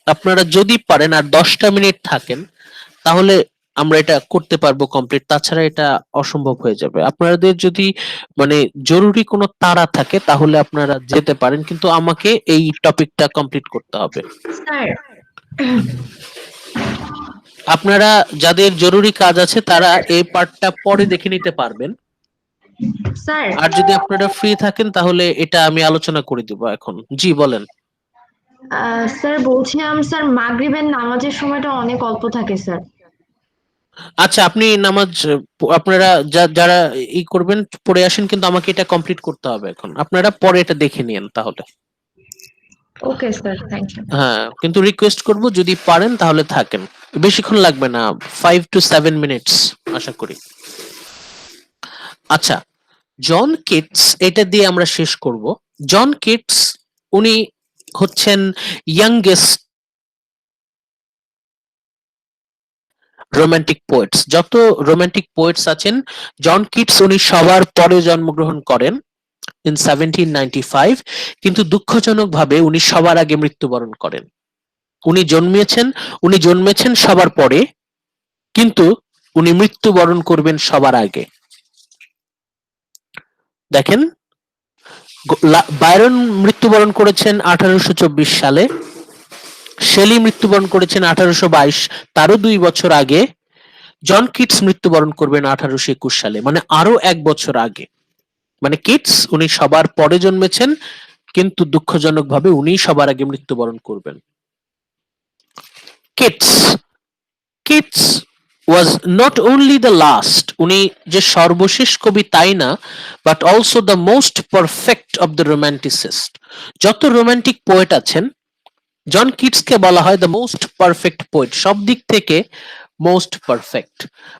আপনারা যদি পারেন আর 10টা মিনিট থাকেন তাহলে আমরা এটা করতে পারবো কমপ্লিট, তাছাড়া এটা অসম্ভব হয়ে যাবে। আপনাদের যদি মানে জরুরি কোনো তাড়া থাকে তাহলে আপনারা যেতে পারেন, কিন্তু আমাকে এই টপিকটা কমপ্লিট করতে হবে। স্যার, আপনারা যাদের জরুরি কাজ আছে তারা এই পার্টটা পরে দেখে নিতে পারবেন, স্যার, আর যদি আপনারা ফ্রি থাকেন তাহলে এটা আমি আলোচনা করে দিব এখন। জি বলেন। স্যার বলছিলাম, স্যার মাগরিবের নামাজের সময়টা অনেক অল্প থাকে স্যার। আচ্ছা, আপনি নামাজ আপনারা যারা ই করবেন পড়ে আসেন, কিন্তু আমাকে এটা কমপ্লিট করতে হবে এখন। আপনারা পরে এটা দেখে নিন তাহলে। Okay sir, thank you. হ্যাঁ, কিন্তু রিকোয়েস্ট করব যদি পারেন তাহলে থাকেন, বেশিক্ষণ লাগবে না, 5 to 7 মিনিটস আশা করি। আচ্ছা, জন কিটস, এটা দিয়ে আমরা শেষ করব। জন কিটস উনি হচ্ছেন ইয়াংগেস্ট রোমান্টিক পোয়েটস। যত রোমান্টিক পোয়েটস আছেন, জন কিটস উনি সবার পরে জন্মগ্রহণ করেন ইন 1795, কিন্তু দুঃখজনকভাবে উনি সবার আগে মৃত্যুবরণ করেন। উনি জন্মেছেন সবার পরে, কিন্তু উনি মৃত্যুবরণ করবেন সবার আগে। দেখেন, বায়রন মৃত্যুবরণ করেছেন 1824 সালে, শেলি মৃত্যুবরণ করেছেন 1822, তারও 2 বছর আগে। জন কিটস মৃত্যুবরণ করবেন 1821 সালে, মানে আরো 1 বছর আগে। মানে কিটস উনি সবার পরে জন্মেছেন, কিন্তু দুঃখজনকভাবে উনি সবার আগে মৃত্যুবরণ করবেন। Keats Keats was not only the last, উনি যে সর্বশেষ কবি তাই না, but also the most perfect of the romanticist. যত রোমান্টিক পোয়েট আছেন, জন কিটসকে বলা হয় দ্য মোস্ট পারফেক্ট পোয়েট, সব দিক থেকে মোস্ট পারফেক্ট।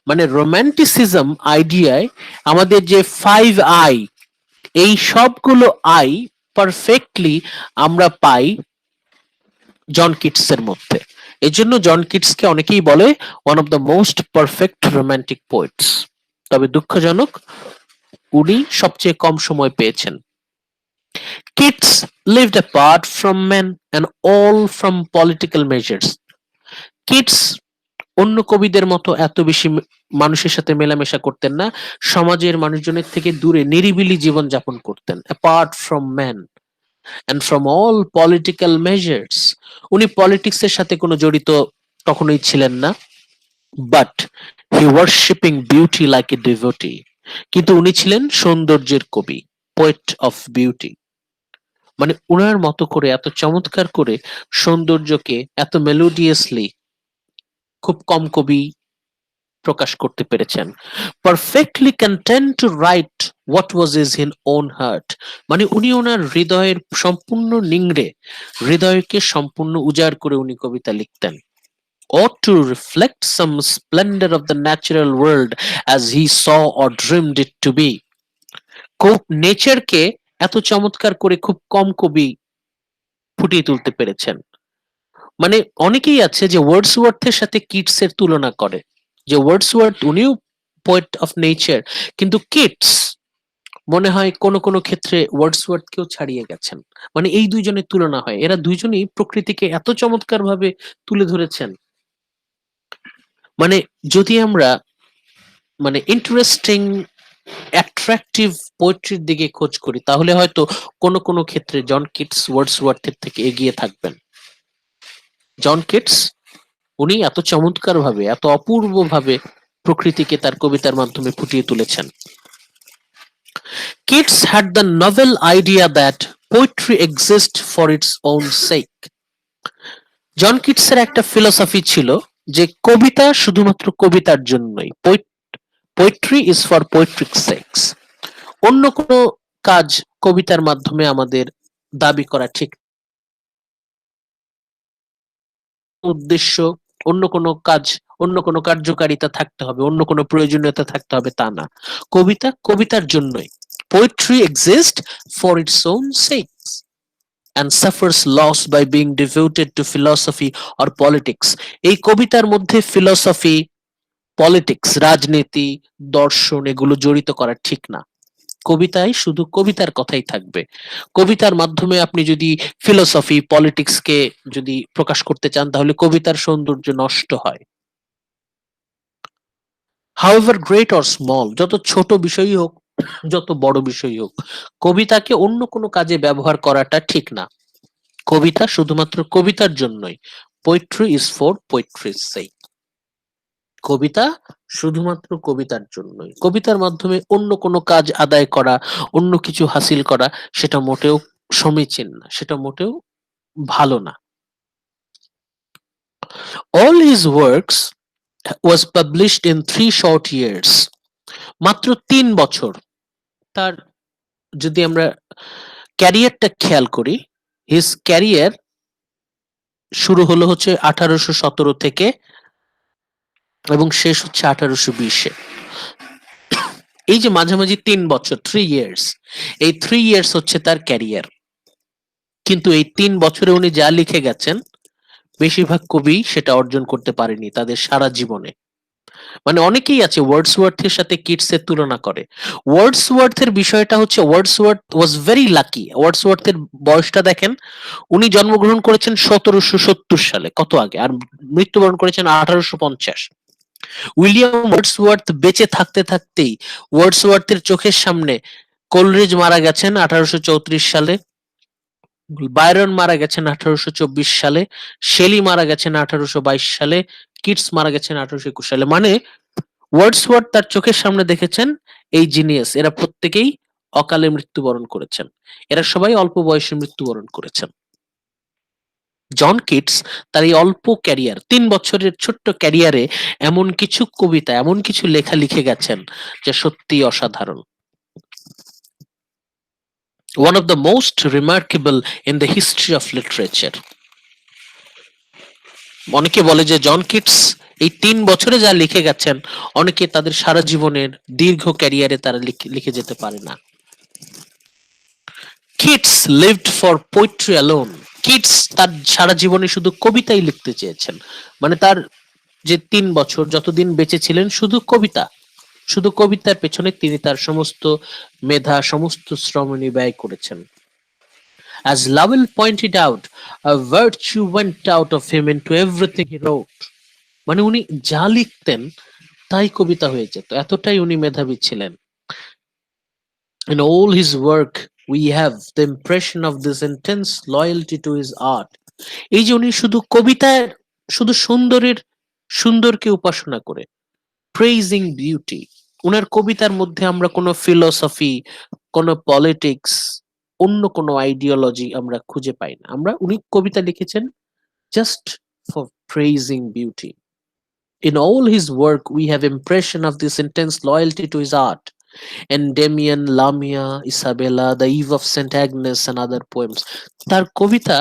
মানে রোম্যান্টিসিজম আইডিয়ায় আমাদের যে 5 আই, এই সবগুলো আই পারফেক্টলি আমরা পাই জন কিটসের মধ্যে। এই জন্য জন কিটসকে অনেকেই বলে one of the most perfect romantic poets. তবে দুঃখজনক, উনি সবচেয়ে কম সময় পেয়েছেন। Keats lived apart from men and all from political measures. Keats অন্য কবিদের মতো এত বেশি মানুষের সাথে মেলামেশা করতেন না, সমাজের মানুষজনের থেকে দূরে নিরিবিলি জীবন যাপন করতেন। Apart from man and from all political measures, উনি পলিটিক্সের সাথে কোনো জড়িত কখনোই ছিলেন না। But he worshipping beauty like a devotee, কিন্তু উনি ছিলেন সৌন্দর্যের কবি, পোয়েট অফ বিউটি। মানে উনার মতো করে এত চমৎকার করে সৌন্দর্যকে এত মেলোডিয়াসলি খুব কম কবি প্রকাশ করতে পেরেছেন। Perfectly content two right what was is in own heart, মানে উনি ওনার হৃদয়ের সম্পূর্ণ নিংড়ে, হৃদয়কে সম্পূর্ণ উজাড় করে উনি কবিতা লিখতেন। Or to reflect some splendor of the natural world as he saw or dreamed it to be. নেচারকে এত চমৎকার করে খুব কম কবি ফুটিয়ে তুলতে পেরেছেন। মানে অনেকেই আছে যে ওয়ার্ডসওয়ার্থের সাথে কিটসের তুলনা করে, যে ওয়ার্ডসওয়ার্থ উনিও পোয়েট অফ নেচার, কিন্তু কিটস মনে হয় কোন কোন ক্ষেত্রে ওয়ার্ডসওয়ার্থকেও ছাড়িয়ে গেছেন। মানে এই দুইজনের তুলনা হয়, এরা দুইজনই প্রকৃতিকে এত চমৎকার ভাবে তুলে ধরেছেন। মানে যদি আমরা মানে ইন্টারেস্টিং অ্যাট্রাকটিভ পোয়েট্রির দিকে খোঁজ করি, তাহলে হয়তো কোন কোন ক্ষেত্রে জন কিটস ওয়ার্ডসওয়ার্থের থেকে এগিয়ে থাকবেন। জন কিটস উনি এত চমৎকার ভাবে, এত অপূর্ব ভাবে প্রকৃতিকে তার কবিতার মাধ্যমে ফুটিয়ে তুলেছেন। Keats had the novel idea that poetry exist for its own sake. John কিটসের একটা ফিলোসফি ছিল যে কবিতা শুধুমাত্র কবিতার জন্যই, poetry is for poetic sakes. অন্য কোনো কাজ কবিতার মাধ্যমে আমাদের দাবি করা ঠিক, উদ্দেশ্য অন্য কোনো কাজ, অন্য কোনো কার্যকারিতা থাকতে হবে, অন্য কোনো প্রয়োজনীয়তা থাকতে হবে, তা না। কবিতা কবিতার জন্যই। Poetry exist for its on sex and suffers loss by being devoted to philosophy or politics. এই কবিতার মধ্যে ফিলসফি, পলিটিক্স, রাজনীতি, দর্শন এগুলো জড়িত করা ঠিক না। কবিতায় শুধু কবিতার কথাই থাকবে। কবিতার মাধ্যমে আপনি যদি ফিলসফি, পলিটিক্সকে যদি প্রকাশ করতে চান, তাহলে কবিতার সৌন্দর্য নষ্ট হয়। হাউএভার গ্রেট অর স্মল, যত ছোট বিষয়ই হোক, যত বড় বিষয়ই হোক, কবিতাকে অন্য কোনো কাজে ব্যবহার করাটা ঠিক না। কবিতা শুধুমাত্র কবিতার জন্যই। পোয়েট্রি ইজ ফর পোয়েট্রির সেক। কবিতা শুধুমাত্র কবিতার জন্যই। কবিতার মাধ্যমে অন্য কোনো কাজ আদায় করা, অন্য কিছু হাসিল করা, সেটা মোটেও সমীচীন না, সেটা মোটেও ভালো না। All his works was published in 3 short years. মাত্র 3 বছর। তার যদি আমরা ক্যারিয়ারটা খেয়াল করি, হিজ ক্যারিয়ার শুরু হলো হচ্ছে 1817 থেকে এবং শেষ হচ্ছে 1820-এ। এই যে মাঝামাঝি 3 বছর, 3 ইয়ার্স, এই 3 ইয়ার্স হচ্ছে তার ক্যারিয়ার। কিন্তু এই 3 বছরে উনি যা লিখে গেছেন, বেশিরভাগ কবি সেটা অর্জন করতে পারেনি তাদের সারা জীবনে। মানে অনেকেই আছে ওয়ার্ডসওয়ার্থের সাথে কিটসের তুলনা করে। ওয়ার্ডসওয়ার্থের বিষয়টা হচ্ছে, ওয়ার্ডসওয়ার্থ ওয়াজ ভেরি লাকি। ওয়ার্ডসওয়ার্থের বয়সটা দেখেন, উনি জন্মগ্রহণ করেছেন 1770 সালে, কত আগে, আর মৃত্যুবরণ করেছেন 1850। উইলিয়াম ওয়ার্ডসওয়ার্থ বেঁচে থাকতে থাকতেই ওয়ার্ডসওয়ার্থের চোখের সামনে কোলরিজ মারা গেছেন 1834 সালে, বায়রন মারা গেছেন 1824 সালে, শেলি মারা গেছেন 1822 সালে, কিটস মারা গেছেন 1821 সালে। মানে ওয়ার্ডসওয়ার্থ তার চোখের সামনে দেখেছেন এই জিনিয়াস এরা প্রত্যেকেই অকালে মৃত্যুবরণ করেছেন, এরা সবাই অল্প বয়সে মৃত্যুবরণ করেছেন। জন কিটস তার এই অল্প ক্যারিয়ার, 3 বছরের ছোট্ট ক্যারিয়ারে এমন কিছু কবিতা, এমন কিছু লেখা লিখে গেছেন যা সত্যি অসাধারণ। One of the most remarkable in the history of literature. অনেকে বলে যে জন কিটস এই 3 বছরে যা লিখে গেছেন অনেকে তাদের সারা জীবনের দীর্ঘ ক্যারিয়ারে তারা লিখে যেতে পারে না। Keats lived for poetry alone. Keats তার সারা জীবনে শুধু কবিতাই লিখতে চেয়েছেন, মানে তার যে 3 বছর যতদিন বেঁচে ছিলেন শুধু কবিতা, শুধু কবিতার পেছনে তিনি তার সমস্ত মেধা, সমস্ত শ্রম ব্যয় করেছেন। As Lovell pointed out, a virtue went out of him into everything he wrote. মানে উনি যা লিখতেন তাই কবিতা হয়ে যেত, এতটাই উনি মেধাবী ছিলেন। In all his work we have the impression of this intense loyalty to his art. এই যে উনি শুধু কবিতার, শুধু সুন্দরকে উপাসনা করে, প্রেইজিং বিউটি, উনার কবিতার মধ্যে আমরা কোনো ফিলোসফি, কোনো পলিটিক্স, অন্য কোনো আইডিওলজি আমরা খুঁজে পাই না। উনি কবিতা লিখেছেন just for praising beauty. In all his work we have impression of this intense loyalty to his art. Endymion, Lamia, Isabella, The Eve of St. Agnes and other poems. তার কবিতা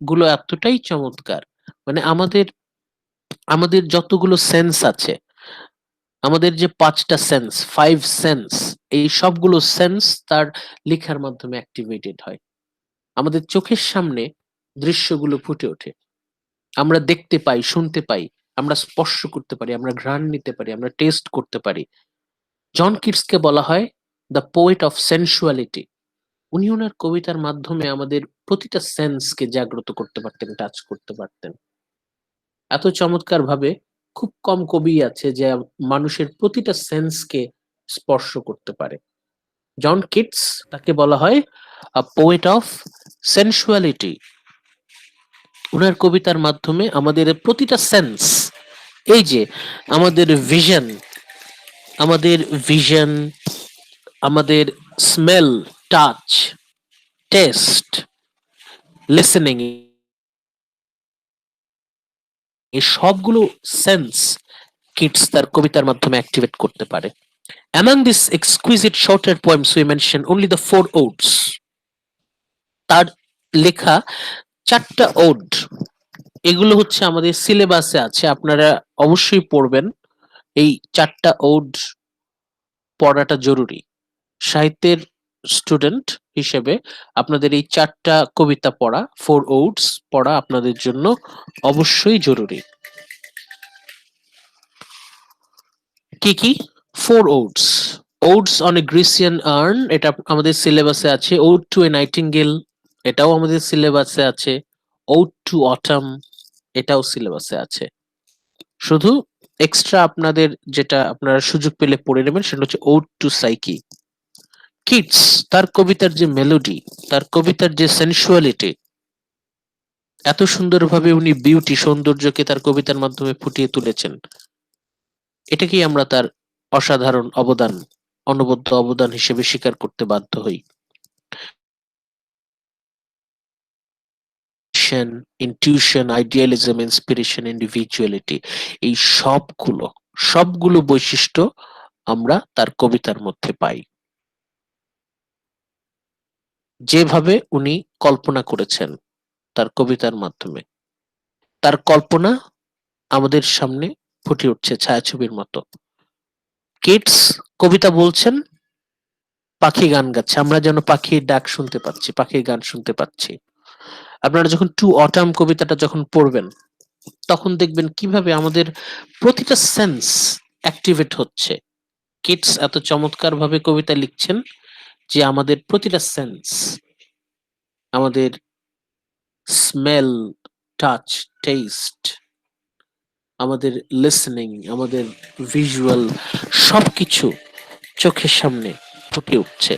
গুলো এতটাই চমৎকার, মানে আমাদের আমাদের যতগুলো সেন্স আছে, আমাদের যে 5টা সেন্স, 5 সেন্স, এই সবগুলো সেন্স তার লেখার মাধ্যমে অ্যাক্টিভেটেড হয়। আমাদের চোখের সামনে দৃশ্যগুলো ফুটে ওঠে, আমরা দেখতে পাই, শুনতে পাই, আমরা স্পর্শ করতে পারি, আমরা ঘ্রাণ নিতে পারি, আমরা টেস্ট করতে পারি। জন কিটসকে বলা হয় দ্য পোয়েট অফ সেনসুয়ালিটি। উনি ওনার কবিতার মাধ্যমে আমাদের প্রতিটা সেন্সকে জাগ্রত করতে পারতেন, টাচ করতে পারতেন। এত চমৎকার ভাবে খুব কম কবি আছে যে মানুষের প্রতিটা সেন্সকে স্পর্শ করতে পারে। জন কিটস, তাকে বলা হয় আ পোয়েট অফ সেনসুয়ালিটি। ওনার কবিতার মাধ্যমে আমাদের প্রতিটা সেন্স, এই যে আমাদের ভিশন, আমাদের ভিশন, আমাদের স্মেল, টাচ, টেস্ট, লিসেনিং, এই সবগুলো সেন্স কিটস তার কবিতার মাধ্যমে অ্যাক্টিভেট করতে পারে। Among these exquisite shorter poems we mention only the 4 odes. তার লেখা 4টা ওড, এগুলো হচ্ছে আমাদের সিলেবাসে আছে, আপনারা অবশ্যই পড়বেন। এই 4টা ওড পড়াটা জরুরি। সাহিত্যের স্টুডেন্ট হিসেবে আপনাদের এই 4টা কবিতা পড়া, 4 ওডস পড়া আপনাদের জন্য অবশ্যই জরুরি। কি কি? 4 odds. Odds on a গ্রিসিয়ান earn, এটা আমাদের সিলেবাসে আছে। ওড টু এ নাইটিঙ্গেল, এটাও আমাদের সিলেবাসে আছে। ওড টু অটাম, এটাও সিলেবাসে আছে। শুধু এক্সট্রা আপনাদের যেটা আপনারা সুযোগ পেলে পড়ে নেবেন সেটা হচ্ছে ওড টু সাইকি। কিটস তার কবিতার যে মেলোডি, তার কবিতার যে সেনসুয়ালিটি, এত সুন্দরভাবে উনি বিউটি, সৌন্দর্যকে তার কবিতার মাধ্যমে ফুটিয়ে তুলেছেন, এটাকেই আমরা তার অসাধারণ অবদান, অনবদ্য অবদান হিসেবে স্বীকার করতে বাধ্য হই। ইনটিউশন, আইডিয়ালিজম, ইন্সপিরেশন, ইন্ডিভিজুয়ালিটি, এই সবগুলো বৈশিষ্ট্য আমরা তার কবিতার মধ্যে পাই। যেভাবে উনি কল্পনা করেছেন তার কবিতার মাধ্যমে, তার কল্পনা আমাদের সামনে ফুটে উঠছে ছায়াছবির মতো। কিটস কবিতা বলছেন, পাখি গান গাচ্ছে, আমরা যেন পাখির ডাক শুনতে পাচ্ছি, পাখির গান শুনতে পাচ্ছি। আপনারা যখন টু অটাম কবিতাটা যখন পড়বেন তখন দেখবেন কিভাবে আমাদের প্রতিটা সেন্স অ্যাক্টিভেট হচ্ছে। কিটস এত চমৎকার ভাবে কবিতা লিখছেন যে আমাদের প্রতিটা সেন্স, আমাদের স্মেল, টাচ, টেস্ট, আমাদের লিসনিং, আমাদের ভিজুয়াল সবকিছু চোখের সামনে ফুটে উঠছে।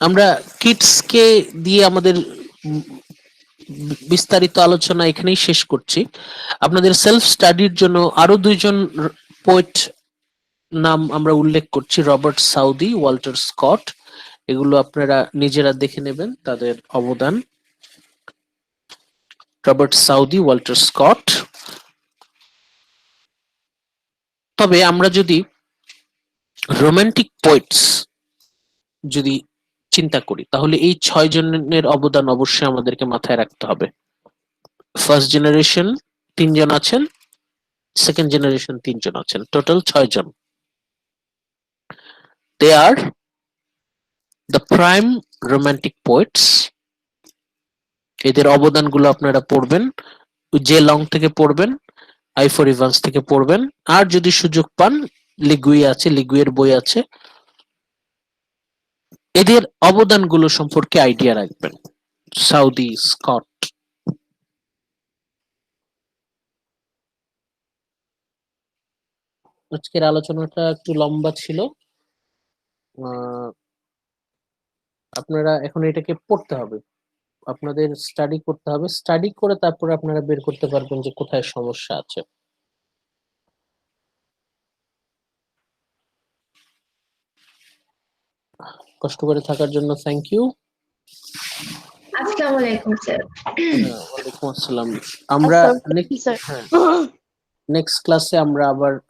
আমরা কিডসকে দিয়ে আমাদের বিস্তারিত আলোচনা এখানেই শেষ করছি। আপনাদের সেলফ স্টাডির জন্য আরো দুইজন পোয়েট নাম আমরা উল্লেখ করছি, রবার্ট সাউদি, ওয়াল্টার স্কট। এগুলো আপনারা নিজেরা দেখে নেবেন তাদের অবদান। Robert Southey, Walter Scott. তবে আমরা যদি রোমান্টিক পোয়েটস যদি চিন্তা করি তাহলে এই 6 জনের অবদান অবশ্যই আমাদেরকে মাথায় রাখতে হবে। ফার্স্ট জেনারেশন 3 জন আছেন, সেকেন্ড জেনারেশন 3 জন আছেন, টোটাল 6 জন। They are the prime romantic poets. এদের অবদানগুলো আপনারা পড়বেন, জে লং থেকে পড়বেন, আইফোর ইভান্স থেকে পড়বেন, আর যদি সুযোগ পান লিগুই আছে, লিগুইয়ের বই আছে, এদের অবদানগুলো সম্পর্কে আইডিয়া রাখবেন। Southey, Scott. আজকের আলোচনাটা একটু লম্বা ছিল, আপনারা এখন এটাকে পড়তে হবে, আপনাদের স্টাডি করতে হবে, স্টাডি করে তারপরে আপনারা বের করতে পারবেন যে কোথায় সমস্যা আছে। কষ্ট করে থাকার জন্য থ্যাংক ইউ। আসসালামু আলাইকুম স্যার। ওয়ালাইকুম আসসালাম। আমরা নেক্সট ক্লাসে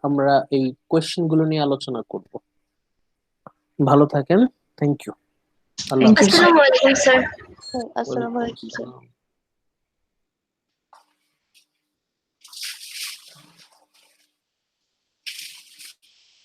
আমরা এই কোয়েশ্চেন গুলো নিয়ে আলোচনা করব। ভালো থাকেন, থ্যাংক ইউ। আল্লাহ হাফেজ। আসসালামু আলাইকুম স্যার। আসসালামু আলাইকুম স্যার। ওয়ালাইকুম আসসালাম।